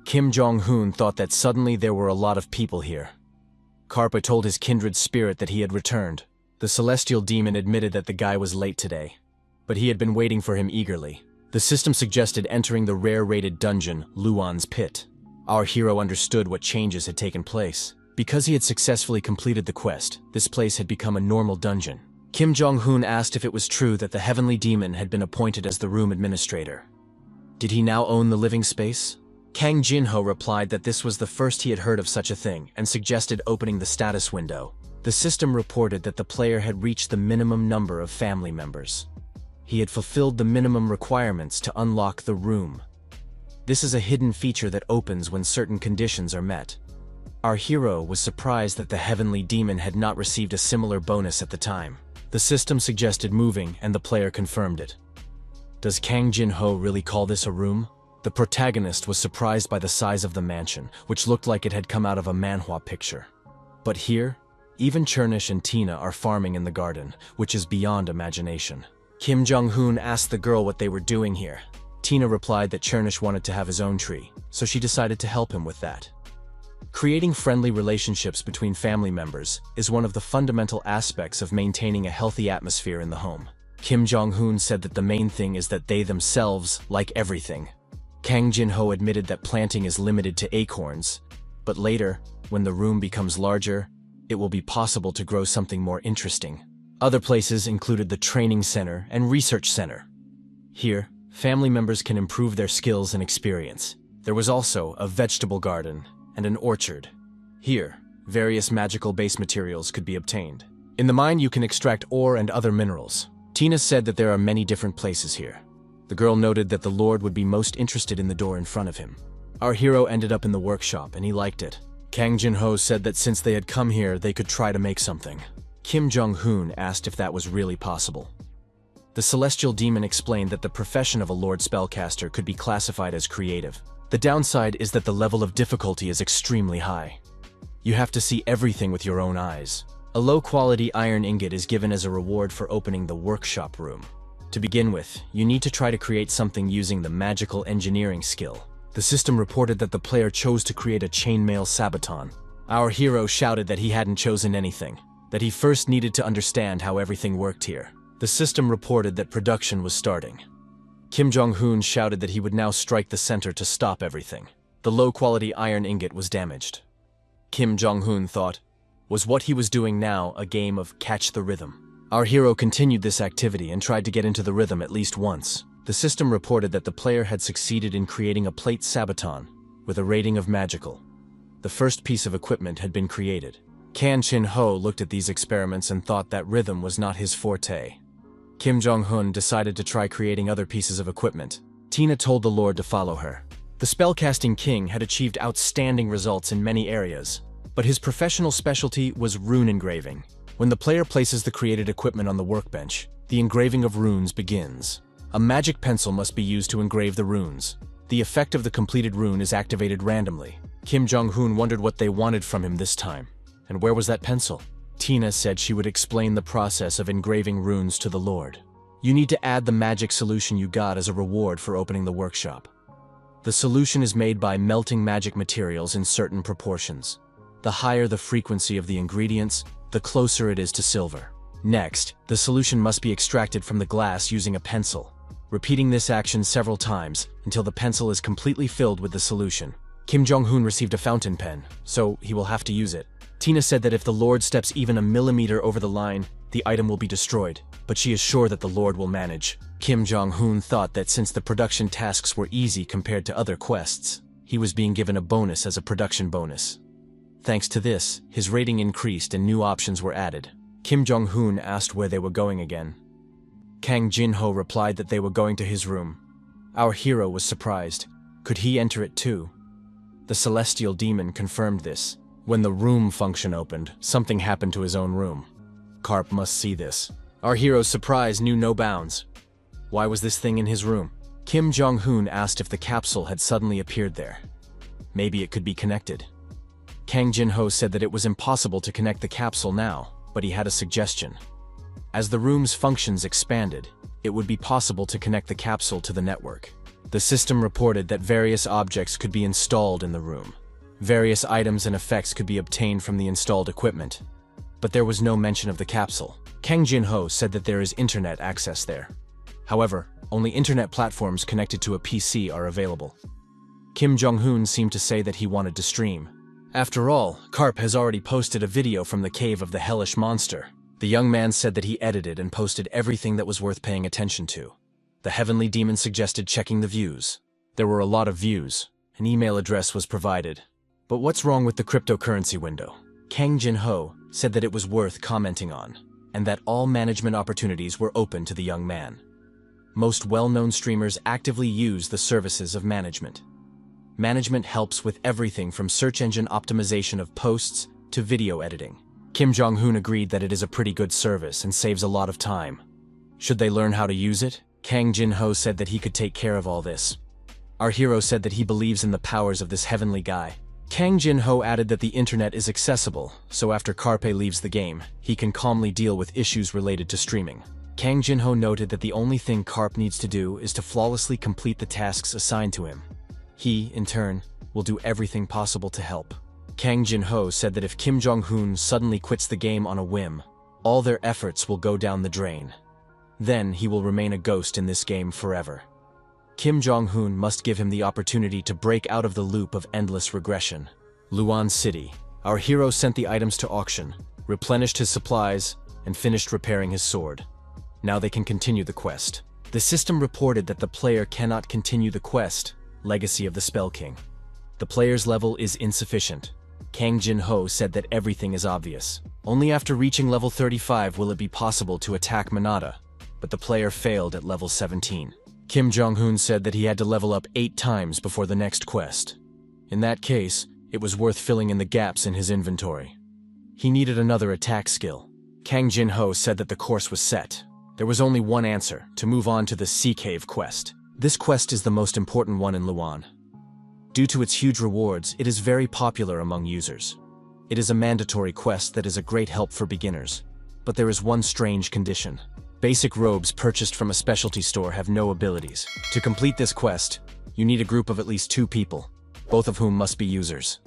Kim Jong-hoon thought that suddenly there were a lot of people here. Karpa told his kindred spirit that he had returned. The celestial demon admitted that the guy was late today, but he had been waiting for him eagerly. The system suggested entering the rare-rated dungeon, Luan's Pit. Our hero understood what changes had taken place. Because he had successfully completed the quest, this place had become a normal dungeon. Kim Jong-hoon asked if it was true that the heavenly demon had been appointed as the room administrator. Did he now own the living space? Kang Jin-ho replied that this was the first he had heard of such a thing and suggested opening the status window. The system reported that the player had reached the minimum number of family members. He had fulfilled the minimum requirements to unlock the room. This is a hidden feature that opens when certain conditions are met. Our hero was surprised that the heavenly demon had not received a similar bonus at the time. The system suggested moving, and the player confirmed it. Does Kang Jin-ho really call this a room? The protagonist was surprised by the size of the mansion, which looked like it had come out of a manhwa picture. But here, even Chernish and Tina are farming in the garden, which is beyond imagination. Kim Jong-hoon asked the girl what they were doing here. Tina replied that Chernish wanted to have his own tree, so she decided to help him with that. Creating friendly relationships between family members is one of the fundamental aspects of maintaining a healthy atmosphere in the home. Kim Jong-hoon said that the main thing is that they themselves like everything. Kang Jin-ho admitted that planting is limited to acorns, but later, when the room becomes larger, it will be possible to grow something more interesting. Other places included the training center and research center. Here, family members can improve their skills and experience. There was also a vegetable garden and an orchard. Here, various magical base materials could be obtained. In the mine, you can extract ore and other minerals. Tina said that there are many different places here. The girl noted that the Lord would be most interested in the door in front of him. Our hero ended up in the workshop, and he liked it. Kang Jin-ho said that since they had come here, they could try to make something. Kim Jong-hoon asked if that was really possible. The celestial demon explained that the profession of a Lord Spellcaster could be classified as creative. The downside is that the level of difficulty is extremely high. You have to see everything with your own eyes. A low-quality iron ingot is given as a reward for opening the workshop room. To begin with, you need to try to create something using the magical engineering skill. The system reported that the player chose to create a chainmail sabaton. Our hero shouted that he hadn't chosen anything, that he first needed to understand how everything worked here. The system reported that production was starting. Kim Jong-hoon shouted that he would now strike the center to stop everything. The low-quality iron ingot was damaged. Kim Jong-hoon thought, Was what he was doing now a game of catch the rhythm? Our hero continued this activity and tried to get into the rhythm at least once. The system reported that the player had succeeded in creating a plate sabaton with a rating of magical. The first piece of equipment had been created. Kang Jin-ho looked at these experiments and thought that rhythm was not his forte. Kim Jong-hun decided to try creating other pieces of equipment. Tina told the Lord to follow her. The spellcasting king had achieved outstanding results in many areas, but his professional specialty was rune engraving. When the player places the created equipment on the workbench, the engraving of runes begins. A magic pencil must be used to engrave the runes. The effect of the completed rune is activated randomly. Kim Jong-hun wondered what they wanted from him this time. And where was that pencil? Tina said she would explain the process of engraving runes to the Lord. You need to add the magic solution you got as a reward for opening the workshop. The solution is made by melting magic materials in certain proportions. The higher the frequency of the ingredients, the closer it is to silver. Next, the solution must be extracted from the glass using a pencil. Repeating this action several times until the pencil is completely filled with the solution. Kim Jong-hun received a fountain pen, so he will have to use it. Tina said that if the Lord steps even a millimeter over the line, the item will be destroyed, but she is sure that the Lord will manage. Kim Jong-hun thought that since the production tasks were easy compared to other quests, he was being given a bonus as a production bonus. Thanks to this, his rating increased and new options were added. Kim Jong-hun asked where they were going again. Kang Jin-ho replied that they were going to his room. Our hero was surprised. Could he enter it too? The celestial demon confirmed this. When the room function opened, something happened to his own room. Karp must see this. Our hero's surprise knew no bounds. Why was this thing in his room? Kim Jong-hun asked if the capsule had suddenly appeared there. Maybe it could be connected. Kang Jin-ho said that it was impossible to connect the capsule now, but he had a suggestion. As the room's functions expanded, it would be possible to connect the capsule to the network. The system reported that various objects could be installed in the room. Various items and effects could be obtained from the installed equipment. But there was no mention of the capsule. Kang Jin-ho said that there is internet access there. However, only internet platforms connected to a PC are available. Kim Jong-hun seemed to say that he wanted to stream. After all, Karp has already posted a video from the cave of the hellish monster. The young man said that he edited and posted everything that was worth paying attention to. The heavenly demon suggested checking the views. There were a lot of views. An email address was provided. But what's wrong with the cryptocurrency window? Kang Jin-ho said that it was worth commenting on, and that all management opportunities were open to the young man. Most well-known streamers actively use the services of management. Management helps with everything from search engine optimization of posts to video editing. Kim Jong-hun agreed that it is a pretty good service and saves a lot of time. Should they learn how to use it? Kang Jin-ho said that he could take care of all this. Our hero said that he believes in the powers of this heavenly guy. Kang Jin-ho added that the internet is accessible, so after Karpe leaves the game, he can calmly deal with issues related to streaming. Kang Jin-ho noted that the only thing Karp needs to do is to flawlessly complete the tasks assigned to him. He, in turn, will do everything possible to help. Kang Jin-ho said that if Kim Jong-hun suddenly quits the game on a whim, all their efforts will go down the drain. Then he will remain a ghost in this game forever. Kim Jong-hun must give him the opportunity to break out of the loop of endless regression. Luan City. Our hero sent the items to auction, replenished his supplies, and finished repairing his sword. Now they can continue the quest. The system reported that the player cannot continue the quest, Legacy of the Spell King. The player's level is insufficient. Kang Jin-ho said that everything is obvious. Only after reaching level 35 will it be possible to attack Manada, but the player failed at level 17. Kim Jong-hun said that he had to level up 8 times before the next quest. In that case, it was worth filling in the gaps in his inventory. He needed another attack skill. Kang Jin-ho said that the course was set. There was only one answer, to move on to the Sea Cave quest. This quest is the most important one in Luan. Due to its huge rewards, it is very popular among users. It is a mandatory quest that is a great help for beginners. But there is one strange condition. Basic robes purchased from a specialty store have no abilities. To complete this quest, you need a group of at least 2 people, both of whom must be users.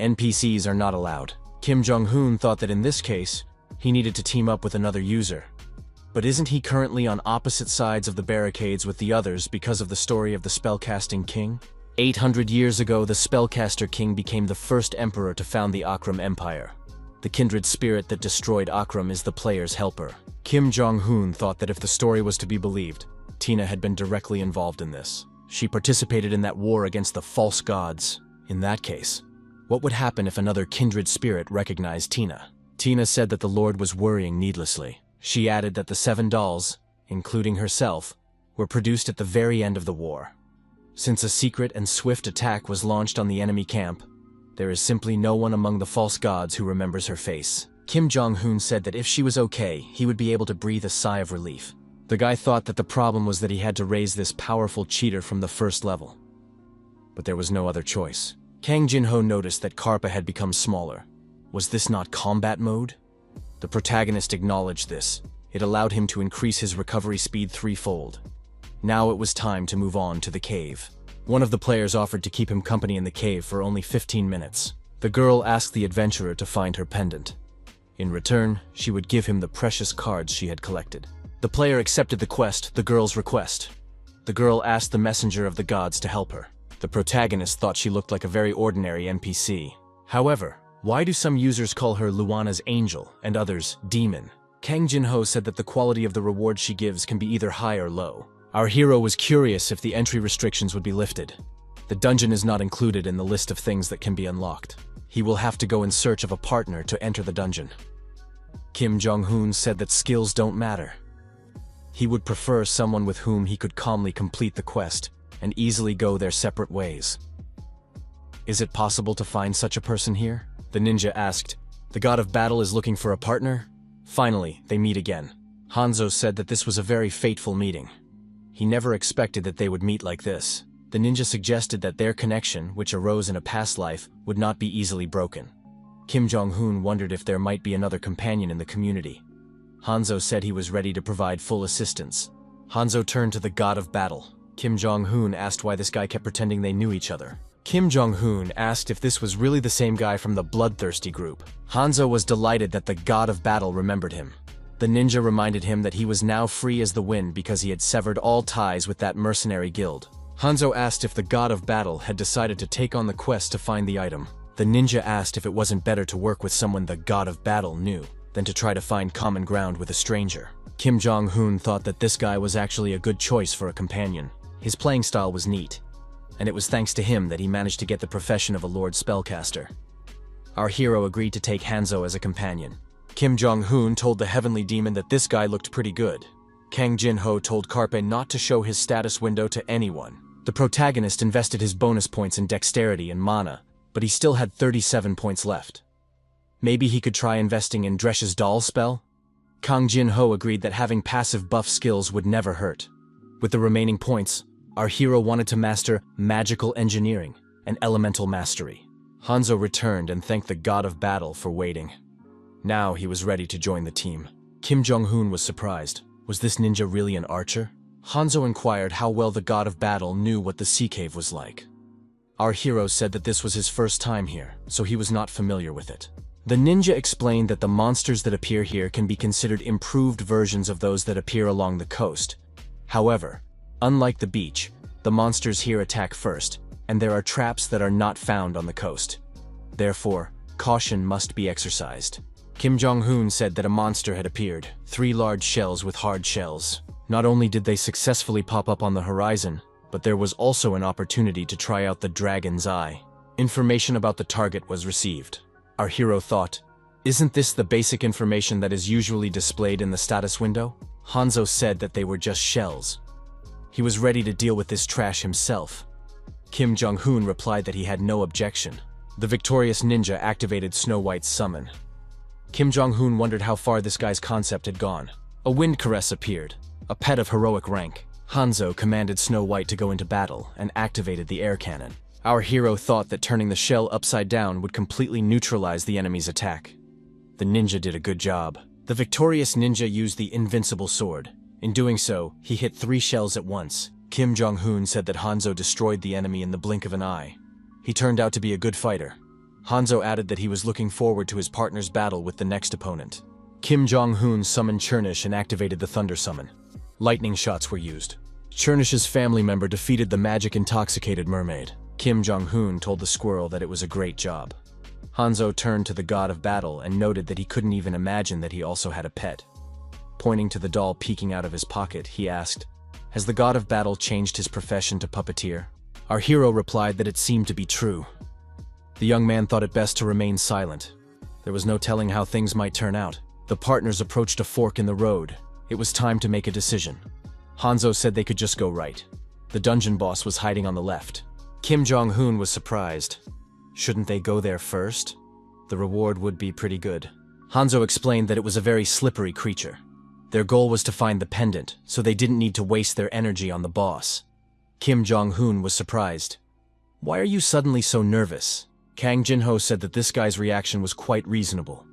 NPCs are not allowed. Kim Jong-hun thought that in this case, he needed to team up with another user. But isn't he currently on opposite sides of the barricades with the others because of the story of the Spellcasting King? 800 years ago, the Spellcaster King became the first emperor to found the Akram Empire. The kindred spirit that destroyed Akram is the player's helper. Kim Jong-hoon thought that if the story was to be believed, Tina had been directly involved in this. She participated in that war against the false gods. In that case, what would happen if another kindred spirit recognized Tina? Tina said that the Lord was worrying needlessly. She added that the 7 dolls, including herself, were produced at the very end of the war. Since a secret and swift attack was launched on the enemy camp, there is simply no one among the false gods who remembers her face. Kim Jong-hoon said that if she was okay, he would be able to breathe a sigh of relief. The guy thought that the problem was that he had to raise this powerful cheater from the first level. But there was no other choice. Kang Jin-ho noticed that Karpa had become smaller. Was this not combat mode? The protagonist acknowledged this. It allowed him to increase his recovery speed 3-fold. Now it was time to move on to the cave. One of the players offered to keep him company in the cave for only 15 minutes. The girl asked the adventurer to find her pendant. In return, she would give him the precious cards she had collected. The player accepted the quest, the girl's request. The girl asked the messenger of the gods to help her. The protagonist thought she looked like a very ordinary NPC. However, why do some users call her Luana's angel and others demon? Kang Jin-ho said that the quality of the reward she gives can be either high or low. Our hero was curious if the entry restrictions would be lifted. The dungeon is not included in the list of things that can be unlocked. He will have to go in search of a partner to enter the dungeon. Kim Jong-hoon said that skills don't matter. He would prefer someone with whom he could calmly complete the quest and easily go their separate ways. Is it possible to find such a person here? The ninja asked. The god of battle is looking for a partner? Finally, they meet again. Hanzo said that this was a very fateful meeting. He never expected that they would meet like this. The ninja suggested that their connection, which arose in a past life, would not be easily broken. Kim Jong-hoon wondered if there might be another companion in the community. Hanzo said he was ready to provide full assistance. Hanzo turned to the god of battle. Kim Jong-hoon asked why this guy kept pretending they knew each other. Kim Jong-hoon asked if this was really the same guy from the bloodthirsty group. Hanzo was delighted that the god of battle remembered him. The ninja reminded him that he was now free as the wind because he had severed all ties with that mercenary guild. Hanzo asked if the god of battle had decided to take on the quest to find the item. The ninja asked if it wasn't better to work with someone the god of battle knew than to try to find common ground with a stranger. Kim Jong-hoon thought that this guy was actually a good choice for a companion. His playing style was neat, and it was thanks to him that he managed to get the profession of a Lord Spellcaster. Our hero agreed to take Hanzo as a companion. Kim Jong-hoon told the heavenly demon that this guy looked pretty good. Kang Jin-ho told Karpe not to show his status window to anyone. The protagonist invested his bonus points in dexterity and mana, but he still had 37 points left. Maybe he could try investing in Dresh's doll spell? Kang Jin-ho agreed that having passive buff skills would never hurt. With the remaining points, our hero wanted to master magical engineering and elemental mastery. Hanzo returned and thanked the god of battle for waiting. Now he was ready to join the team. Kim Jong-hoon was surprised. Was this ninja really an archer? Hanzo inquired how well the god of battle knew what the sea cave was like. Our hero said that this was his first time here, so he was not familiar with it. The ninja explained that the monsters that appear here can be considered improved versions of those that appear along the coast. However, unlike the beach, the monsters here attack first, and there are traps that are not found on the coast. Therefore, caution must be exercised. Kim Jong-hoon said that a monster had appeared, 3 large shells with hard shells. Not only did they successfully pop up on the horizon, but there was also an opportunity to try out the dragon's eye. Information about the target was received. Our hero thought, isn't this the basic information that is usually displayed in the status window? Hanzo said that they were just shells. He was ready to deal with this trash himself. Kim Jong-hoon replied that he had no objection. The victorious ninja activated Snow White's summon. Kim Jong-hoon wondered how far this guy's concept had gone. A wind caress appeared, a pet of heroic rank. Hanzo commanded Snow White to go into battle and activated the air cannon. Our hero thought that turning the shell upside down would completely neutralize the enemy's attack. The ninja did a good job. The victorious ninja used the invincible sword. In doing so, he hit 3 shells at once. Kim Jong-hoon said that Hanzo destroyed the enemy in the blink of an eye. He turned out to be a good fighter. Hanzo added that he was looking forward to his partner's battle with the next opponent. Kim Jong-hoon summoned Chernish and activated the Thunder Summon. Lightning shots were used. Chernish's family member defeated the magic-intoxicated mermaid. Kim Jong-hoon told the squirrel that it was a great job. Hanzo turned to the god of battle and noted that he couldn't even imagine that he also had a pet. Pointing to the doll peeking out of his pocket, he asked, "Has the god of battle changed his profession to puppeteer?" Our hero replied that it seemed to be true. The young man thought it best to remain silent. There was no telling how things might turn out. The partners approached a fork in the road. It was time to make a decision. Hanzo said they could just go right. The dungeon boss was hiding on the left. Kim Jong-hoon was surprised. Shouldn't they go there first? The reward would be pretty good. Hanzo explained that it was a very slippery creature. Their goal was to find the pendant, so they didn't need to waste their energy on the boss. Kim Jong-hoon was surprised. "Why are you suddenly so nervous?" Kang Jin-ho said that this guy's reaction was quite reasonable.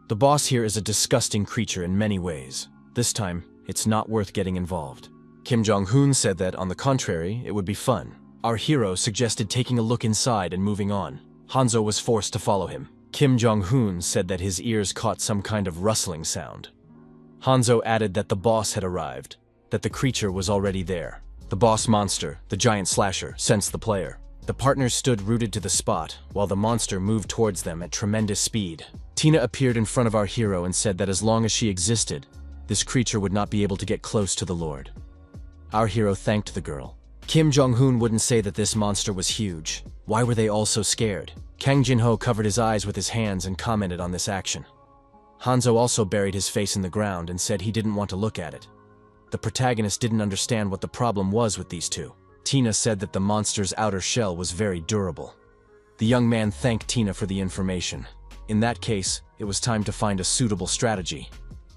The boss here is a disgusting creature in many ways. This time, it's not worth getting involved. Kim Jong-hoon said that, on the contrary, it would be fun. Our hero suggested taking a look inside and moving on. Hanzo was forced to follow him. Kim Jong-hoon said that his ears caught some kind of rustling sound. Hanzo added that the boss had arrived, that the creature was already there. The boss monster, the giant slasher, sensed the player. The partners stood rooted to the spot, while the monster moved towards them at tremendous speed. Tina appeared in front of our hero and said that as long as she existed, this creature would not be able to get close to the Lord. Our hero thanked the girl. Kim Jong-hoon wouldn't say that this monster was huge. Why were they all so scared? Kang Jin-ho covered his eyes with his hands and commented on this action. Hanzo also buried his face in the ground and said he didn't want to look at it. The protagonist didn't understand what the problem was with these two. Tina said that the monster's outer shell was very durable. The young man thanked Tina for the information. In that case, it was time to find a suitable strategy.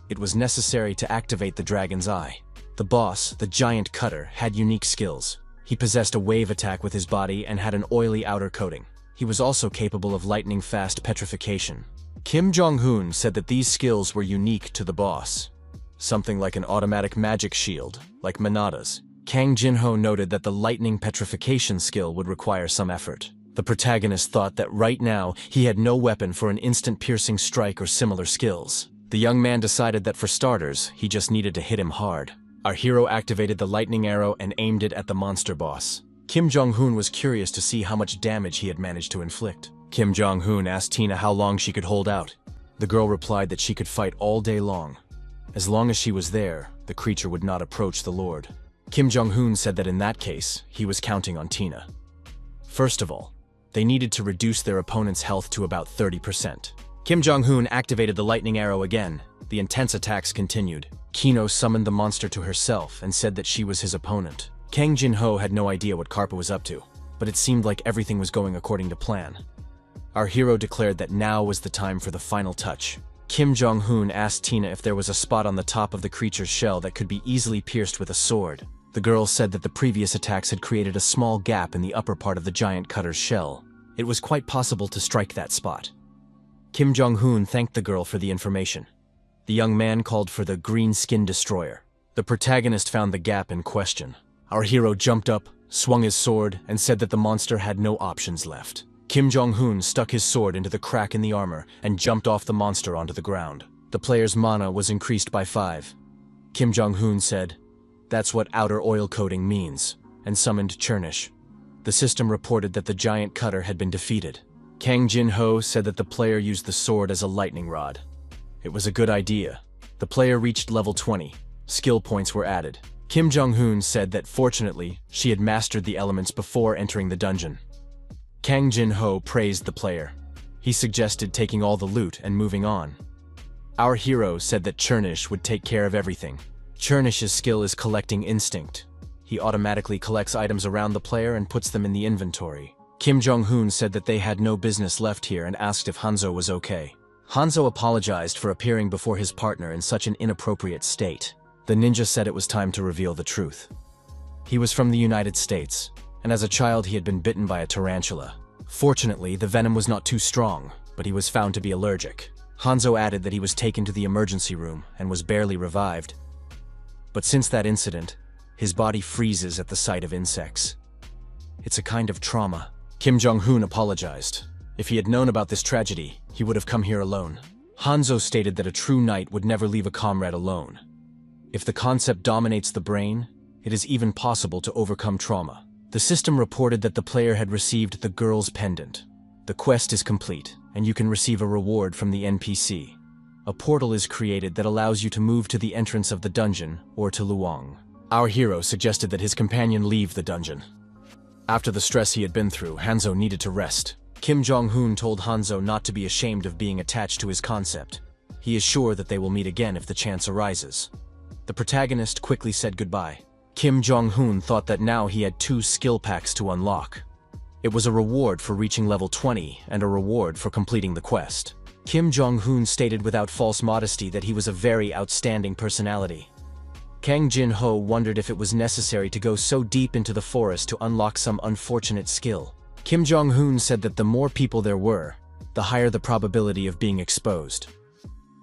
It was necessary to activate the dragon's eye. The boss, the giant cutter, had unique skills. He possessed a wave attack with his body and had an oily outer coating. He was also capable of lightning-fast petrification. Kim Jong-hoon said that these skills were unique to the boss. Something like an automatic magic shield, like Minada's. Kang Jin-ho noted that the lightning petrification skill would require some effort. The protagonist thought that right now he had no weapon for an instant piercing strike or similar skills. The young man decided that for starters, he just needed to hit him hard. Our hero activated the lightning arrow and aimed it at the monster boss. Kim Jong-hoon was curious to see how much damage he had managed to inflict. Kim Jong-hoon asked Tina how long she could hold out. The girl replied that she could fight all day long. As long as she was there, the creature would not approach the Lord. Kim Jong-hoon said that in that case, he was counting on Tina. First of all, they needed to reduce their opponent's health to about 30%. Kim Jong-hoon activated the lightning arrow again. The intense attacks continued. Kino summoned the monster to herself and said that she was his opponent. Kang Jin-ho had no idea what Karpa was up to, but it seemed like everything was going according to plan. Our hero declared that now was the time for the final touch. Kim Jong-hoon asked Tina if there was a spot on the top of the creature's shell that could be easily pierced with a sword. The girl said that the previous attacks had created a small gap in the upper part of the giant cutter's shell. It was quite possible to strike that spot. Kim Jong-hoon thanked the girl for the information. The young man called for the green skin destroyer. The protagonist found the gap in question. Our hero jumped up, swung his sword, and said that the monster had no options left. Kim Jong-hoon stuck his sword into the crack in the armor and jumped off the monster onto the ground. The player's mana was increased by 5. Kim Jong-hoon said, "That's what outer oil coating means," and summoned Chernish. The system reported that the giant cutter had been defeated. Kang Jin-ho said that the player used the sword as a lightning rod. It was a good idea. The player reached level 20. Skill points were added. Kim Jong-hoon said that fortunately, she had mastered the elements before entering the dungeon. Kang Jin-ho praised the player. He suggested taking all the loot and moving on. Our hero said that Chernish would take care of everything. Chernish's skill is collecting instinct. He automatically collects items around the player and puts them in the inventory. Kim Jong-hoon said that they had no business left here and asked if Hanzo was okay. Hanzo apologized for appearing before his partner in such an inappropriate state. The ninja said it was time to reveal the truth. He was from the United States, and as a child he had been bitten by a tarantula. Fortunately, the venom was not too strong, but he was found to be allergic. Hanzo added that he was taken to the emergency room and was barely revived. But since that incident, his body freezes at the sight of insects. It's a kind of trauma. Kim Jong-hoon apologized. If he had known about this tragedy, he would have come here alone. Hanzo stated that a true knight would never leave a comrade alone. If the concept dominates the brain, it is even possible to overcome trauma. The system reported that the player had received the girl's pendant. The quest is complete, and you can receive a reward from the NPC. A portal is created that allows you to move to the entrance of the dungeon or to Luang. Our hero suggested that his companion leave the dungeon. After the stress he had been through, Hanzo needed to rest. Kim Jong-hoon told Hanzo not to be ashamed of being attached to his concept. He is sure that they will meet again if the chance arises. The protagonist quickly said goodbye. Kim Jong-hoon thought that now he had 2 skill packs to unlock. It was a reward for reaching level 20 and a reward for completing the quest. Kim Jong-hoon stated without false modesty that he was a very outstanding personality. Kang Jin-ho wondered if it was necessary to go so deep into the forest to unlock some unfortunate skill. Kim Jong-hoon said that the more people there were, the higher the probability of being exposed.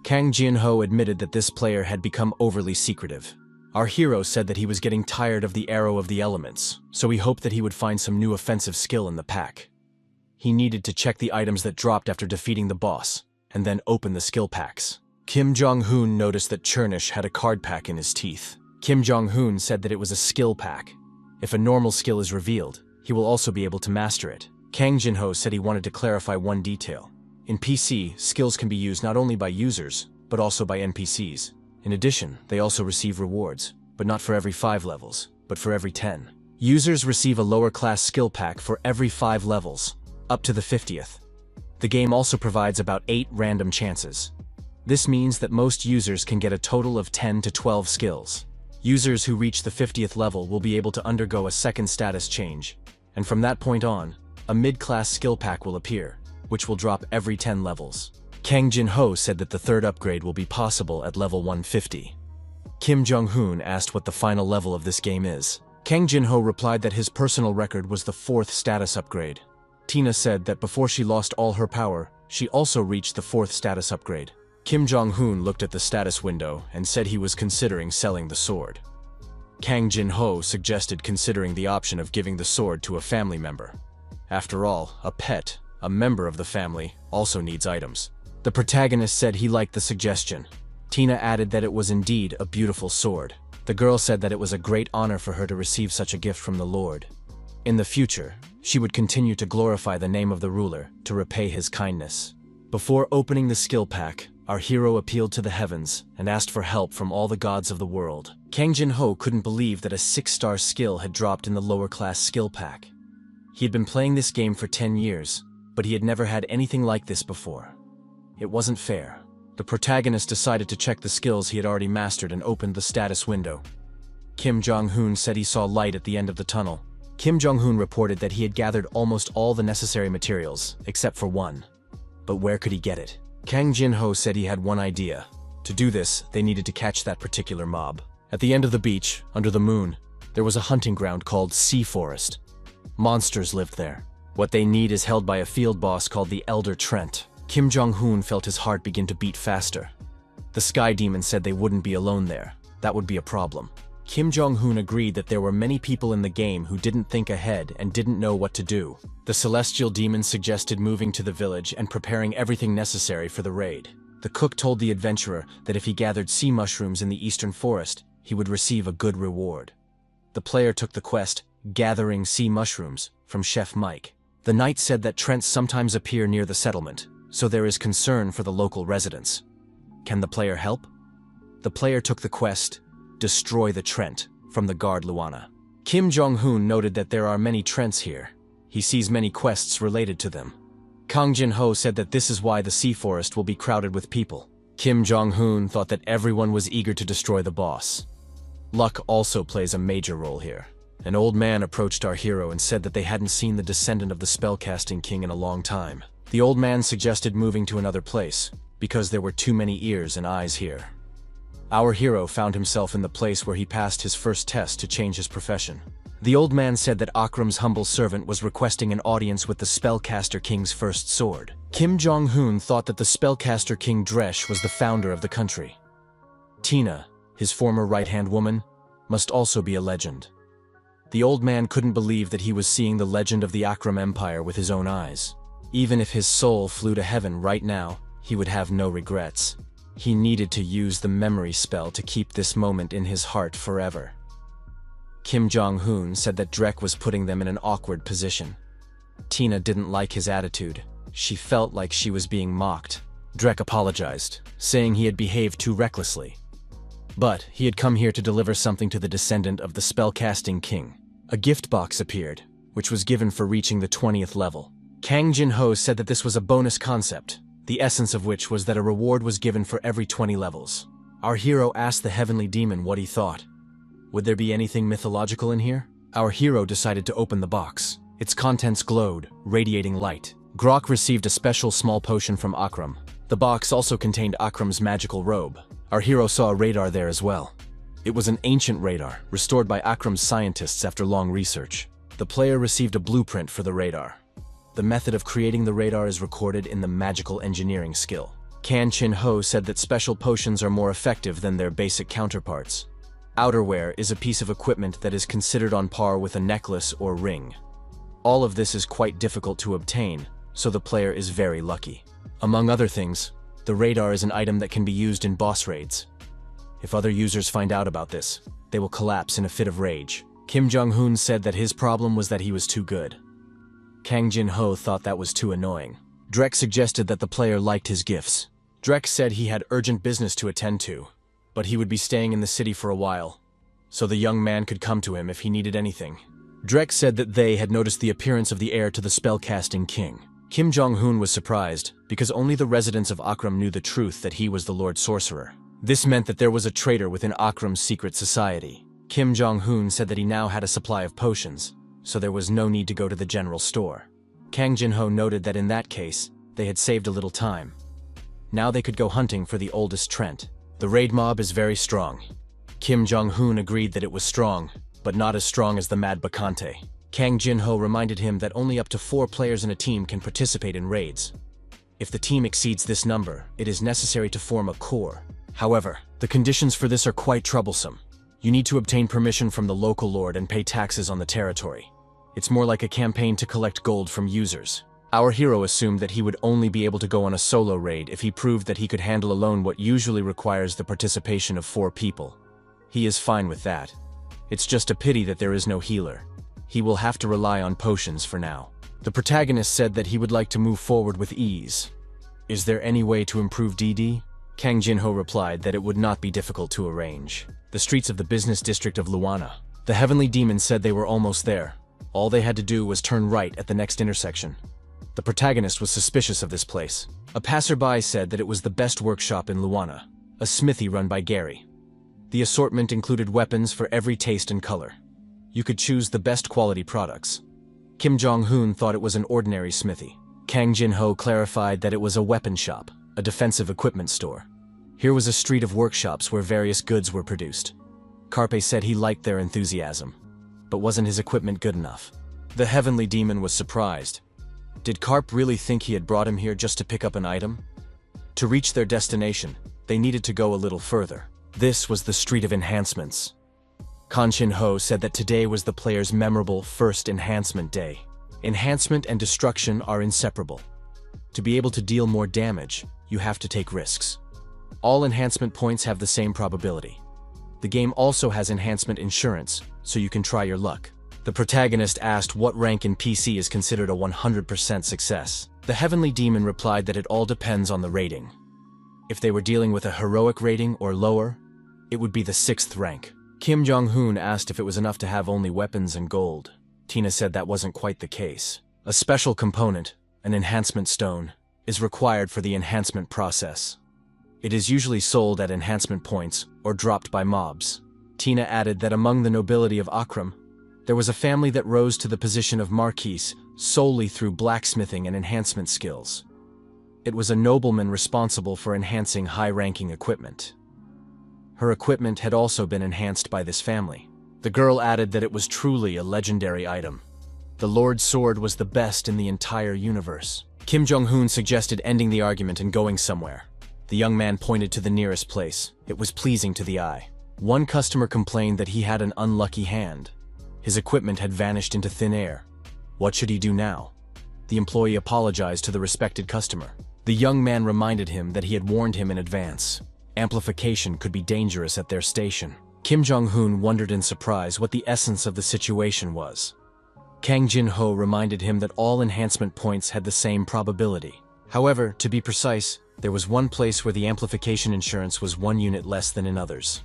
Kang Jin-ho admitted that this player had become overly secretive. Our hero said that he was getting tired of the arrow of the elements, so he hoped that he would find some new offensive skill in the pack. He needed to check the items that dropped after defeating the boss, and then open the skill packs. Kim Jong-hoon noticed that Chernish had a card pack in his teeth. Kim Jong-hoon said that it was a skill pack. If a normal skill is revealed, he will also be able to master it. Kang Jin-ho said he wanted to clarify one detail. In PC, skills can be used not only by users, but also by NPCs. In addition, they also receive rewards, but not for every 5 levels, but for every 10. Users receive a lower class skill pack for every 5 levels, up to the 50th. The game also provides about 8 random chances. This means that most users can get a total of 10 to 12 skills. Users who reach the 50th level will be able to undergo a second status change, and from that point on, a mid-class skill pack will appear, which will drop every 10 levels. Kang Jin-ho said that the 3rd upgrade will be possible at level 150. Kim Jong-hoon asked what the final level of this game is. Kang Jin-ho replied that his personal record was the 4th status upgrade. Tina said that before she lost all her power, she also reached the 4th status upgrade. Kim Jong-hoon looked at the status window and said he was considering selling the sword. Kang Jin-ho suggested considering the option of giving the sword to a family member. After all, a pet, a member of the family, also needs items. The protagonist said he liked the suggestion. Tina added that it was indeed a beautiful sword. The girl said that it was a great honor for her to receive such a gift from the Lord. In the future, she would continue to glorify the name of the ruler to repay his kindness. Before opening the skill pack, our hero appealed to the heavens and asked for help from all the gods of the world. Kang Jin-ho couldn't believe that a 6-star skill had dropped in the lower class skill pack. He had been playing this game for 10 years, but he had never had anything like this before. It wasn't fair. The protagonist decided to check the skills he had already mastered and opened the status window. Kim Jong-hoon said he saw light at the end of the tunnel. Kim Jong-hoon reported that he had gathered almost all the necessary materials, except for one. But where could he get it? Kang Jin-ho said he had one idea. To do this, they needed to catch that particular mob. At the end of the beach, under the moon, there was a hunting ground called Sea Forest. Monsters lived there. What they need is held by a field boss called the Elder Trent. Kim Jong-hoon felt his heart begin to beat faster. The Sky Demon said they wouldn't be alone there. That would be a problem. Kim Jong-hoon agreed that there were many people in the game who didn't think ahead and didn't know what to do. The Celestial Demon suggested moving to the village and preparing everything necessary for the raid. The cook told the adventurer that if he gathered sea mushrooms in the eastern forest, he would receive a good reward. The player took the quest, Gathering Sea Mushrooms, from Chef Mike. The knight said that Trents sometimes appear near the settlement, so there is concern for the local residents. Can the player help? The player took the quest, Destroy the Trent, from the guard Luana. Kim Jong-hoon noted that there are many Trents here. He sees many quests related to them. Kang Jin-ho said that this is why the sea forest will be crowded with people. Kim Jong-hoon thought that everyone was eager to destroy the boss. Luck also plays a major role here. An old man approached our hero and said that they hadn't seen the descendant of the spellcasting king in a long time. The old man suggested moving to another place, because there were too many ears and eyes here. Our hero found himself in the place where he passed his first test to change his profession. The old man said that Akram's humble servant was requesting an audience with the Spellcaster King's first sword. Kim Jong-hoon thought that the Spellcaster King Dresh was the founder of the country. Tina, his former right-hand woman, must also be a legend. The old man couldn't believe that he was seeing the legend of the Akram Empire with his own eyes. Even if his soul flew to heaven right now, he would have no regrets. He needed to use the memory spell to keep this moment in his heart forever. Kim Jong-hoon said that Drek was putting them in an awkward position. Tina didn't like his attitude. She felt like she was being mocked. Drek apologized, saying he had behaved too recklessly. But he had come here to deliver something to the descendant of the spellcasting king. A gift box appeared, which was given for reaching the 20th level. Kang Jin-ho said that this was a bonus concept, the essence of which was that a reward was given for every 20 levels. Our hero asked the heavenly demon what he thought. Would there be anything mythological in here? Our hero decided to open the box. Its contents glowed, radiating light. Grok received a special small potion from Akram. The box also contained Akram's magical robe. Our hero saw a radar there as well. It was an ancient radar, restored by Akram's scientists after long research. The player received a blueprint for the radar. The method of creating the radar is recorded in the magical engineering skill. Kan Chin-ho said that special potions are more effective than their basic counterparts. Outerwear is a piece of equipment that is considered on par with a necklace or ring. All of this is quite difficult to obtain, so the player is very lucky. Among other things, the radar is an item that can be used in boss raids. If other users find out about this, they will collapse in a fit of rage. Kim Jong-hoon said that his problem was that he was too good. Kang Jin-ho thought that was too annoying. Drek suggested that the player liked his gifts. Drek said he had urgent business to attend to, but he would be staying in the city for a while, so the young man could come to him if he needed anything. Drek said that they had noticed the appearance of the heir to the spellcasting king. Kim Jong-hoon was surprised, because only the residents of Akram knew the truth that he was the Lord Sorcerer. This meant that there was a traitor within Akram's secret society. Kim Jong-hoon said that he now had a supply of potions, so there was no need to go to the general store. Kang Jin-ho noted that in that case, they had saved a little time. Now they could go hunting for the oldest Trent. The raid mob is very strong. Kim Jong-hoon agreed that it was strong, but not as strong as the Mad Bacante. Kang Jin-ho reminded him that only up to 4 players in a team can participate in raids. If the team exceeds this number, it is necessary to form a core. However, the conditions for this are quite troublesome. You need to obtain permission from the local lord and pay taxes on the territory. It's more like a campaign to collect gold from users. Our hero assumed that he would only be able to go on a solo raid if he proved that he could handle alone what usually requires the participation of 4 people. He is fine with that. It's just a pity that there is no healer. He will have to rely on potions for now. The protagonist said that he would like to move forward with ease. Is there any way to improve DD? Kang Jin-ho replied that it would not be difficult to arrange. The streets of the business district of Luana. The heavenly demon said they were almost there. All they had to do was turn right at the next intersection. The protagonist was suspicious of this place. A passerby said that it was the best workshop in Luana, a smithy run by Gary. The assortment included weapons for every taste and color. You could choose the best quality products. Kim Jong-hoon thought it was an ordinary smithy. Kang Jin-ho clarified that it was a weapon shop, a defensive equipment store. Here was a street of workshops where various goods were produced. Carpe said he liked their enthusiasm, but wasn't his equipment good enough? The heavenly demon was surprised. Did Karp really think he had brought him here just to pick up an item? To reach their destination, they needed to go a little further. This was the Street of Enhancements. Kan Shin-ho said that today was the player's memorable first enhancement day. Enhancement and destruction are inseparable. To be able to deal more damage, you have to take risks. All enhancement points have the same probability. The game also has enhancement insurance, so you can try your luck. The protagonist asked what rank in PC is considered a 100% success. The heavenly demon replied that it all depends on the rating. If they were dealing with a heroic rating or lower, it would be the 6th rank. Kim Jong-hoon asked if it was enough to have only weapons and gold. Tina said that wasn't quite the case. A special component, an enhancement stone, is required for the enhancement process. It is usually sold at enhancement points or dropped by mobs. Tina added that among the nobility of Akram, there was a family that rose to the position of marquise solely through blacksmithing and enhancement skills. It was a nobleman responsible for enhancing high-ranking equipment. Her equipment had also been enhanced by this family. The girl added that it was truly a legendary item. The Lord's sword was the best in the entire universe. Kim Jong-hoon suggested ending the argument and going somewhere. The young man pointed to the nearest place. It was pleasing to the eye. One customer complained that he had an unlucky hand. His equipment had vanished into thin air. What should he do now? The employee apologized to the respected customer. The young man reminded him that he had warned him in advance. Amplification could be dangerous at their station. Kim Jong-hoon wondered in surprise what the essence of the situation was. Kang Jin-ho reminded him that all enhancement points had the same probability. However, to be precise, there was one place where the amplification insurance was 1 unit less than in others.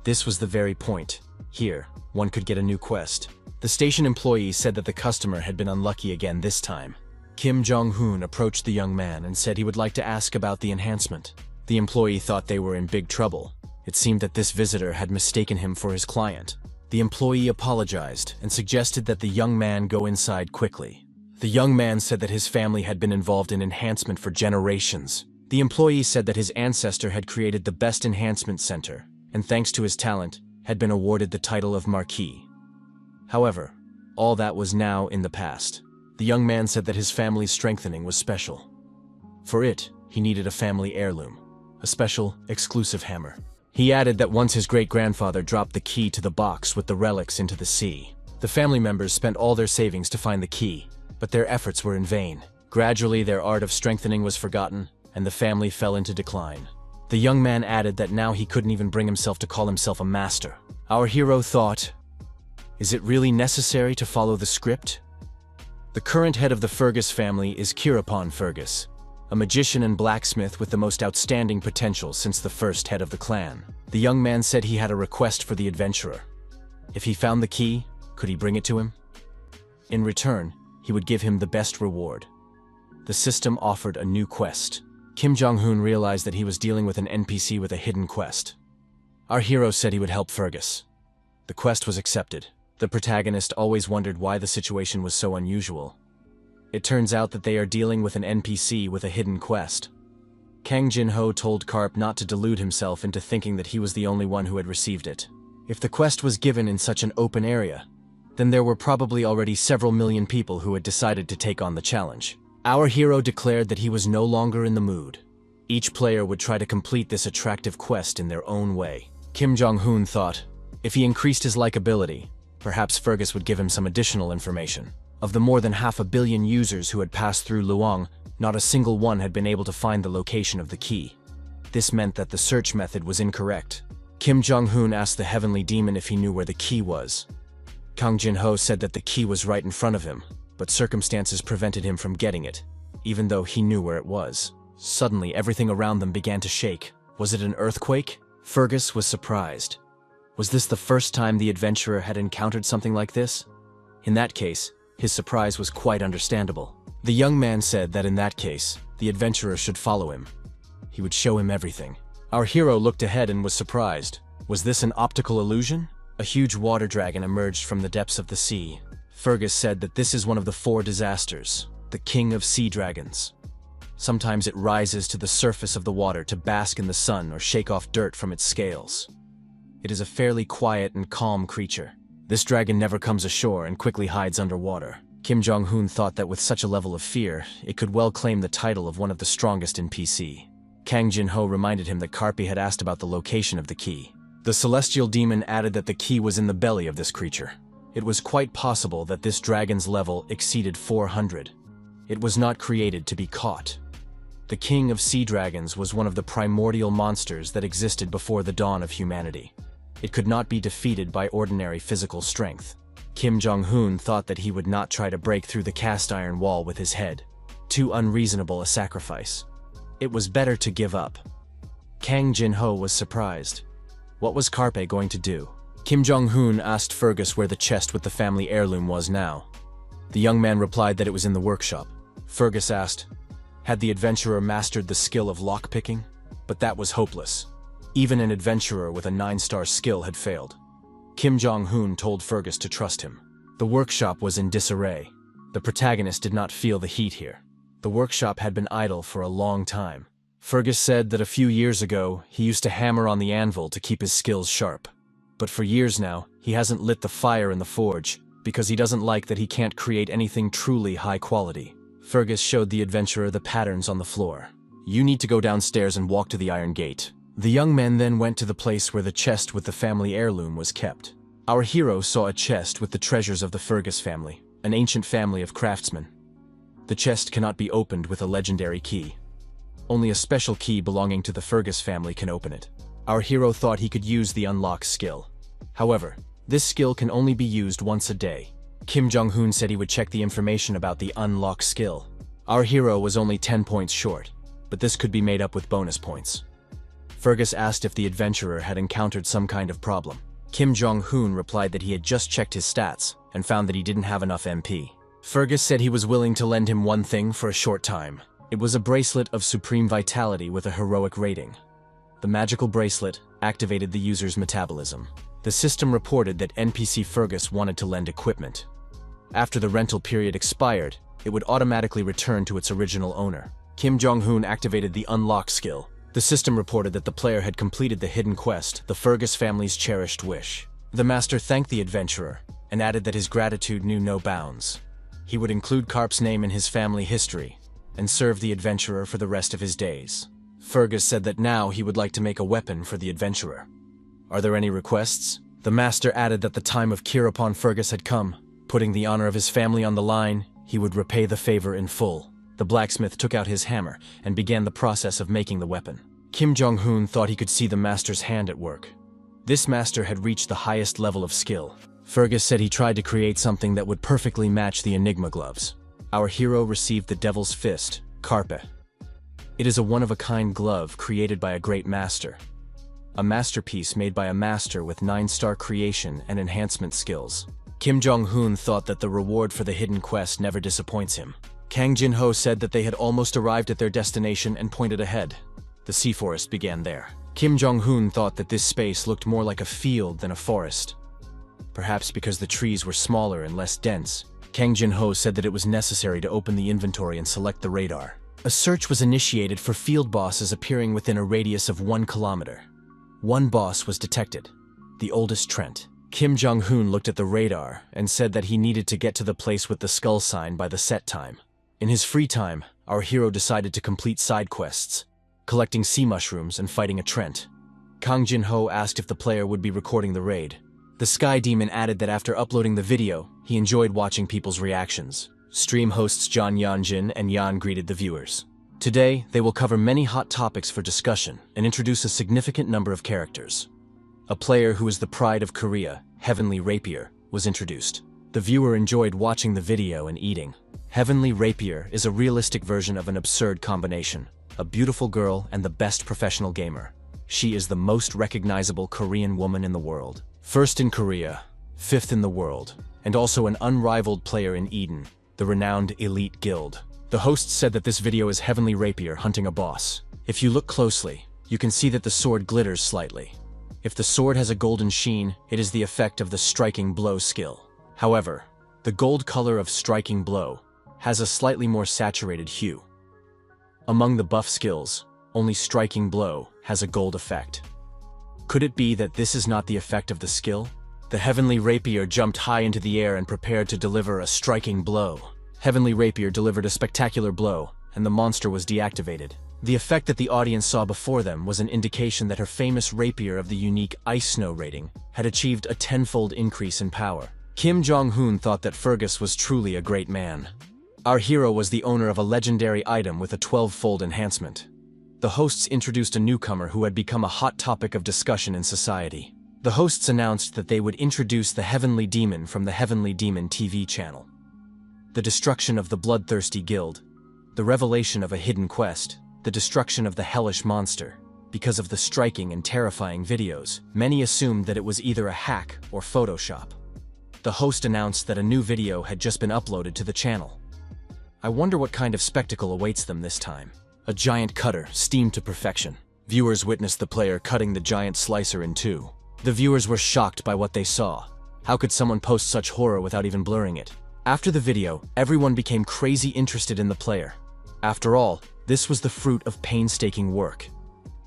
This was the very point. Here, one could get a new quest. The station employee said that the customer had been unlucky again this time. Kim Jong-hoon approached the young man and said he would like to ask about the enhancement. The employee thought they were in big trouble. It seemed that this visitor had mistaken him for his client. The employee apologized and suggested that the young man go inside quickly. The young man said that his family had been involved in enhancement for generations. The employee said that his ancestor had created the best enhancement center, and thanks to his talent, had been awarded the title of Marquis. However, all that was now in the past. The young man said that his family's strengthening was special. For it, he needed a family heirloom, a special, exclusive hammer. He added that once his great-grandfather dropped the key to the box with the relics into the sea, the family members spent all their savings to find the key, but their efforts were in vain. Gradually, their art of strengthening was forgotten, and the family fell into decline. The young man added that now he couldn't even bring himself to call himself a master. Our hero thought, is it really necessary to follow the script? The current head of the Fergus family is Kirapon Fergus, a magician and blacksmith with the most outstanding potential since the first head of the clan. The young man said he had a request for the adventurer. If he found the key, could he bring it to him? In return, he would give him the best reward. The system offered a new quest. Kim Jong-hoon realized that he was dealing with an NPC with a hidden quest. Our hero said he would help Fergus. The quest was accepted. The protagonist always wondered why the situation was so unusual. It turns out that they are dealing with an NPC with a hidden quest. Kang Jin-ho told Karp not to delude himself into thinking that he was the only one who had received it. If the quest was given in such an open area, then there were probably already several million people who had decided to take on the challenge. Our hero declared that he was no longer in the mood. Each player would try to complete this attractive quest in their own way. Kim Jong-hoon thought, if he increased his likability, perhaps Fergus would give him some additional information. Of the more than 500 million users who had passed through Luang, not a single one had been able to find the location of the key. This meant that the search method was incorrect. Kim Jong-hoon asked the heavenly demon if he knew where the key was. Kang Jin-ho said that the key was right in front of him, but circumstances prevented him from getting it, even though he knew where it was. Suddenly, everything around them began to shake. Was it an earthquake? Fergus was surprised. Was this the first time the adventurer had encountered something like this? In that case, his surprise was quite understandable. The young man said that in that case, the adventurer should follow him. He would show him everything. Our hero looked ahead and was surprised. Was this an optical illusion? A huge water dragon emerged from the depths of the sea. Fergus said that this is one of the 4 disasters, the king of sea dragons. Sometimes it rises to the surface of the water to bask in the sun or shake off dirt from its scales. It is a fairly quiet and calm creature. This dragon never comes ashore and quickly hides underwater. Kim Jong-hoon thought that with such a level of fear, it could well claim the title of one of the strongest in PC. Kang Jin-ho reminded him that Karpi had asked about the location of the key. The celestial demon added that the key was in the belly of this creature. It was quite possible that this dragon's level exceeded 400. It was not created to be caught. The king of sea dragons was one of the primordial monsters that existed before the dawn of humanity. It could not be defeated by ordinary physical strength. Kim Jong-hoon thought that he would not try to break through the cast iron wall with his head. Too unreasonable a sacrifice. It was better to give up. Kang Jin-ho was surprised. What was Karpe going to do? Kim Jong-hoon asked Fergus where the chest with the family heirloom was now. The young man replied that it was in the workshop. Fergus asked, had the adventurer mastered the skill of lockpicking? But that was hopeless. Even an adventurer with a 9-star skill had failed. Kim Jong-hoon told Fergus to trust him. The workshop was in disarray. The protagonist did not feel the heat here. The workshop had been idle for a long time. Fergus said that a few years ago, he used to hammer on the anvil to keep his skills sharp. But for years now, he hasn't lit the fire in the forge, because he doesn't like that he can't create anything truly high quality. Fergus showed the adventurer the patterns on the floor. You need to go downstairs and walk to the iron gate. The young men then went to the place where the chest with the family heirloom was kept. Our hero saw a chest with the treasures of the Fergus family, an ancient family of craftsmen. The chest cannot be opened with a legendary key. Only a special key belonging to the Fergus family can open it. Our hero thought he could use the unlock skill. However, this skill can only be used once a day. Kim Jong-hoon said he would check the information about the unlock skill. Our hero was only 10 points short, but this could be made up with bonus points. Fergus asked if the adventurer had encountered some kind of problem. Kim Jong-hoon replied that he had just checked his stats and found that he didn't have enough MP. Fergus said he was willing to lend him one thing for a short time. It was a bracelet of supreme vitality with a heroic rating. The magical bracelet activated the user's metabolism. The system reported that NPC Fergus wanted to lend equipment. After the rental period expired, it would automatically return to its original owner. Kim Jong-hoon activated the unlock skill. The system reported that the player had completed the hidden quest, the Fergus family's cherished wish. The master thanked the adventurer and added that his gratitude knew no bounds. He would include Karp's name in his family history and serve the adventurer for the rest of his days. Fergus said that now he would like to make a weapon for the adventurer. Are there any requests? The master added that the time of cure upon Fergus had come. Putting the honor of his family on the line, he would repay the favor in full. The blacksmith took out his hammer and began the process of making the weapon. Kim Jong-hoon thought he could see the master's hand at work. This master had reached the highest level of skill. Fergus said he tried to create something that would perfectly match the Enigma gloves. Our hero received the Devil's Fist, Carpe. It is a one-of-a-kind glove created by a great master. A masterpiece made by a master with 9-star creation and enhancement skills. Kim Jong-hoon thought that the reward for the hidden quest never disappoints him. Kang Jin-ho said that they had almost arrived at their destination and pointed ahead. The sea forest began there. Kim Jong-hoon thought that this space looked more like a field than a forest. Perhaps because the trees were smaller and less dense. Kang Jin-ho said that it was necessary to open the inventory and select the radar. A search was initiated for field bosses appearing within a radius of 1 kilometer. One boss was detected, the oldest Trent. Kim Jong-hoon looked at the radar and said that he needed to get to the place with the skull sign by the set time. In his free time, our hero decided to complete side quests, collecting sea mushrooms and fighting a Trent. Kang Jin-ho asked if the player would be recording the raid. The Sky Demon added that after uploading the video, he enjoyed watching people's reactions. Stream hosts John Yeonjin and Yan greeted the viewers. Today, they will cover many hot topics for discussion and introduce a significant number of characters. A player who is the pride of Korea, Heavenly Rapier, was introduced. The viewer enjoyed watching the video and eating. Heavenly Rapier is a realistic version of an absurd combination. A beautiful girl and the best professional gamer. She is the most recognizable Korean woman in the world. First in Korea, 5th in the world, and also an unrivaled player in Eden, the renowned elite guild. The host said that this video is Heavenly Rapier hunting a boss. If you look closely, you can see that the sword glitters slightly. If the sword has a golden sheen, it is the effect of the striking blow skill. However, the gold color of striking blow has a slightly more saturated hue. Among the buff skills, only striking blow has a gold effect. Could it be that this is not the effect of the skill? The Heavenly Rapier jumped high into the air and prepared to deliver a striking blow. Heavenly Rapier delivered a spectacular blow, and the monster was deactivated. The effect that the audience saw before them was an indication that her famous rapier of the unique Ice Snow rating had achieved a 10-fold increase in power. Kim Jong-hoon thought that Fergus was truly a great man. Our hero was the owner of a legendary item with a 12-fold enhancement. The hosts introduced a newcomer who had become a hot topic of discussion in society. The hosts announced that they would introduce the Heavenly Demon from the Heavenly Demon TV channel. The destruction of the Bloodthirsty Guild, the revelation of a hidden quest, the destruction of the hellish monster. Because of the striking and terrifying videos, many assumed that it was either a hack or Photoshop. The host announced that a new video had just been uploaded to the channel. I wonder what kind of spectacle awaits them this time. A giant cutter, steamed to perfection. Viewers witnessed the player cutting the giant slicer in two. The viewers were shocked by what they saw. How could someone post such horror without even blurring it? After the video, everyone became crazy interested in the player. After all, this was the fruit of painstaking work.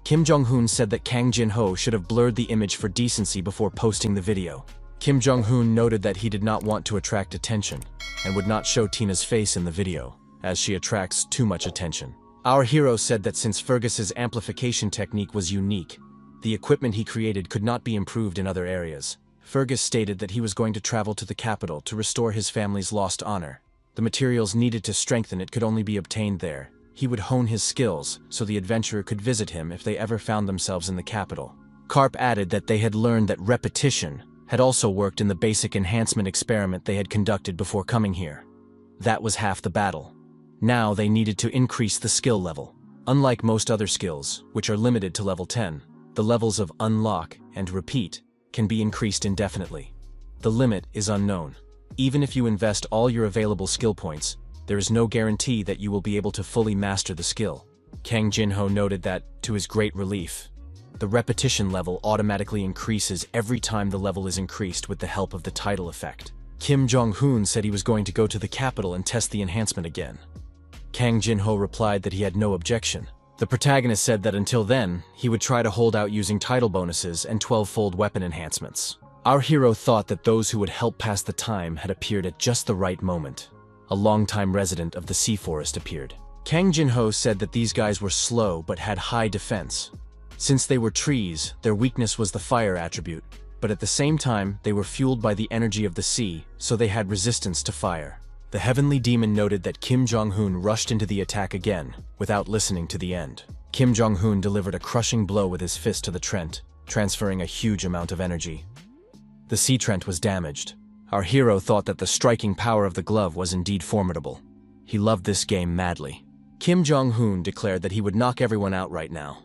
Kim Jong-hoon said that Kang Jin-ho should have blurred the image for decency before posting the video. Kim Jong-hoon noted that he did not want to attract attention and would not show Tina's face in the video, as she attracts too much attention. Our hero said that since Fergus's amplification technique was unique, the equipment he created could not be improved in other areas. Fergus stated that he was going to travel to the capital to restore his family's lost honor. The materials needed to strengthen it could only be obtained there. He would hone his skills so the adventurer could visit him if they ever found themselves in the capital. Karp added that they had learned that repetition had also worked in the basic enhancement experiment they had conducted before coming here. That was half the battle. Now they needed to increase the skill level. Unlike most other skills, which are limited to level 10, the levels of unlock and repeat can be increased indefinitely. The limit is unknown. Even if you invest all your available skill points, there is no guarantee that you will be able to fully master the skill. Kang Jin-ho noted that, to his great relief, the repetition level automatically increases every time the level is increased with the help of the tidal effect. Kim Jong-hoon said he was going to go to the capital and test the enhancement again. Kang Jin-ho replied that he had no objection. The protagonist said that until then, he would try to hold out using title bonuses and 12-fold weapon enhancements. Our hero thought that those who would help pass the time had appeared at just the right moment. A longtime resident of the Sea Forest appeared. Kang Jin-ho said that these guys were slow but had high defense. Since they were trees, their weakness was the fire attribute, but at the same time, they were fueled by the energy of the sea, so they had resistance to fire. The heavenly demon noted that Kim Jong-hoon rushed into the attack again, without listening to the end. Kim Jong-hoon delivered a crushing blow with his fist to the Trent, transferring a huge amount of energy. The sea Trent was damaged. Our hero thought that the striking power of the glove was indeed formidable. He loved this game madly. Kim Jong-hoon declared that he would knock everyone out right now.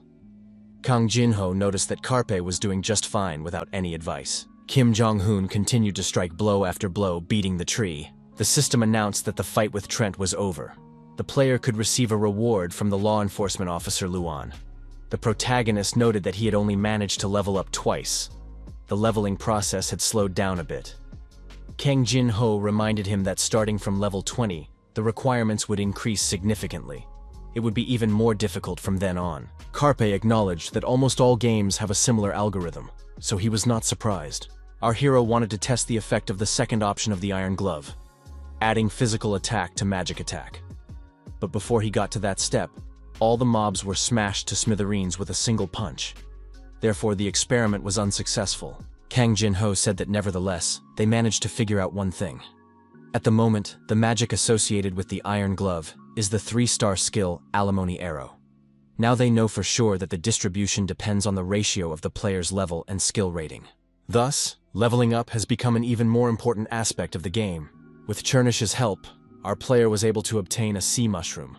Kang Jin-ho noticed that Carpe was doing just fine without any advice. Kim Jong-hoon continued to strike blow after blow, beating the tree. The system announced that the fight with Trent was over. The player could receive a reward from the law enforcement officer Luan. The protagonist noted that he had only managed to level up twice. The leveling process had slowed down a bit. Kang Jin-ho reminded him that starting from level 20, the requirements would increase significantly. It would be even more difficult from then on. Carpe acknowledged that almost all games have a similar algorithm, so he was not surprised. Our hero wanted to test the effect of the second option of the Iron Glove, adding physical attack to magic attack. But before he got to that step, all the mobs were smashed to smithereens with a single punch. Therefore, the experiment was unsuccessful. Kang Jin-ho said that nevertheless, they managed to figure out one thing. At the moment, the magic associated with the Iron Glove is the 3-star skill Alimony Arrow. Now they know for sure that the distribution depends on the ratio of the player's level and skill rating. Thus, leveling up has become an even more important aspect of the game. With Chernish's help, our player was able to obtain a sea mushroom.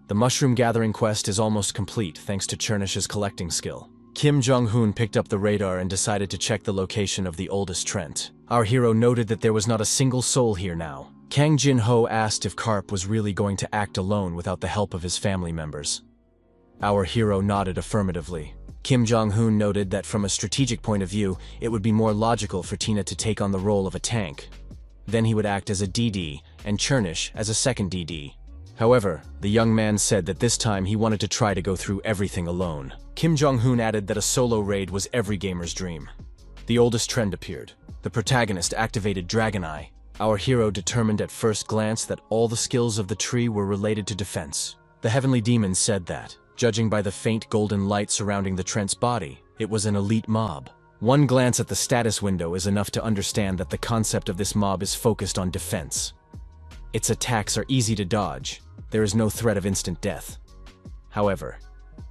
The mushroom gathering quest is almost complete thanks to Chernish's collecting skill. Kim Jong-hoon picked up the radar and decided to check the location of the oldest Trent. Our hero noted that there was not a single soul here now. Kang Jin-ho asked if Karp was really going to act alone without the help of his family members. Our hero nodded affirmatively. Kim Jong-hoon noted that from a strategic point of view, it would be more logical for Tina to take on the role of a tank. Then he would act as a DD, and Chernish as a second DD. However, the young man said that this time he wanted to try to go through everything alone. Kim Jong-hoon added that a solo raid was every gamer's dream. The oldest Trend appeared. The protagonist activated Dragon Eye. Our hero determined at first glance that all the skills of the tree were related to defense. The heavenly demon said that, judging by the faint golden light surrounding the Trent's body, it was an elite mob. One glance at the status window is enough to understand that the concept of this mob is focused on defense. Its attacks are easy to dodge. There is no threat of instant death. However,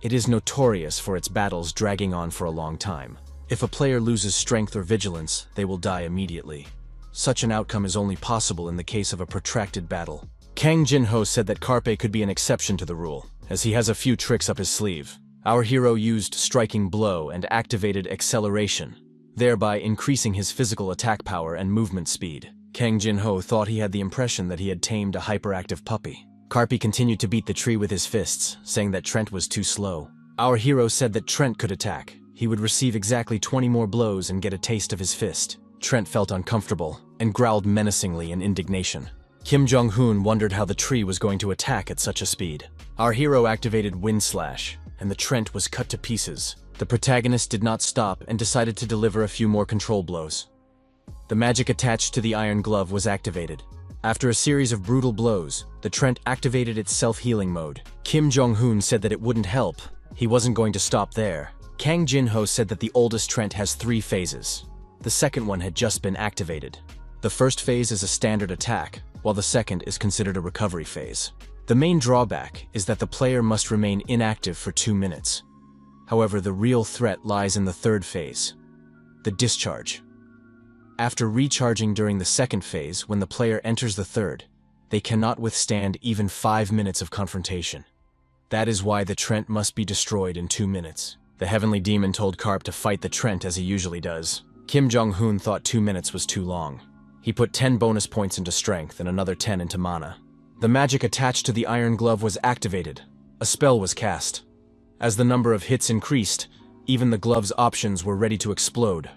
it is notorious for its battles dragging on for a long time. If a player loses strength or vigilance, they will die immediately. Such an outcome is only possible in the case of a protracted battle. Kang Jin-ho said that Carpe could be an exception to the rule, as he has a few tricks up his sleeve. Our hero used Striking Blow and activated Acceleration, thereby increasing his physical attack power and movement speed. Kang Jin-ho thought he had the impression that he had tamed a hyperactive puppy. Carpe continued to beat the tree with his fists, saying that Trent was too slow. Our hero said that Trent could attack. He would receive exactly 20 more blows and get a taste of his fist. Trent felt uncomfortable and growled menacingly in indignation. Kim Jong-hoon wondered how the tree was going to attack at such a speed. Our hero activated Wind Slash, and the Trent was cut to pieces. The protagonist did not stop and decided to deliver a few more control blows. The magic attached to the Iron Glove was activated. After a series of brutal blows, the Trent activated its self-healing mode. Kim Jong-hoon said that it wouldn't help. He wasn't going to stop there. Kang Jin-ho said that the oldest Trent has 3 phases. The second one had just been activated. The first phase is a standard attack, while the second is considered a recovery phase. The main drawback is that the player must remain inactive for 2 minutes. However, the real threat lies in the third phase, the discharge. After recharging during the second phase, when the player enters the third, they cannot withstand even 5 minutes of confrontation. That is why the Trent must be destroyed in 2 minutes. The Heavenly Demon told Karp to fight the Trent as he usually does. Kim Jong-hoon thought 2 minutes was too long. He put 10 bonus points into strength and another 10 into mana. The magic attached to the iron glove was activated. A spell was cast. As the number of hits increased, even the glove's options were ready to explode.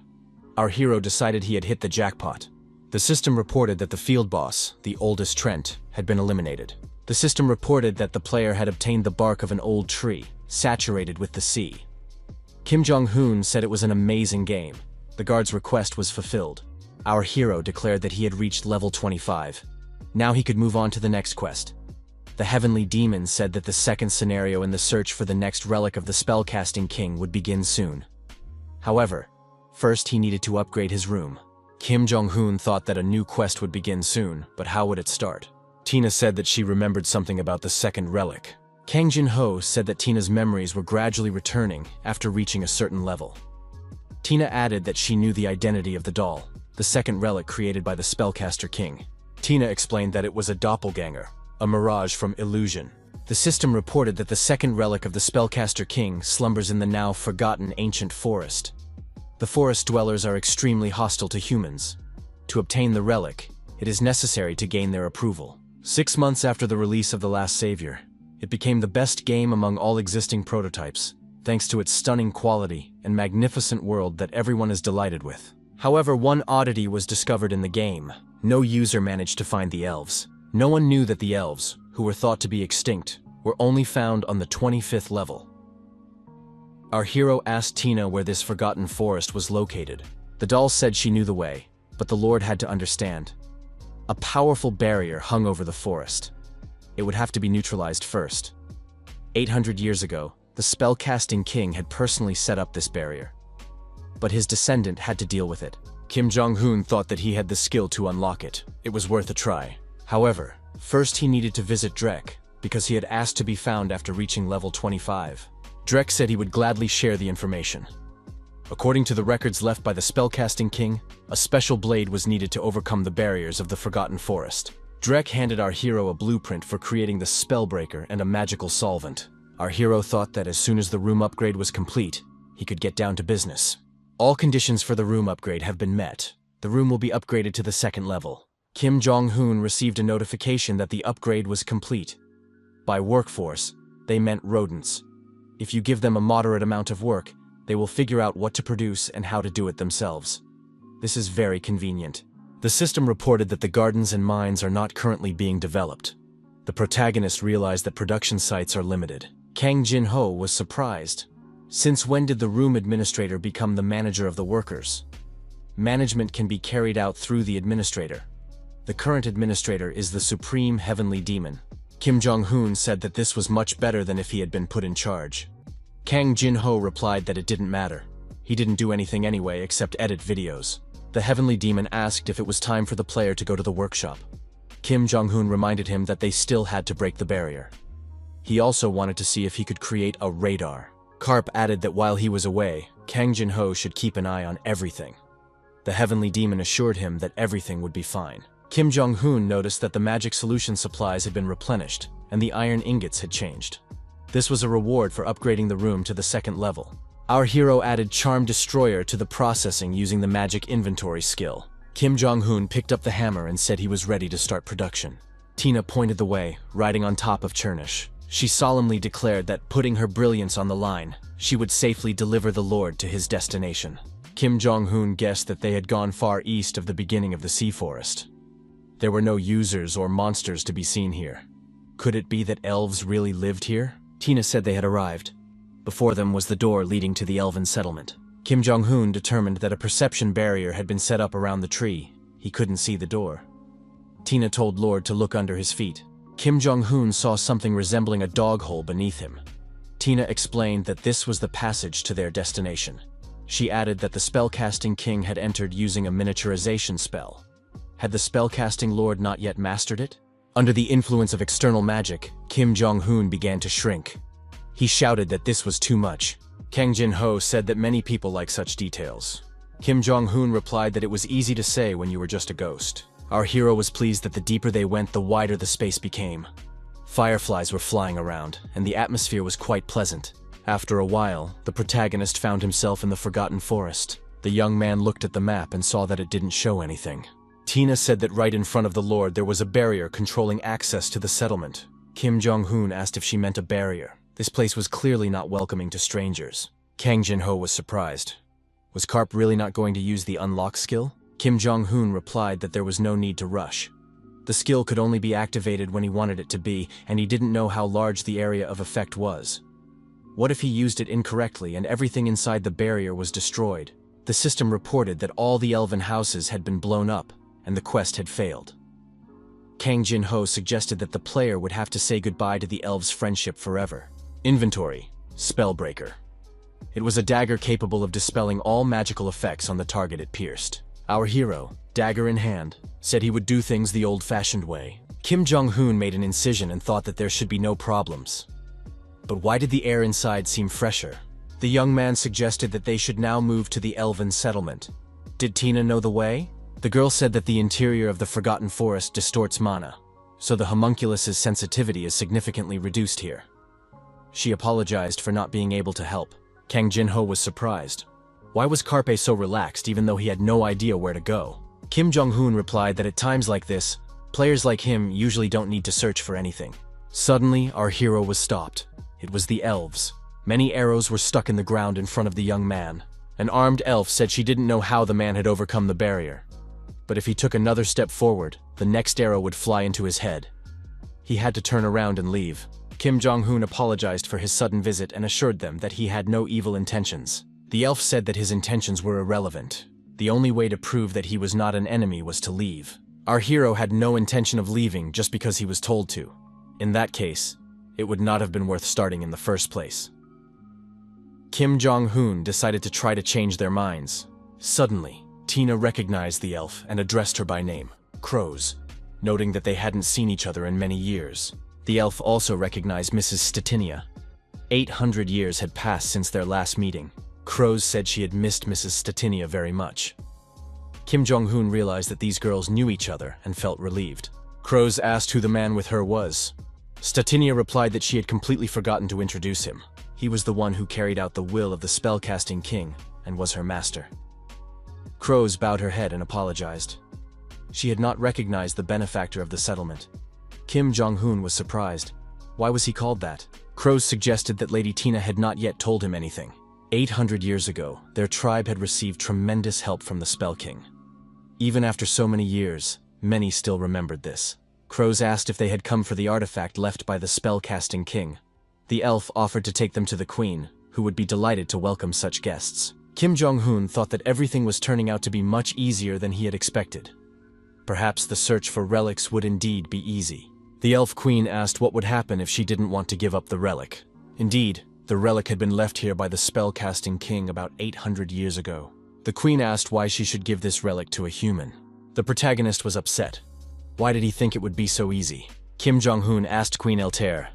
Our hero decided he had hit the jackpot. The system reported that the field boss, the oldest Trent, had been eliminated. The system reported that the player had obtained the bark of an old tree, saturated with the sea. Kim Jong-hoon said it was an amazing game. The guard's request was fulfilled. Our hero declared that he had reached level 25. Now he could move on to the next quest. The Heavenly Demon said that the second scenario in the search for the next relic of the Spellcasting King would begin soon. However, first he needed to upgrade his room. Kim Jong-hoon thought that a new quest would begin soon, but how would it start? Tina said that she remembered something about the second relic. Kang Jin-ho said that Tina's memories were gradually returning after reaching a certain level. Tina added that she knew the identity of the doll, the second relic created by the Spellcaster King. Tina explained that it was a doppelganger, a mirage from illusion. The system reported that the second relic of the Spellcaster King slumbers in the now forgotten ancient forest. The forest dwellers are extremely hostile to humans. To obtain the relic, it is necessary to gain their approval. 6 months after the release of The Last Savior, it became the best game among all existing prototypes, thanks to its stunning quality and magnificent world that everyone is delighted with. However, one oddity was discovered in the game. No user managed to find the elves. No one knew that the elves, who were thought to be extinct, were only found on the 25th level. Our hero asked Tina where this forgotten forest was located. The doll said she knew the way, but the Lord had to understand. A powerful barrier hung over the forest. It would have to be neutralized first. 800 years ago, the Spellcasting King had personally set up this barrier. But his descendant had to deal with it. Kim Jong-hoon thought that he had the skill to unlock it. It was worth a try. However, first he needed to visit Drek, because he had asked to be found after reaching level 25. Drek said he would gladly share the information. According to the records left by the Spellcasting King, a special blade was needed to overcome the barriers of the Forgotten Forest. Drek handed our hero a blueprint for creating the Spellbreaker and a magical solvent. Our hero thought that as soon as the room upgrade was complete, he could get down to business. All conditions for the room upgrade have been met. The room will be upgraded to the second level. Kim Jong-hoon received a notification that the upgrade was complete. By workforce, they meant rodents. If you give them a moderate amount of work, they will figure out what to produce and how to do it themselves. This is very convenient. The system reported that the gardens and mines are not currently being developed. The protagonist realized that production sites are limited. Kang Jin-ho was surprised. Since when did the room administrator become the manager of the workers? Management can be carried out through the administrator. The current administrator is the Supreme Heavenly Demon. Kim Jong-hoon said that this was much better than if he had been put in charge. Kang Jin-ho replied that it didn't matter. He didn't do anything anyway except edit videos. The Heavenly Demon asked if it was time for the player to go to the workshop. Kim Jong-hoon reminded him that they still had to break the barrier. He also wanted to see if he could create a radar. Karp added that while he was away, Kang Jin-ho should keep an eye on everything. The Heavenly Demon assured him that everything would be fine. Kim Jong-hoon noticed that the magic solution supplies had been replenished, and the iron ingots had changed. This was a reward for upgrading the room to the second level. Our hero added Charm Destroyer to the processing using the magic inventory skill. Kim Jong-hoon picked up the hammer and said he was ready to start production. Tina pointed the way, riding on top of Chernish. She solemnly declared that, putting her brilliance on the line, she would safely deliver the Lord to his destination. Kim Jong-hoon guessed that they had gone far east of the beginning of the sea forest. There were no users or monsters to be seen here. Could it be that elves really lived here? Tina said they had arrived. Before them was the door leading to the elven settlement. Kim Jong-hoon determined that a perception barrier had been set up around the tree. He couldn't see the door. Tina told Lord to look under his feet. Kim Jong-hoon saw something resembling a dog hole beneath him. Tina explained that this was the passage to their destination. She added that the Spellcasting King had entered using a miniaturization spell. Had the Spellcasting Lord not yet mastered it? Under the influence of external magic, Kim Jong-hoon began to shrink. He shouted that this was too much. Kang Jin-ho said that many people like such details. Kim Jong-hoon replied that it was easy to say when you were just a ghost. Our hero was pleased that the deeper they went, the wider the space became. Fireflies were flying around, and the atmosphere was quite pleasant. After a while, the protagonist found himself in the Forgotten Forest. The young man looked at the map and saw that it didn't show anything. Tina said that right in front of the Lord there was a barrier controlling access to the settlement. Kim Jong-hoon asked if she meant a barrier. This place was clearly not welcoming to strangers. Kang Jin-ho was surprised. Was Karp really not going to use the unlock skill? Kim Jong-hoon replied that there was no need to rush. The skill could only be activated when he wanted it to be, and he didn't know how large the area of effect was. What if he used it incorrectly and everything inside the barrier was destroyed? The system reported that all the elven houses had been blown up, and the quest had failed. Kang Jin-ho suggested that the player would have to say goodbye to the elves' friendship forever. Inventory. Spellbreaker. It was a dagger capable of dispelling all magical effects on the target it pierced. Our hero, dagger in hand, said he would do things the old-fashioned way. Kim Jong-hoon made an incision and thought that there should be no problems. But why did the air inside seem fresher? The young man suggested that they should now move to the elven settlement. Did Tina know the way? The girl said that the interior of the Forgotten Forest distorts mana, so the homunculus's sensitivity is significantly reduced here. She apologized for not being able to help. Kang Jin-ho was surprised. Why was Karpe so relaxed even though he had no idea where to go? Kim Jong-hoon replied that at times like this, players like him usually don't need to search for anything. Suddenly, our hero was stopped. It was the elves. Many arrows were stuck in the ground in front of the young man. An armed elf said she didn't know how the man had overcome the barrier. But if he took another step forward, the next arrow would fly into his head. He had to turn around and leave. Kim Jong-hoon apologized for his sudden visit and assured them that he had no evil intentions. The elf said that his intentions were irrelevant. The only way to prove that he was not an enemy was to leave. Our hero had no intention of leaving just because he was told to. In that case, it would not have been worth starting in the first place. Kim Jong-hoon decided to try to change their minds. Suddenly, Tina recognized the elf and addressed her by name, Crows, noting that they hadn't seen each other in many years. The elf also recognized Mrs. Statinia. 800 years had passed since their last meeting. Crows said she had missed Mrs. Statinia very much. Kim Jong-hoon realized that these girls knew each other and felt relieved. Crows asked who the man with her was. Statinia replied that she had completely forgotten to introduce him. He was the one who carried out the will of the spellcasting king and was her master. Crows bowed her head and apologized. She had not recognized the benefactor of the settlement. Kim Jong-hoon was surprised. Why was he called that? Crows suggested that Lady Tina had not yet told him anything. 800 years ago, their tribe had received tremendous help from the Spell King. Even after so many years, many still remembered this. Crows asked if they had come for the artifact left by the spell-casting king. The elf offered to take them to the queen, who would be delighted to welcome such guests. Kim Jong-hoon thought that everything was turning out to be much easier than he had expected. Perhaps the search for relics would indeed be easy. The elf queen asked what would happen if she didn't want to give up the relic. Indeed, the relic had been left here by the spell-casting king about 800 years ago. The queen asked why she should give this relic to a human. The protagonist was upset. Why did he think it would be so easy? Kim Jong-hoon asked Queen Eltaire,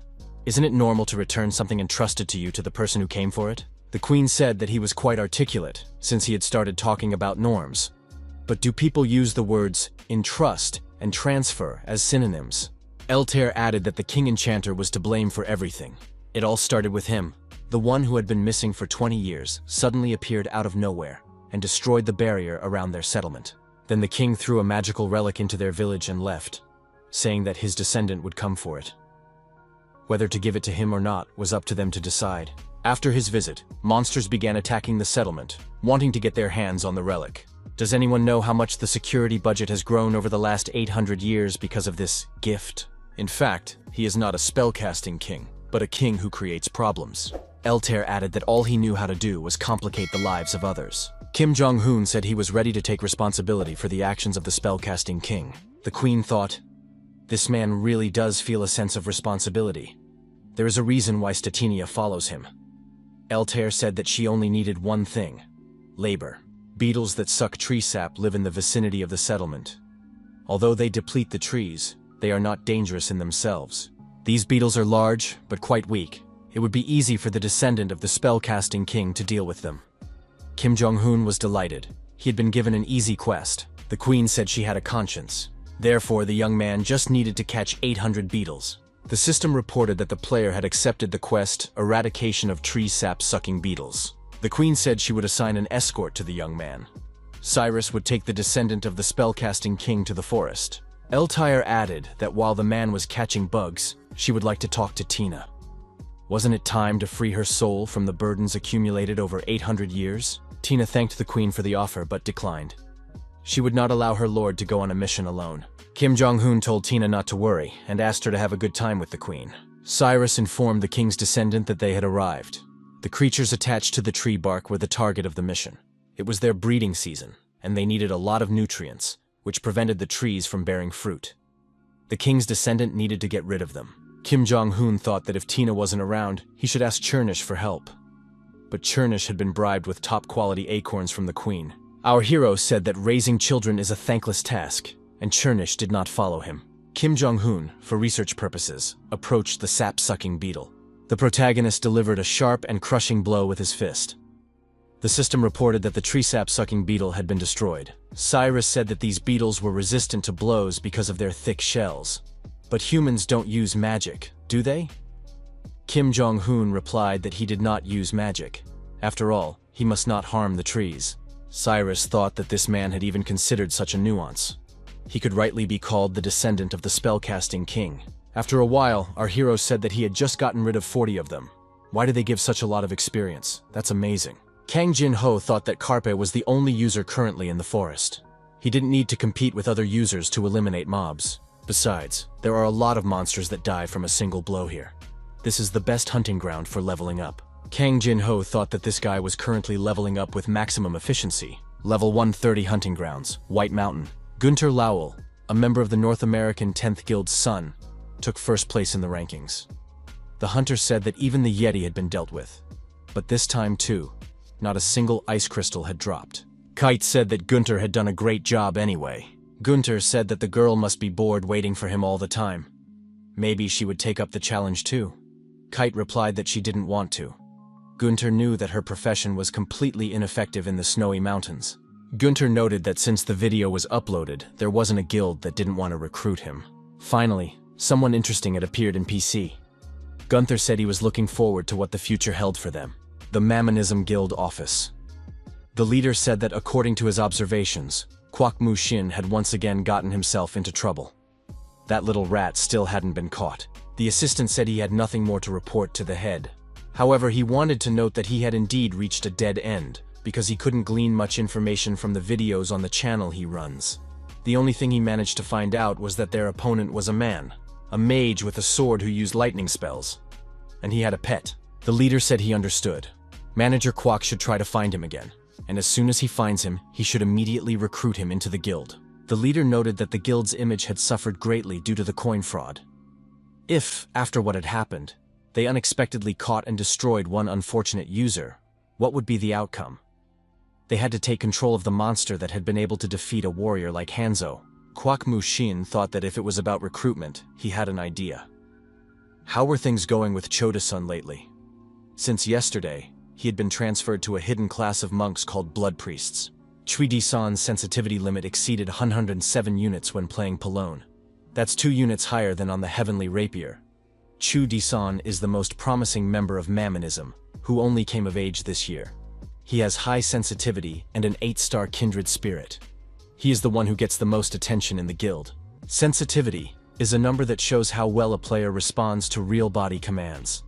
"Isn't it normal to return something entrusted to you to the person who came for it?" The queen said that he was quite articulate, since he had started talking about norms. But do people use the words entrust and transfer as synonyms? Eltaire added that the king enchanter was to blame for everything. It all started with him. The one who had been missing for 20 years suddenly appeared out of nowhere and destroyed the barrier around their settlement. Then the king threw a magical relic into their village and left, saying that his descendant would come for it. Whether to give it to him or not was up to them to decide. After his visit, monsters began attacking the settlement, wanting to get their hands on the relic. Does anyone know how much the security budget has grown over the last 800 years because of this gift? In fact, he is not a spellcasting king, but a king who creates problems. Eltaire added that all he knew how to do was complicate the lives of others. Kim Jong-hoon said he was ready to take responsibility for the actions of the spellcasting king. The queen thought, "This man really does feel a sense of responsibility. There is a reason why Statinia follows him." Eltaire said that she only needed one thing: labor. Beetles that suck tree sap live in the vicinity of the settlement. Although they deplete the trees, they are not dangerous in themselves. These beetles are large, but quite weak. It would be easy for the descendant of the spellcasting king to deal with them. Kim Jong-hoon was delighted. He had been given an easy quest. The queen said she had a conscience. Therefore, the young man just needed to catch 800 beetles. The system reported that the player had accepted the quest, Eradication of Tree Sap-Sucking Beetles. The queen said she would assign an escort to the young man. Cyrus would take the descendant of the spellcasting king to the forest. Eltire added that while the man was catching bugs, she would like to talk to Tina. Wasn't it time to free her soul from the burdens accumulated over 800 years? Tina thanked the queen for the offer but declined. She would not allow her lord to go on a mission alone. Kim Jong-un told Tina not to worry and asked her to have a good time with the queen. Cyrus informed the king's descendant that they had arrived. The creatures attached to the tree bark were the target of the mission. It was their breeding season, and they needed a lot of nutrients, which prevented the trees from bearing fruit. The king's descendant needed to get rid of them. Kim Jong-un thought that if Tina wasn't around, he should ask Chernish for help. But Chernish had been bribed with top-quality acorns from the queen. Our hero said that raising children is a thankless task, and Chernish did not follow him. Kim Jong-un, for research purposes, approached the sap-sucking beetle. The protagonist delivered a sharp and crushing blow with his fist. The system reported that the tree sap-sucking beetle had been destroyed. Cyrus said that these beetles were resistant to blows because of their thick shells. But humans don't use magic, do they? Kim Jong-un replied that he did not use magic. After all, he must not harm the trees. Cyrus thought that this man had even considered such a nuance. He could rightly be called the descendant of the spellcasting king. After a while, our hero said that he had just gotten rid of 40 of them. Why do they give such a lot of experience? That's amazing. Kang Jin-ho thought that Carpe was the only user currently in the forest. He didn't need to compete with other users to eliminate mobs. Besides, there are a lot of monsters that die from a single blow here. This is the best hunting ground for leveling up. Kang Jin-ho thought that this guy was currently leveling up with maximum efficiency. Level 130 Hunting Grounds, White Mountain. Gunter Lowell, a member of the North American 10th Guild's son, took first place in the rankings. The hunter said that even the Yeti had been dealt with. But this time too, not a single ice crystal had dropped. Kite said that Gunter had done a great job anyway. Gunter said that the girl must be bored waiting for him all the time. Maybe she would take up the challenge too. Kite replied that she didn't want to. Gunter knew that her profession was completely ineffective in the snowy mountains. Gunter noted that since the video was uploaded, there wasn't a guild that didn't want to recruit him. Finally, someone interesting had appeared in PC. Gunther said he was looking forward to what the future held for them. The Mammonism Guild office. The leader said that according to his observations, Kwak Mu Shin had once again gotten himself into trouble. That little rat still hadn't been caught. The assistant said he had nothing more to report to the head. However, he wanted to note that he had indeed reached a dead end, because he couldn't glean much information from the videos on the channel he runs. The only thing he managed to find out was that their opponent was a man, a mage with a sword who used lightning spells. And he had a pet. The leader said he understood. Manager Kwak should try to find him again, and as soon as he finds him, he should immediately recruit him into the guild. The leader noted that the guild's image had suffered greatly due to the coin fraud. If, after what had happened, they unexpectedly caught and destroyed one unfortunate user, what would be the outcome? They had to take control of the monster that had been able to defeat a warrior like Hanzo. Kwak Mu Shin thought that if it was about recruitment, he had an idea. How were things going with Choda-sun lately? Since yesterday, he had been transferred to a hidden class of monks called Blood Priests. Chui Di-san's sensitivity limit exceeded 107 units when playing Pallone. That's 2 units higher than on the Heavenly Rapier. Chui Di-san is the most promising member of Mammonism, who only came of age this year. He has high sensitivity and an 8-star kindred spirit. He is the one who gets the most attention in the guild. Sensitivity is a number that shows how well a player responds to real body commands.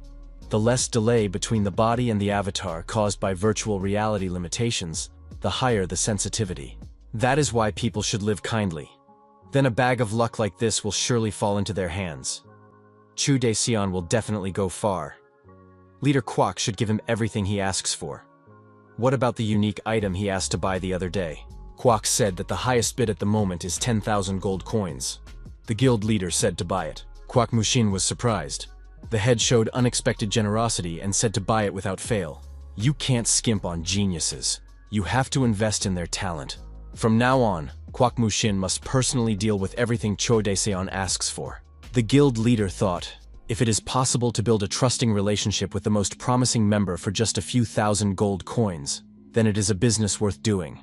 The less delay between the body and the avatar caused by virtual reality limitations, the higher the sensitivity. That is why people should live kindly. Then a bag of luck like this will surely fall into their hands. Chu De-sion will definitely go far. Leader Kwak should give him everything he asks for. What about the unique item he asked to buy the other day? Kwak said that the highest bid at the moment is 10,000 gold coins. The guild leader said to buy it. Kwak Mu Shin was surprised. The head showed unexpected generosity and said to buy it without fail. You can't skimp on geniuses. You have to invest in their talent. From now on, Kwak Mu Shin must personally deal with everything Cho De-seon asks for. The guild leader thought, if it is possible to build a trusting relationship with the most promising member for just a few thousand gold coins, then it is a business worth doing.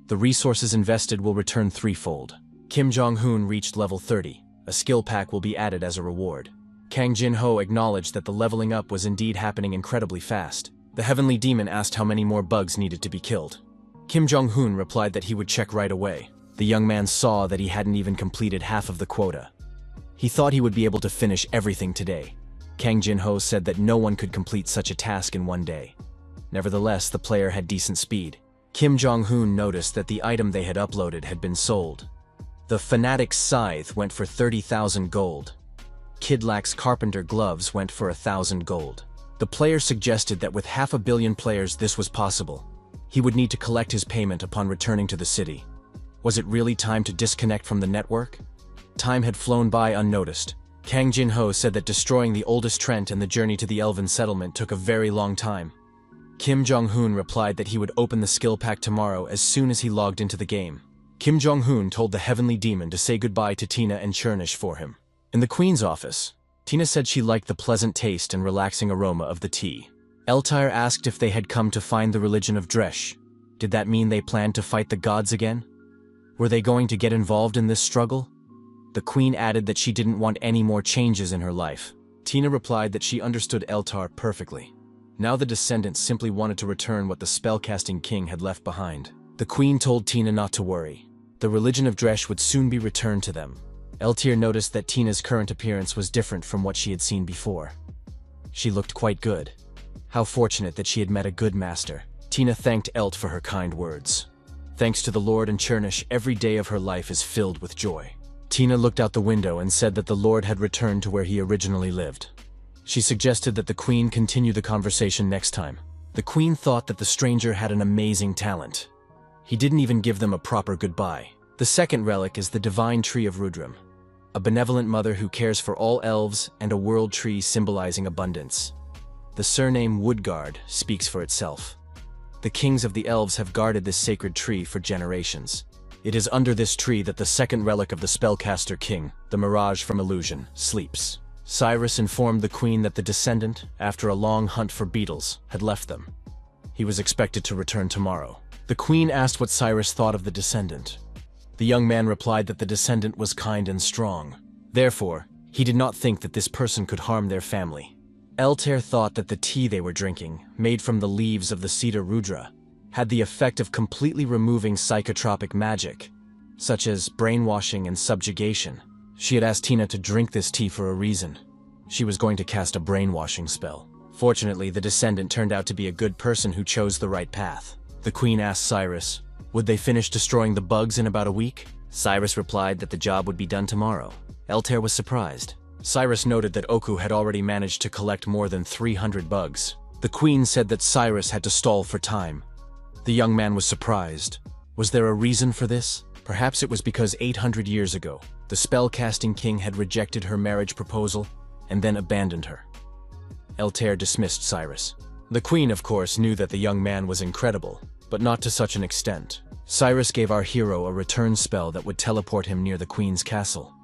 The resources invested will return threefold. Kim Jong-hoon reached level 30. A skill pack will be added as a reward. Kang Jin-ho acknowledged that the leveling up was indeed happening incredibly fast. The heavenly demon asked how many more bugs needed to be killed. Kim Jong-hoon replied that he would check right away. The young man saw that he hadn't even completed half of the quota. He thought he would be able to finish everything today. Kang Jin-ho said that no one could complete such a task in one day. Nevertheless, the player had decent speed. Kim Jong-hoon noticed that the item they had uploaded had been sold. The Fanatic's Scythe went for 30,000 gold. Kidlack's Carpenter Gloves went for 1,000 gold. The player suggested that with 500 million players this was possible. He would need to collect his payment upon returning to the city. Was it really time to disconnect from the network? Time had flown by unnoticed. Kang Jin-ho said that destroying the oldest Trent and the journey to the Elven settlement took a very long time. Kim Jong-hoon replied that he would open the skill pack tomorrow as soon as he logged into the game. Kim Jong-hoon told the heavenly demon to say goodbye to Tina and Chernish for him. In the Queen's office, Tina said she liked the pleasant taste and relaxing aroma of the tea. Eltyr asked if they had come to find the religion of Dresh. Did that mean they planned to fight the gods again? Were they going to get involved in this struggle? The Queen added that she didn't want any more changes in her life. Tina replied that she understood Eltyr perfectly. Now the descendants simply wanted to return what the spellcasting king had left behind. The Queen told Tina not to worry. The religion of Dresh would soon be returned to them. Eltyr noticed that Tina's current appearance was different from what she had seen before. She looked quite good. How fortunate that she had met a good master. Tina thanked Elt for her kind words. Thanks to the Lord and Chernish, every day of her life is filled with joy. Tina looked out the window and said that the Lord had returned to where he originally lived. She suggested that the Queen continue the conversation next time. The Queen thought that the stranger had an amazing talent. He didn't even give them a proper goodbye. The second relic is the Divine Tree of Rudram, a benevolent mother who cares for all elves and a world tree symbolizing abundance. The surname Woodguard speaks for itself. The kings of the elves have guarded this sacred tree for generations. It is under this tree that the second relic of the spellcaster king, the Mirage from Illusion, sleeps. Cyrus informed the Queen that the descendant, after a long hunt for beetles, had left them. He was expected to return tomorrow. The Queen asked what Cyrus thought of the descendant. The young man replied that the descendant was kind and strong. Therefore, he did not think that this person could harm their family. Eltyr thought that the tea they were drinking, made from the leaves of the cedar rudra, had the effect of completely removing psychotropic magic, such as brainwashing and subjugation. She had asked Tina to drink this tea for a reason. She was going to cast a brainwashing spell. Fortunately, the descendant turned out to be a good person who chose the right path. The Queen asked Cyrus, would they finish destroying the bugs in about a week? Cyrus replied that the job would be done tomorrow. Eltyr was surprised. Cyrus noted that Oku had already managed to collect more than 300 bugs. The Queen said that Cyrus had to stall for time. The young man was surprised. Was there a reason for this? Perhaps it was because 800 years ago, the spellcasting king had rejected her marriage proposal and then abandoned her. Eltyr dismissed Cyrus. The Queen, of course, knew that the young man was incredible, but not to such an extent. Cyrus gave our hero a return spell that would teleport him near the Queen's castle.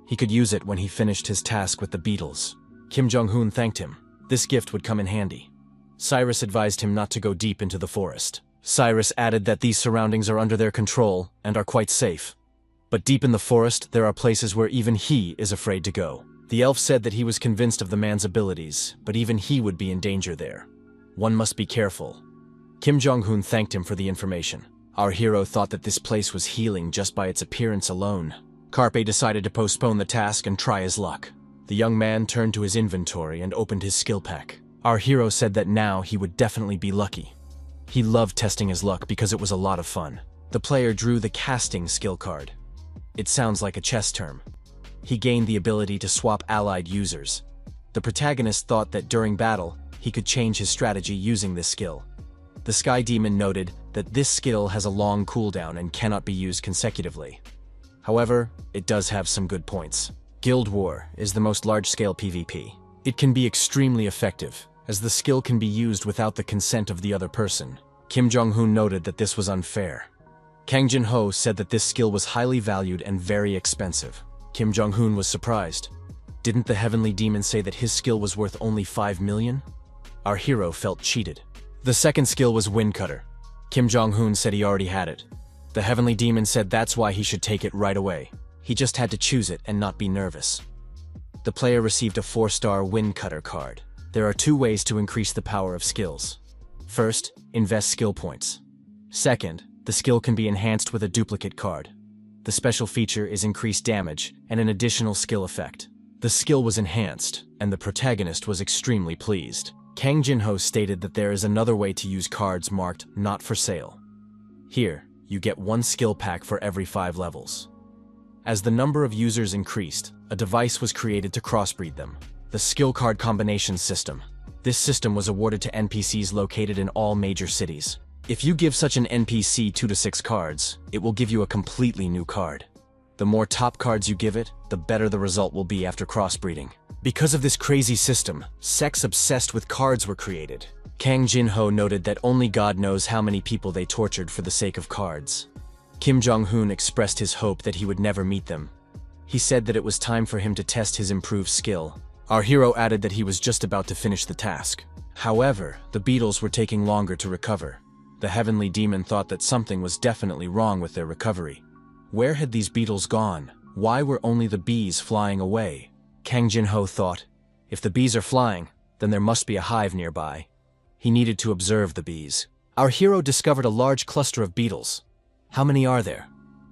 He could use it when he finished his task with the beetles. Kim Jong-hoon thanked him. This gift would come in handy. Cyrus advised him not to go deep into the forest. Cyrus added that these surroundings are under their control and are quite safe. But deep in the forest, there are places where even he is afraid to go. The elf said that he was convinced of the man's abilities, but even he would be in danger there. One must be careful. Kim Jong-hoon thanked him for the information. Our hero thought that this place was healing just by its appearance alone. Carpe decided to postpone the task and try his luck. The young man turned to his inventory and opened his skill pack. Our hero said that now he would definitely be lucky. He loved testing his luck because it was a lot of fun. The player drew the casting skill card. It sounds like a chess term. He gained the ability to swap allied users. The protagonist thought that during battle, he could change his strategy using this skill. The Sky Demon noted that this skill has a long cooldown and cannot be used consecutively. However, it does have some good points. Guild War is the most large-scale PvP. It can be extremely effective, as the skill can be used without the consent of the other person. Kim Jong-hoon noted that this was unfair. Kang Jin-ho said that this skill was highly valued and very expensive. Kim Jong-hoon was surprised. Didn't the heavenly demon say that his skill was worth only 5 million? Our hero felt cheated. The second skill was Wind Cutter. Kim Jong-hoon said he already had it. The Heavenly Demon said that's why he should take it right away. He just had to choose it and not be nervous. The player received a 4-star Wind Cutter card. There are 2 ways to increase the power of skills. First, invest skill points. Second, the skill can be enhanced with a duplicate card. The special feature is increased damage and an additional skill effect. The skill was enhanced, and the protagonist was extremely pleased. Kang Jin-ho stated that there is another way to use cards marked not for sale. Here, you get 1 skill pack for every 5 levels. As the number of users increased, a device was created to crossbreed them. The skill card combination system. This system was awarded to NPCs located in all major cities. If you give such an NPC 2 to 6 cards, it will give you a completely new card. The more top cards you give it, the better the result will be after crossbreeding. Because of this crazy system, sects obsessed with cards were created. Kang Jin-ho noted that only God knows how many people they tortured for the sake of cards. Kim Jong-hoon expressed his hope that he would never meet them. He said that it was time for him to test his improved skill. Our hero added that he was just about to finish the task. However, the beetles were taking longer to recover. The Heavenly Demon thought that something was definitely wrong with their recovery. Where had these beetles gone? Why were only the bees flying away? Kang Jin-ho thought, if the bees are flying, then there must be a hive nearby. He needed to observe the bees. Our hero discovered a large cluster of beetles. How many are there?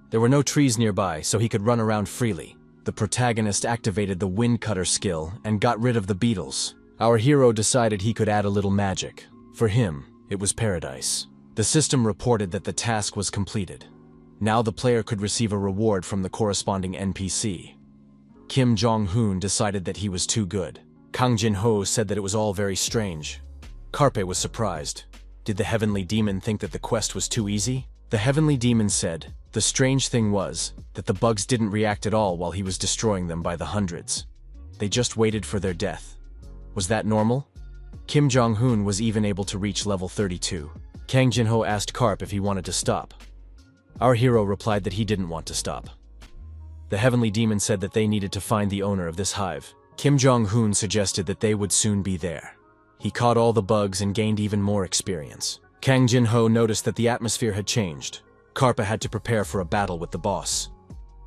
There were no trees nearby, so he could run around freely. The protagonist activated the Wind Cutter skill and got rid of the beetles. Our hero decided he could add a little magic. For him, it was paradise. The system reported that the task was completed. Now the player could receive a reward from the corresponding NPC. Kim Jong-hoon decided that he was too good. Kang Jin-ho said that it was all very strange. Carpe was surprised. Did the Heavenly Demon think that the quest was too easy? The Heavenly Demon said, the strange thing was that the bugs didn't react at all while he was destroying them by the hundreds. They just waited for their death. Was that normal? Kim Jong-hoon was even able to reach level 32. Kang Jin-ho asked Carp if he wanted to stop. Our hero replied that he didn't want to stop. The Heavenly Demon said that they needed to find the owner of this hive. Kim Jong-hoon suggested that they would soon be there. He caught all the bugs and gained even more experience. Kang Jin-ho noticed that the atmosphere had changed. Karpa had to prepare for a battle with the boss.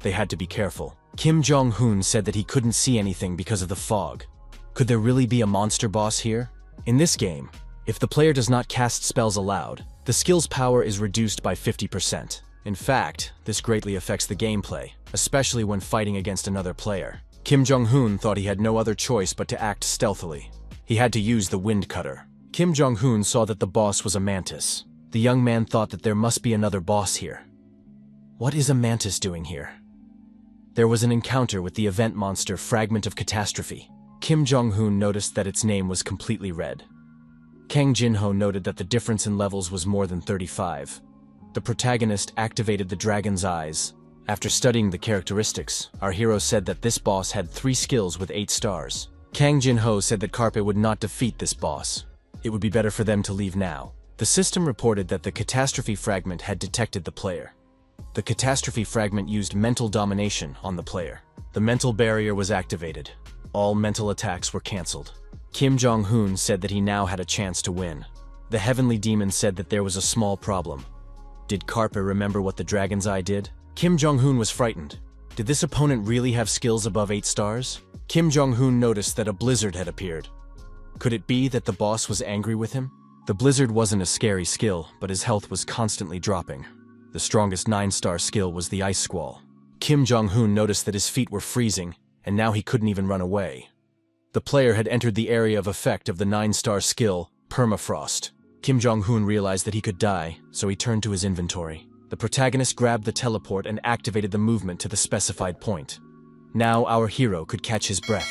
They had to be careful. Kim Jong-hoon said that he couldn't see anything because of the fog. Could there really be a monster boss here? In this game, if the player does not cast spells aloud, the skill's power is reduced by 50%. In fact, this greatly affects the gameplay, especially when fighting against another player. Kim Jong-hoon thought he had no other choice but to act stealthily. He had to use the Wind Cutter. Kim Jong-hoon saw that the boss was a mantis. The young man thought that there must be another boss here. What is a mantis doing here? There was an encounter with the event monster Fragment of Catastrophe. Kim Jong-hoon noticed that its name was completely red. Kang Jin-ho noted that the difference in levels was more than 35. The protagonist activated the dragon's eyes. After studying the characteristics, our hero said that this boss had 3 skills with 8 stars. Kang Jin-ho said that Carpe would not defeat this boss. It would be better for them to leave now. The system reported that the catastrophe fragment had detected the player. The catastrophe fragment used mental domination on the player. The mental barrier was activated. All mental attacks were cancelled. Kim Jong-hoon said that he now had a chance to win. The Heavenly Demon said that there was a small problem. Did Carpe remember what the dragon's eye did? Kim Jong-hoon was frightened. Did this opponent really have skills above 8 stars? Kim Jong-hoon noticed that a blizzard had appeared. Could it be that the boss was angry with him? The blizzard wasn't a scary skill, but his health was constantly dropping. The strongest 9-star skill was the ice squall. Kim Jong-hoon noticed that his feet were freezing, and now he couldn't even run away. The player had entered the area of effect of the 9-star skill, Permafrost. Kim Jong-hoon realized that he could die, so he turned to his inventory. The protagonist grabbed the teleport and activated the movement to the specified point. Now our hero could catch his breath.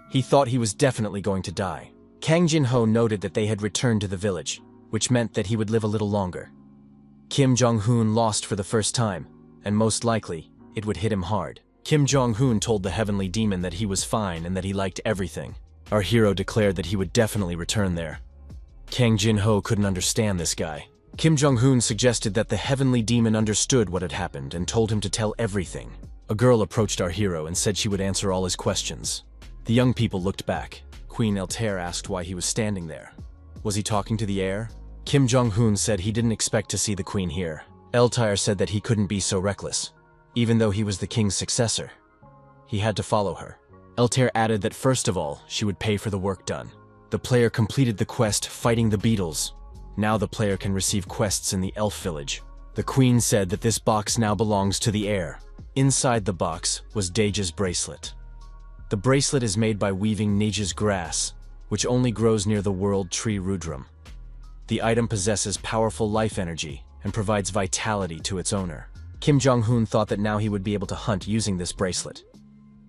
He thought he was definitely going to die. Kang Jin-ho noted that they had returned to the village, which meant that he would live a little longer. Kim Jong-hoon lost for the first time, and most likely, it would hit him hard. Kim Jong-hoon told the Heavenly Demon that he was fine and that he liked everything. Our hero declared that he would definitely return there. Kang Jin-ho couldn't understand this guy. Kim Jong-hoon suggested that the Heavenly Demon understood what had happened and told him to tell everything. A girl approached our hero and said she would answer all his questions. The young people looked back. Queen Altair asked why he was standing there. Was he talking to the air? Kim Jong-hoon said he didn't expect to see the queen here. Eltyre said that he couldn't be so reckless. Even though he was the king's successor, he had to follow her. Eltyre added that first of all, she would pay for the work done. The player completed the quest fighting the beetles. Now the player can receive quests in the elf village. The queen said that this box now belongs to the heir. Inside the box was Daeja's bracelet. The bracelet is made by weaving Daeja's grass, which only grows near the world tree Rudram. The item possesses powerful life energy and provides vitality to its owner. Kim Jong-hoon thought that now he would be able to hunt using this bracelet.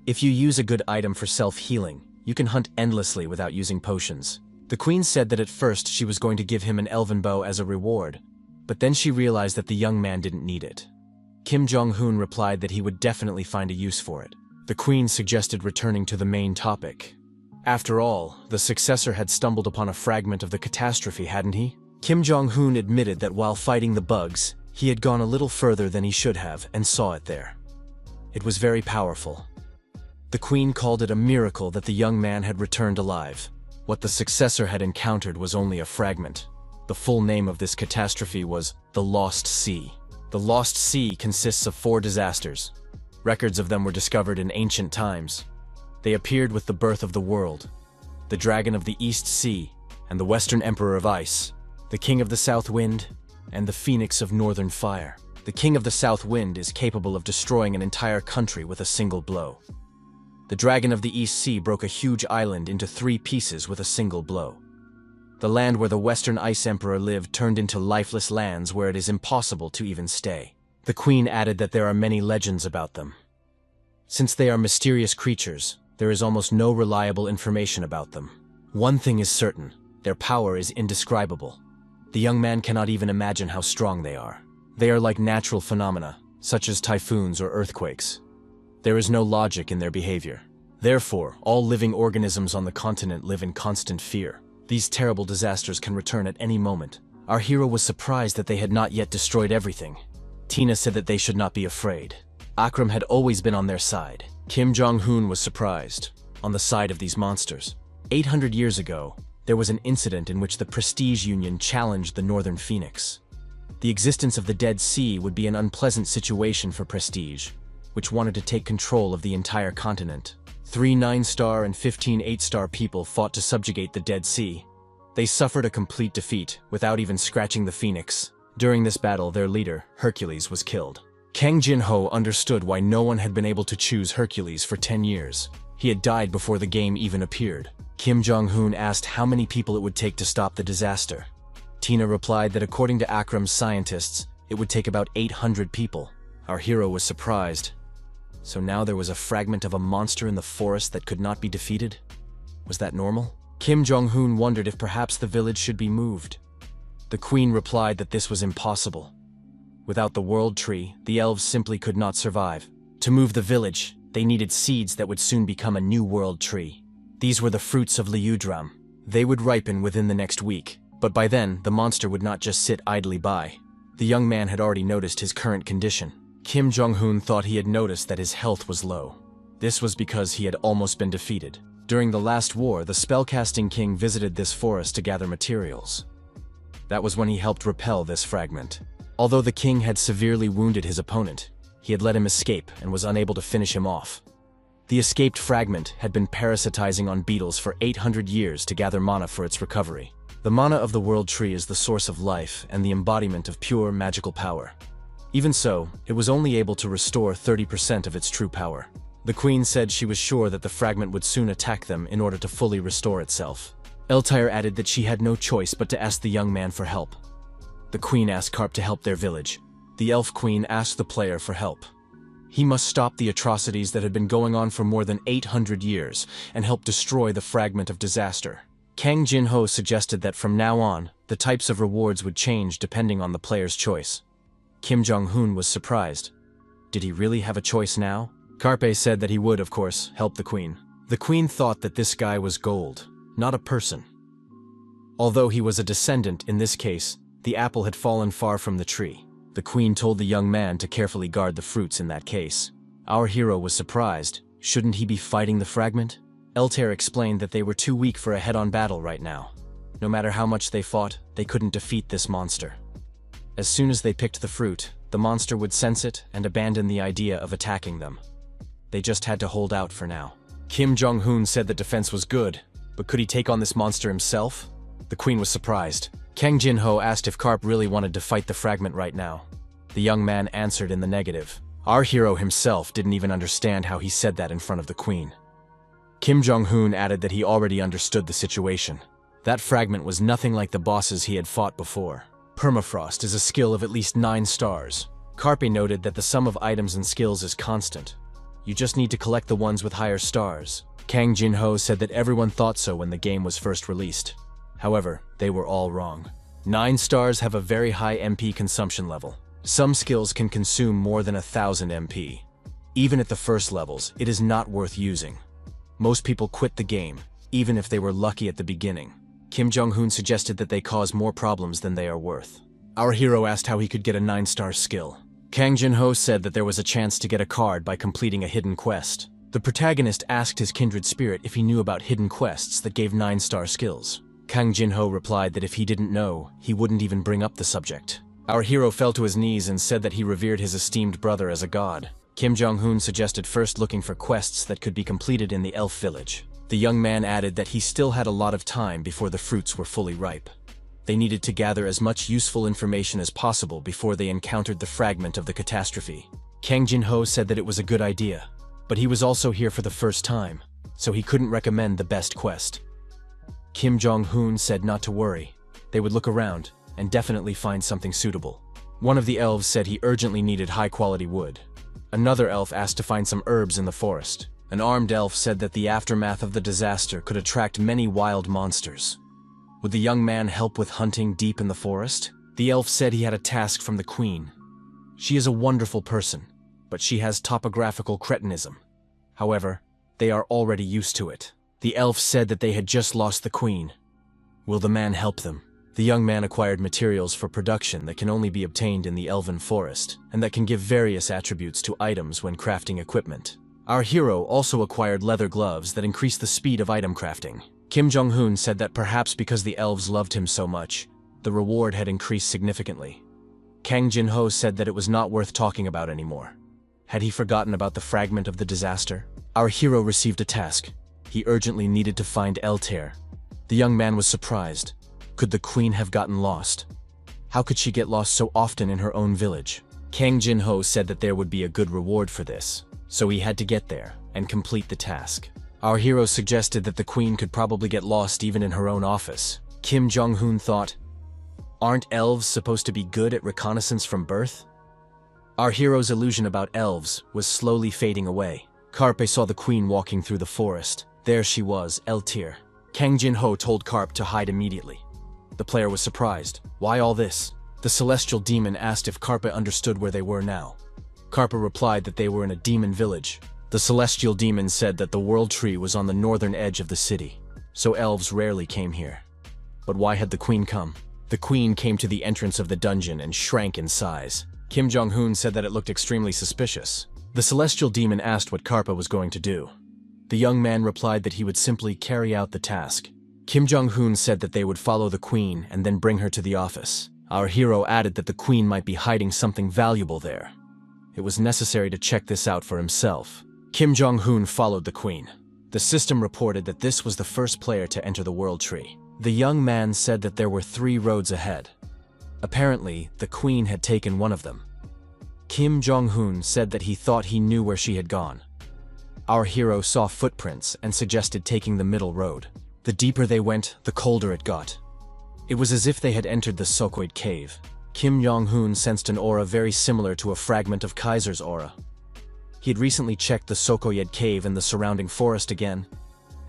If you use a good item for self-healing, you can hunt endlessly without using potions. The queen said that at first she was going to give him an elven bow as a reward, but then she realized that the young man didn't need it. Kim Jong-hoon replied that he would definitely find a use for it. The queen suggested returning to the main topic. After all, the successor had stumbled upon a fragment of the catastrophe, hadn't he? Kim Jong-hoon admitted that while fighting the bugs, he had gone a little further than he should have and saw it there. It was very powerful. The queen called it a miracle that the young man had returned alive. What the successor had encountered was only a fragment. The full name of this catastrophe was the Lost Sea. The Lost Sea consists of 4 disasters. Records of them were discovered in ancient times. They appeared with the birth of the world, the Dragon of the East Sea, and the Western Emperor of Ice, the King of the South Wind, and the Phoenix of Northern Fire. The King of the South Wind is capable of destroying an entire country with a single blow. The Dragon of the East Sea broke a huge island into 3 pieces with a single blow. The land where the Western Ice Emperor lived turned into lifeless lands where it is impossible to even stay. The queen added that there are many legends about them. Since they are mysterious creatures, there is almost no reliable information about them. One thing is certain, their power is indescribable. The young man cannot even imagine how strong they are. They are like natural phenomena, such as typhoons or earthquakes. There is no logic in their behavior. Therefore, all living organisms on the continent live in constant fear. These terrible disasters can return at any moment. Our hero was surprised that they had not yet destroyed everything. Tina said that they should not be afraid. Akram had always been on their side. Kim Jong-hoon was surprised, on the side of these monsters. 800 years ago, there was an incident in which the Prestige Union challenged the Northern Phoenix. The existence of the Dead Sea would be an unpleasant situation for Prestige, which wanted to take control of the entire continent. 3 9-star and 15 8-star people fought to subjugate the Dead Sea. They suffered a complete defeat without even scratching the Phoenix. During this battle, their leader, Hercules, was killed. Kang Jin-ho understood why no one had been able to choose Hercules for 10 years. He had died before the game even appeared. Kim Jong-hoon asked how many people it would take to stop the disaster. Tina replied that according to Akram's scientists, it would take about 800 people. Our hero was surprised. So now there was a fragment of a monster in the forest that could not be defeated? Was that normal? Kim Jong-hoon wondered if perhaps the village should be moved. The queen replied that this was impossible. Without the world tree, the elves simply could not survive. To move the village, they needed seeds that would soon become a new world tree. These were the fruits of Liudram. They would ripen within the next week, but by then, the monster would not just sit idly by. The young man had already noticed his current condition. Kim Jong-hoon thought he had noticed that his health was low. This was because he had almost been defeated. During the last war, the spellcasting king visited this forest to gather materials. That was when he helped repel this fragment. Although the king had severely wounded his opponent, he had let him escape and was unable to finish him off. The escaped fragment had been parasitizing on beetles for 800 years to gather mana for its recovery. The mana of the world tree is the source of life and the embodiment of pure magical power. Even so, it was only able to restore 30% of its true power. The queen said she was sure that the fragment would soon attack them in order to fully restore itself. Eltyre added that she had no choice but to ask the young man for help. The queen asked Karp to help their village. The elf queen asked the player for help. He must stop the atrocities that had been going on for more than 800 years and help destroy the fragment of disaster. Kang Jin-ho suggested that from now on, the types of rewards would change depending on the player's choice. Kim Jong-hoon was surprised. Did he really have a choice now? Karpe said that he would, of course, help the queen. The queen thought that this guy was gold, not a person. Although he was a descendant in this case, the apple had fallen far from the tree. The queen told the young man to carefully guard the fruits in that case. Our hero was surprised. Shouldn't he be fighting the fragment? Eltyre explained that they were too weak for a head-on battle right now. No matter how much they fought, they couldn't defeat this monster. As soon as they picked the fruit, the monster would sense it and abandon the idea of attacking them. They just had to hold out for now. Kim Jong-hoon said the defense was good, but could he take on this monster himself? The queen was surprised. Kang Jin-ho asked if Karp really wanted to fight the fragment right now. The young man answered in the negative. Our hero himself didn't even understand how he said that in front of the queen. Kim Jong-hoon added that he already understood the situation. That fragment was nothing like the bosses he had fought before. Permafrost is a skill of at least 9 stars. Karpe noted that the sum of items and skills is constant. You just need to collect the ones with higher stars. Kang Jin-ho said that everyone thought so when the game was first released. However, they were all wrong. 9 stars have a very high MP consumption level. Some skills can consume more than 1,000 MP. Even at the first levels, it is not worth using. Most people quit the game, even if they were lucky at the beginning. Kim Jong-hoon suggested that they cause more problems than they are worth. Our hero asked how he could get a 9-star skill. Kang Jin-ho said that there was a chance to get a card by completing a hidden quest. The protagonist asked his kindred spirit if he knew about hidden quests that gave 9-star skills. Kang Jin-ho replied that if he didn't know, he wouldn't even bring up the subject. Our hero fell to his knees and said that he revered his esteemed brother as a god. Kim Jong-hoon suggested first looking for quests that could be completed in the elf village. The young man added that he still had a lot of time before the fruits were fully ripe. They needed to gather as much useful information as possible before they encountered the fragment of the catastrophe. Kang Jin-ho said that it was a good idea, but he was also here for the first time, so he couldn't recommend the best quest. Kim Jong-hoon said not to worry. They would look around and definitely find something suitable. One of the elves said he urgently needed high-quality wood. Another elf asked to find some herbs in the forest. An armed elf said that the aftermath of the disaster could attract many wild monsters. Would the young man help with hunting deep in the forest? The elf said he had a task from the queen. She is a wonderful person, but she has topographical cretinism. However, they are already used to it. The elf said that they had just lost the queen. Will the man help them? The young man acquired materials for production that can only be obtained in the elven forest, and that can give various attributes to items when crafting equipment. Our hero also acquired leather gloves that increase the speed of item crafting. Kim Jong-hoon said that perhaps because the elves loved him so much, the reward had increased significantly. Kang Jin-ho said that it was not worth talking about anymore. Had he forgotten about the fragment of the disaster? Our hero received a task. He urgently needed to find Eltair. The young man was surprised. Could the queen have gotten lost? How could she get lost so often in her own village? Kang Jin-ho said that there would be a good reward for this, so he had to get there and complete the task. Our hero suggested that the queen could probably get lost even in her own office. Kim Jong-hoon thought, aren't elves supposed to be good at reconnaissance from birth? Our hero's illusion about elves was slowly fading away. Karpe saw the queen walking through the forest. There she was, Eltair. Kang Jin-ho told Karp to hide immediately. The player was surprised. Why all this? The celestial demon asked if Karpa understood where they were now. Karpa replied that they were in a demon village. The celestial demon said that the world tree was on the northern edge of the city, so elves rarely came here. But why had the queen come? The queen came to the entrance of the dungeon and shrank in size. Kim Jong-hoon said that it looked extremely suspicious. The celestial demon asked what Karpa was going to do. The young man replied that he would simply carry out the task. Kim Jong-hoon said that they would follow the queen and then bring her to the office. Our hero added that the queen might be hiding something valuable there. It was necessary to check this out for himself. Kim Jong-hoon followed the queen. The system reported that this was the first player to enter the world tree. The young man said that there were 3 roads ahead. Apparently, the queen had taken one of them. Kim Jong-hoon said that he thought he knew where she had gone. Our hero saw footprints and suggested taking the middle road. The deeper they went, the colder it got. It was as if they had entered the Sokoid cave. Kim Jong-hoon sensed an aura very similar to a fragment of Kaiser's aura. He had recently checked the Sokoyed cave and the surrounding forest again,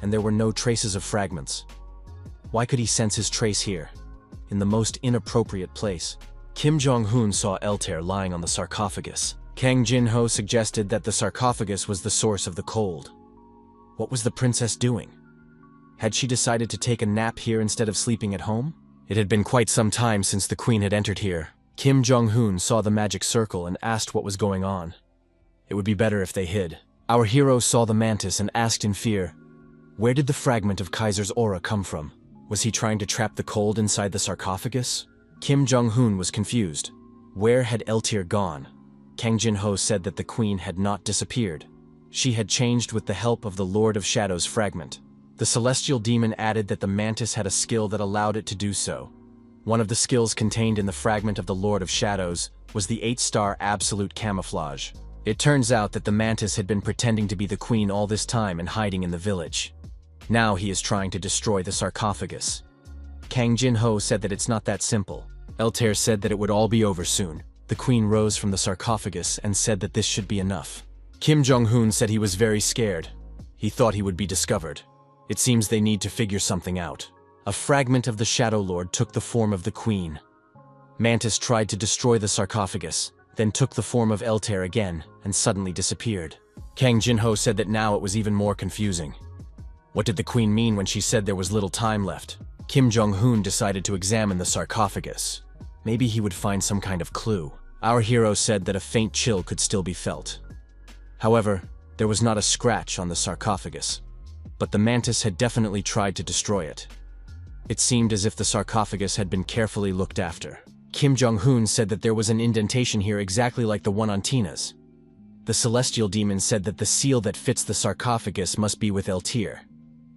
and there were no traces of fragments. Why could he sense his trace here, in the most inappropriate place? Kim Jong-hoon saw Eltair lying on the sarcophagus. Kang Jin-ho suggested that the sarcophagus was the source of the cold. What was the princess doing? Had she decided to take a nap here instead of sleeping at home? It had been quite some time since the queen had entered here. Kim Jong-hoon saw the magic circle and asked what was going on. It would be better if they hid. Our hero saw the mantis and asked in fear, where did the fragment of Kaiser's aura come from? Was he trying to trap the cold inside the sarcophagus? Kim Jong-hoon was confused. Where had Eltir gone? Kang Jin-ho said that the queen had not disappeared. She had changed with the help of the Lord of Shadows fragment. The celestial demon added that the mantis had a skill that allowed it to do so. One of the skills contained in the fragment of the Lord of Shadows was the 8-star absolute camouflage. It turns out that the mantis had been pretending to be the queen all this time and hiding in the village. Now he is trying to destroy the sarcophagus. Kang Jin-ho said that it's not that simple. Eltir said that it would all be over soon. The queen rose from the sarcophagus and said that this should be enough. Kim Jong-hoon said he was very scared. He thought he would be discovered. It seems they need to figure something out. A fragment of the Shadow Lord took the form of the queen. Mantis tried to destroy the sarcophagus, then took the form of Eltir again and suddenly disappeared. Kang Jin-ho said that now it was even more confusing. What did the queen mean when she said there was little time left? Kim Jong-hoon decided to examine the sarcophagus. Maybe he would find some kind of clue. Our hero said that a faint chill could still be felt. However, there was not a scratch on the sarcophagus. But the mantis had definitely tried to destroy it. It seemed as if the sarcophagus had been carefully looked after. Kim Jong-hoon said that there was an indentation here exactly like the one on Tina's. The celestial demon said that the seal that fits the sarcophagus must be with Eltir.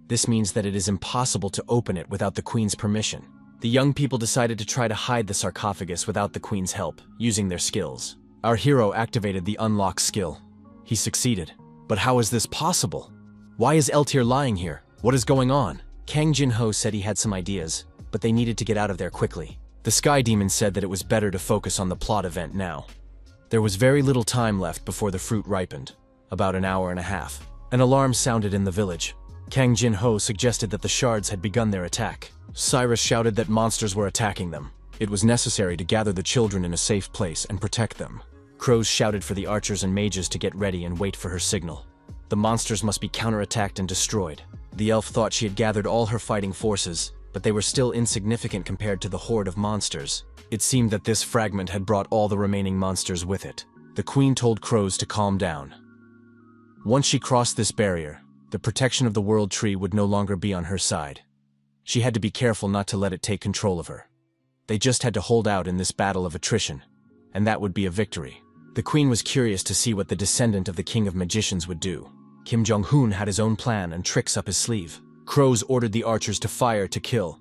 This means that it is impossible to open it without the queen's permission. The young people decided to try to hide the sarcophagus without the queen's help, using their skills. Our hero activated the unlock skill. He succeeded. But how is this possible? Why is Eltir lying here? What is going on? Kang Jin-ho said he had some ideas, but they needed to get out of there quickly. The Sky Demon said that it was better to focus on the plot event now. There was very little time left before the fruit ripened, about an hour and a half. An alarm sounded in the village. Kang Jin-ho suggested that the shards had begun their attack. Cyrus shouted that monsters were attacking them. It was necessary to gather the children in a safe place and protect them. Crows shouted for the archers and mages to get ready and wait for her signal. The monsters must be counterattacked and destroyed. The elf thought she had gathered all her fighting forces, but they were still insignificant compared to the horde of monsters. It seemed that this fragment had brought all the remaining monsters with it. The queen told crows to calm down. Once she crossed this barrier, the protection of the world tree would no longer be on her side. She had to be careful not to let it take control of her. They just had to hold out in this battle of attrition, and that would be a victory. The queen was curious to see what the descendant of the King of Magicians would do. Kim Jong-hoon had his own plan and tricks up his sleeve. Crows ordered the archers to fire to kill.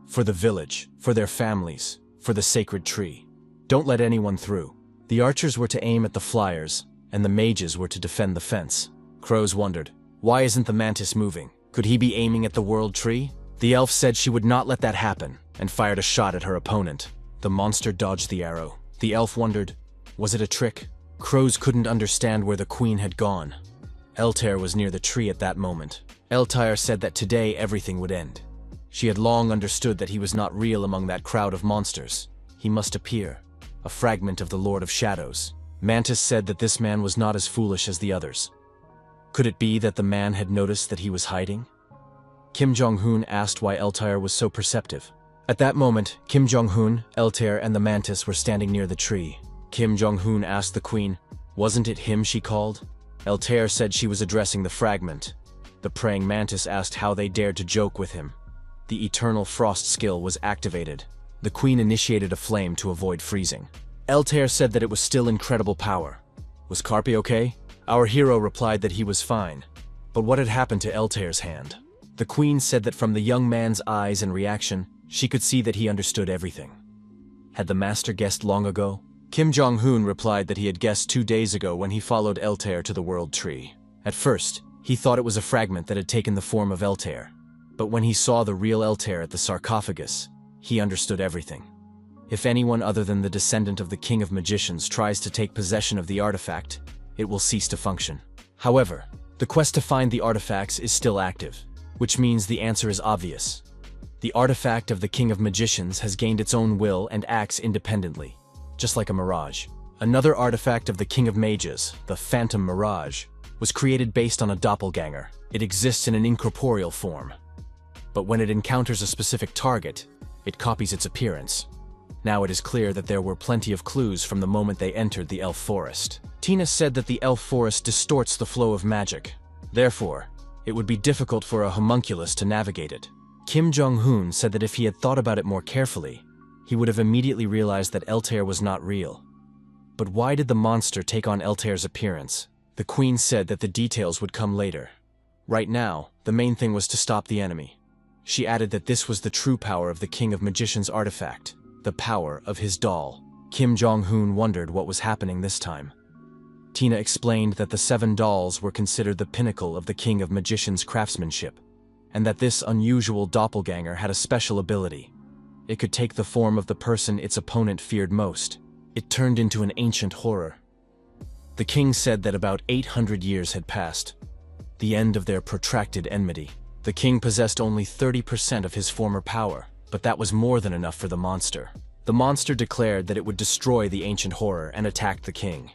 For the village, for their families, for the sacred tree. Don't let anyone through. The archers were to aim at the flyers, and the mages were to defend the fence. Crows wondered, why isn't the mantis moving? Could he be aiming at the world tree? The elf said she would not let that happen, and fired a shot at her opponent. The monster dodged the arrow. The elf wondered, was it a trick? Crows couldn't understand where the queen had gone. Eltir was near the tree at that moment. Eltir said that today everything would end. She had long understood that he was not real among that crowd of monsters. He must appear, a fragment of the Lord of Shadows. Mantis said that this man was not as foolish as the others. Could it be that the man had noticed that he was hiding? Kim Jong-hoon asked why Eltir was so perceptive. At that moment, Kim Jong-hoon, Eltir, and the mantis were standing near the tree. Kim Jong-hoon asked the queen, wasn't it him she called? Eltir said she was addressing the fragment. The praying mantis asked how they dared to joke with him. The eternal frost skill was activated. The queen initiated a flame to avoid freezing. Eltir said that it was still incredible power. Was Carpe okay? Our hero replied that he was fine. But what had happened to Eltir's hand? The queen said that from the young man's eyes and reaction, she could see that he understood everything. Had the master guessed long ago? Kim Jong-hoon replied that he had guessed 2 days ago when he followed Eltir to the world tree. At first, he thought it was a fragment that had taken the form of Eltir. But when he saw the real Eltir at the sarcophagus, he understood everything. If anyone other than the descendant of the King of Magicians tries to take possession of the artifact, it will cease to function. However, the quest to find the artifacts is still active, which means the answer is obvious. The artifact of the King of Magicians has gained its own will and acts independently, just like a mirage. Another artifact of the King of Mages, the Phantom Mirage, was created based on a doppelganger. It exists in an incorporeal form. But when it encounters a specific target, it copies its appearance. Now it is clear that there were plenty of clues from the moment they entered the elf forest. Tina said that the elf forest distorts the flow of magic. Therefore, it would be difficult for a homunculus to navigate it. Kim Jong-hoon said that if he had thought about it more carefully, he would have immediately realized that Altair was not real. But why did the monster take on Altair's appearance? The queen said that the details would come later. Right now, the main thing was to stop the enemy. She added that this was the true power of the King of Magicians artifact, the power of his doll. Kim Jong-un wondered what was happening this time. Tina explained that the 7 dolls were considered the pinnacle of the King of Magicians' craftsmanship, and that this unusual doppelganger had a special ability. It could take the form of the person its opponent feared most. It turned into an ancient horror. The king said that about 800 years had passed, the end of their protracted enmity. The king possessed only 30% of his former power, but that was more than enough for the monster. The monster declared that it would destroy the ancient horror and attacked the king.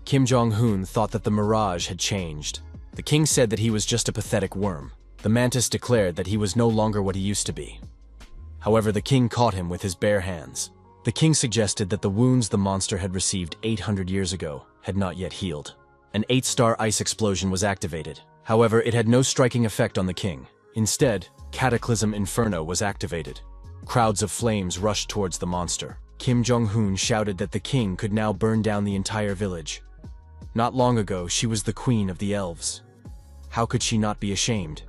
Kim Jong-un thought that the mirage had changed. The king said that he was just a pathetic worm. The mantis declared that he was no longer what he used to be. However, the king caught him with his bare hands. The king suggested that the wounds the monster had received 800 years ago had not yet healed. An 8-star ice explosion was activated. However, it had no striking effect on the king. Instead, Cataclysm Inferno was activated. Crowds of flames rushed towards the monster. Kim Jong-un shouted that the king could now burn down the entire village. Not long ago, she was the queen of the elves. How could she not be ashamed?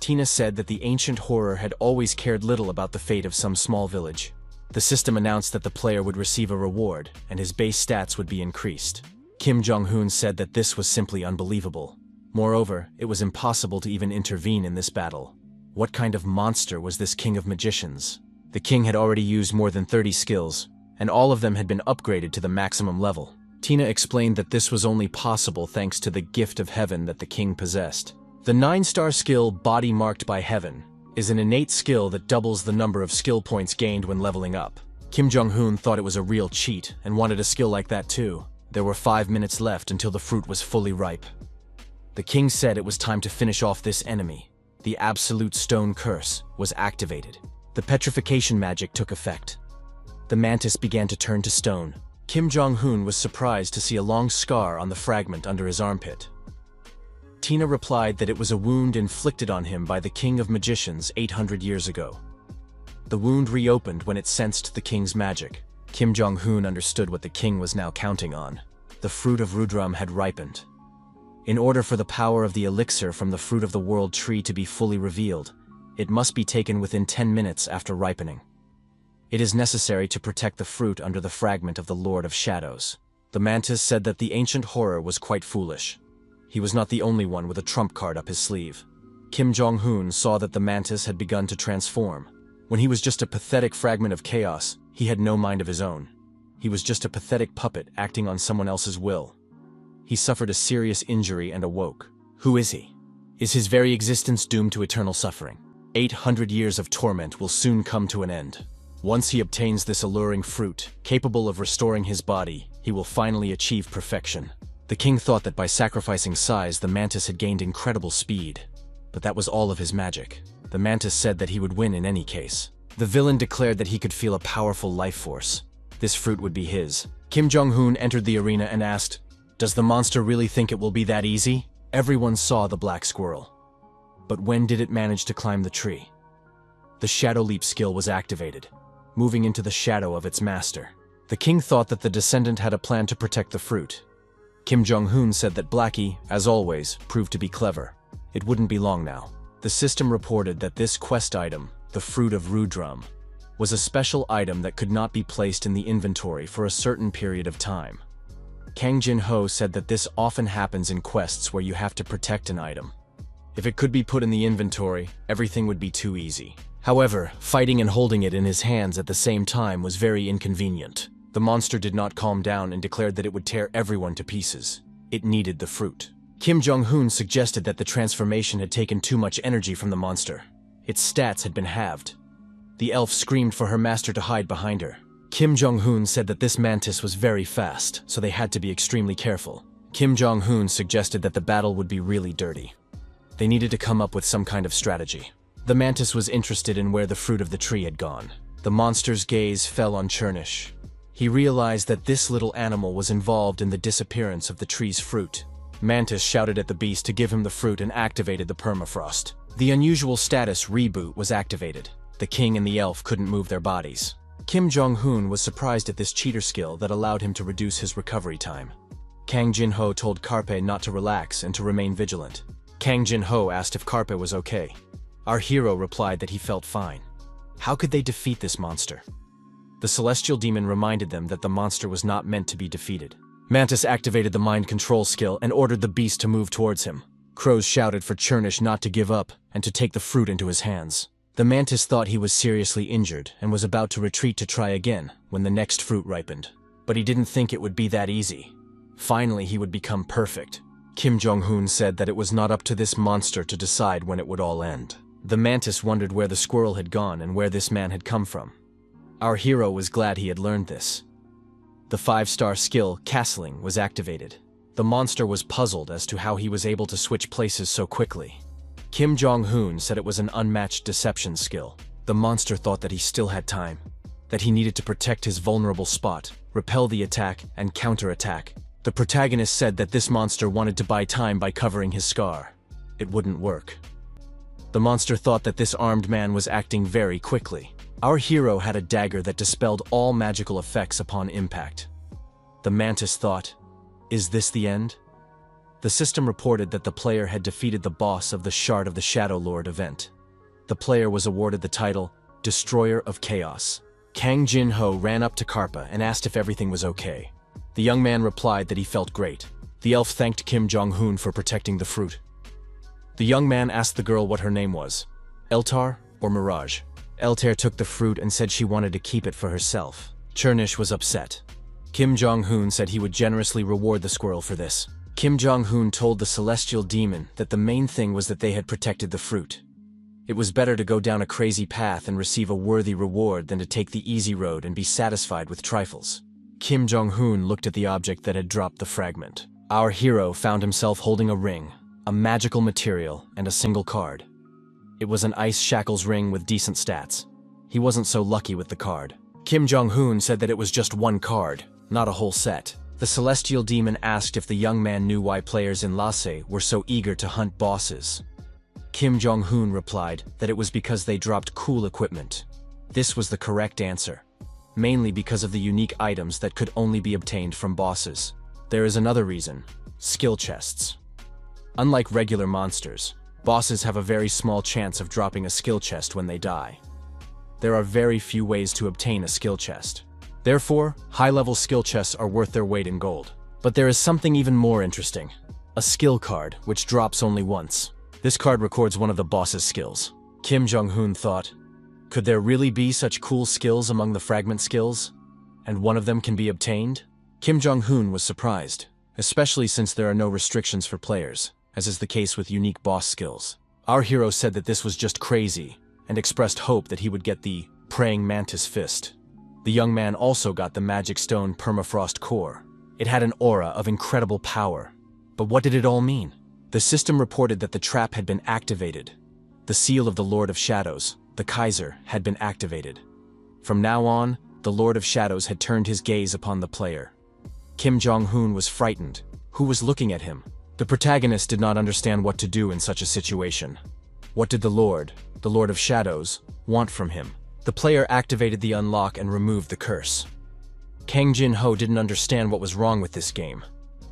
Tina said that the ancient horror had always cared little about the fate of some small village. The system announced that the player would receive a reward, and his base stats would be increased. Kim Jong-un said that this was simply unbelievable. Moreover, it was impossible to even intervene in this battle. What kind of monster was this King of Magicians? The king had already used more than 30 skills, and all of them had been upgraded to the maximum level. Tina explained that this was only possible thanks to the gift of heaven that the king possessed. The 9-star skill, Body Marked by Heaven, is an innate skill that doubles the number of skill points gained when leveling up. Kim Jong-un thought it was a real cheat and wanted a skill like that too. There were 5 minutes left until the fruit was fully ripe. The king said it was time to finish off this enemy. The Absolute Stone Curse was activated. The petrification magic took effect. The mantis began to turn to stone. Kim Jong-un was surprised to see a long scar on the fragment under his armpit. Tina replied that it was a wound inflicted on him by the King of Magicians 800 years ago. The wound reopened when it sensed the king's magic. Kim Jong-un understood what the king was now counting on. The fruit of Rudram had ripened. In order for the power of the elixir from the fruit of the world tree to be fully revealed, it must be taken within 10 minutes after ripening. It is necessary to protect the fruit under the fragment of the Lord of Shadows. The mantis said that the ancient horror was quite foolish. He was not the only one with a trump card up his sleeve. Kim Jong-un saw that the mantis had begun to transform. When he was just a pathetic fragment of chaos, he had no mind of his own. He was just a pathetic puppet acting on someone else's will. He suffered a serious injury and awoke. Who is he? Is his very existence doomed to eternal suffering? 800 years of torment will soon come to an end. Once he obtains this alluring fruit, capable of restoring his body, he will finally achieve perfection. The king thought that by sacrificing size, the mantis had gained incredible speed. But that was all of his magic. The mantis said that he would win in any case. The villain declared that he could feel a powerful life force. This fruit would be his. Kim Jong-un entered the arena and asked, "Does the monster really think it will be that easy?" Everyone saw the black squirrel. But when did it manage to climb the tree? The Shadow Leap skill was activated, moving into the shadow of its master. The king thought that the descendant had a plan to protect the fruit. Kim Jong-un said that Blackie, as always, proved to be clever. It wouldn't be long now. The system reported that this quest item, the Fruit of Rudram, was a special item that could not be placed in the inventory for a certain period of time. Kang Jin-ho said that this often happens in quests where you have to protect an item. If it could be put in the inventory, everything would be too easy. However, fighting and holding it in his hands at the same time was very inconvenient. The monster did not calm down and declared that it would tear everyone to pieces. It needed the fruit. Kim Jong-un suggested that the transformation had taken too much energy from the monster. Its stats had been halved. The elf screamed for her master to hide behind her. Kim Jong-un said that this mantis was very fast, so they had to be extremely careful. Kim Jong-un suggested that the battle would be really dirty. They needed to come up with some kind of strategy. The mantis was interested in where the fruit of the tree had gone. The monster's gaze fell on Chernish. He realized that this little animal was involved in the disappearance of the tree's fruit. Mantis shouted at the beast to give him the fruit and activated the permafrost. The unusual status reboot was activated. The king and the elf couldn't move their bodies. Kim Jong-hoon was surprised at this cheater skill that allowed him to reduce his recovery time. Kang Jin-ho told Carpe not to relax and to remain vigilant. Kang Jin-ho asked if Carpe was okay. Our hero replied that he felt fine. How could they defeat this monster? The celestial demon reminded them that the monster was not meant to be defeated. Mantis activated the mind control skill and ordered the beast to move towards him. Crows shouted for Chernish not to give up and to take the fruit into his hands. The mantis thought he was seriously injured and was about to retreat to try again when the next fruit ripened. But he didn't think it would be that easy. Finally, he would become perfect. Kim Jong-hoon said that it was not up to this monster to decide when it would all end. The mantis wondered where the squirrel had gone and where this man had come from. Our hero was glad he had learned this. The 5-star skill, Castling, was activated. The monster was puzzled as to how he was able to switch places so quickly. Kim Jong-hoon said it was an unmatched deception skill. The monster thought that he still had time, that he needed to protect his vulnerable spot, repel the attack, and counter-attack. The protagonist said that this monster wanted to buy time by covering his scar. It wouldn't work. The monster thought that this armed man was acting very quickly. Our hero had a dagger that dispelled all magical effects upon impact. The mantis thought, "Is this the end?" The system reported that the player had defeated the boss of the Shard of the Shadow Lord event. The player was awarded the title, Destroyer of Chaos. Kang Jin-ho ran up to Karpa and asked if everything was okay. The young man replied that he felt great. The elf thanked Kim Jong-hoon for protecting the fruit. The young man asked the girl what her name was, Eltar or Mirage. Eltar took the fruit and said she wanted to keep it for herself. Chernish was upset. Kim Jong-hoon said he would generously reward the squirrel for this. Kim Jong-hoon told the celestial demon that the main thing was that they had protected the fruit. It was better to go down a crazy path and receive a worthy reward than to take the easy road and be satisfied with trifles. Kim Jong-hoon looked at the object that had dropped the fragment. Our hero found himself holding a ring, a magical material, and a single card. It was an ice shackles ring with decent stats. He wasn't so lucky with the card. Kim Jong-hoon said that it was just one card, not a whole set. The celestial demon asked if the young man knew why players in Lhasa were so eager to hunt bosses. Kim Jong-hoon replied that it was because they dropped cool equipment. This was the correct answer, mainly because of the unique items that could only be obtained from bosses. There is another reason: skill chests. Unlike regular monsters, bosses have a very small chance of dropping a skill chest when they die. There are very few ways to obtain a skill chest. Therefore, high-level skill chests are worth their weight in gold. But there is something even more interesting: a skill card, which drops only once. This card records one of the boss's skills. Kim Jong-hoon thought, could there really be such cool skills among the fragment skills? And one of them can be obtained? Kim Jong-hoon was surprised, especially since there are no restrictions for players, as is the case with unique boss skills. Our hero said that this was just crazy, and expressed hope that he would get the Praying Mantis Fist. The young man also got the Magic Stone Permafrost Core. It had an aura of incredible power. But what did it all mean? The system reported that the trap had been activated. The seal of the Lord of Shadows, the Kaiser, had been activated. From now on, the Lord of Shadows had turned his gaze upon the player. Kim Jong-hoon was frightened. Who was looking at him? The protagonist did not understand what to do in such a situation. What did the Lord of Shadows, want from him? The player activated the unlock and removed the curse. Kang Jin-ho didn't understand what was wrong with this game.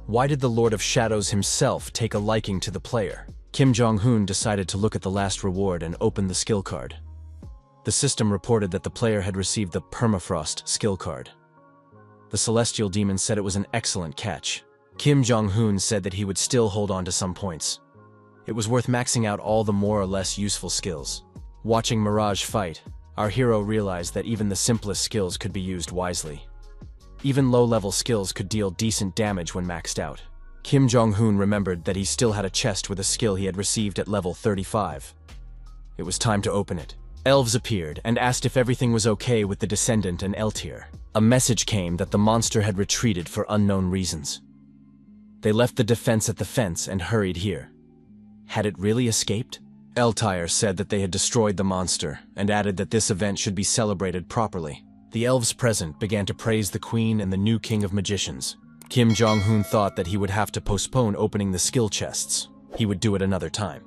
Why did the Lord of Shadows himself take a liking to the player? Kim Jong-hoon decided to look at the last reward and open the skill card. The system reported that the player had received the Permafrost skill card. The celestial demon said it was an excellent catch. Kim Jong-hoon said that he would still hold on to some points. It was worth maxing out all the more or less useful skills. Watching Mirage fight, our hero realized that even the simplest skills could be used wisely. Even low-level skills could deal decent damage when maxed out. Kim Jong-hoon remembered that he still had a chest with a skill he had received at level 35. It was time to open it. Elves appeared and asked if everything was okay with the Descendant and Eltir. A message came that the monster had retreated for unknown reasons. They left the defense at the fence and hurried here. Had it really escaped? Eltir said that they had destroyed the monster and added that this event should be celebrated properly. The elves present began to praise the queen and the new king of magicians. Kim Jong-hoon thought that he would have to postpone opening the skill chests. He would do it another time.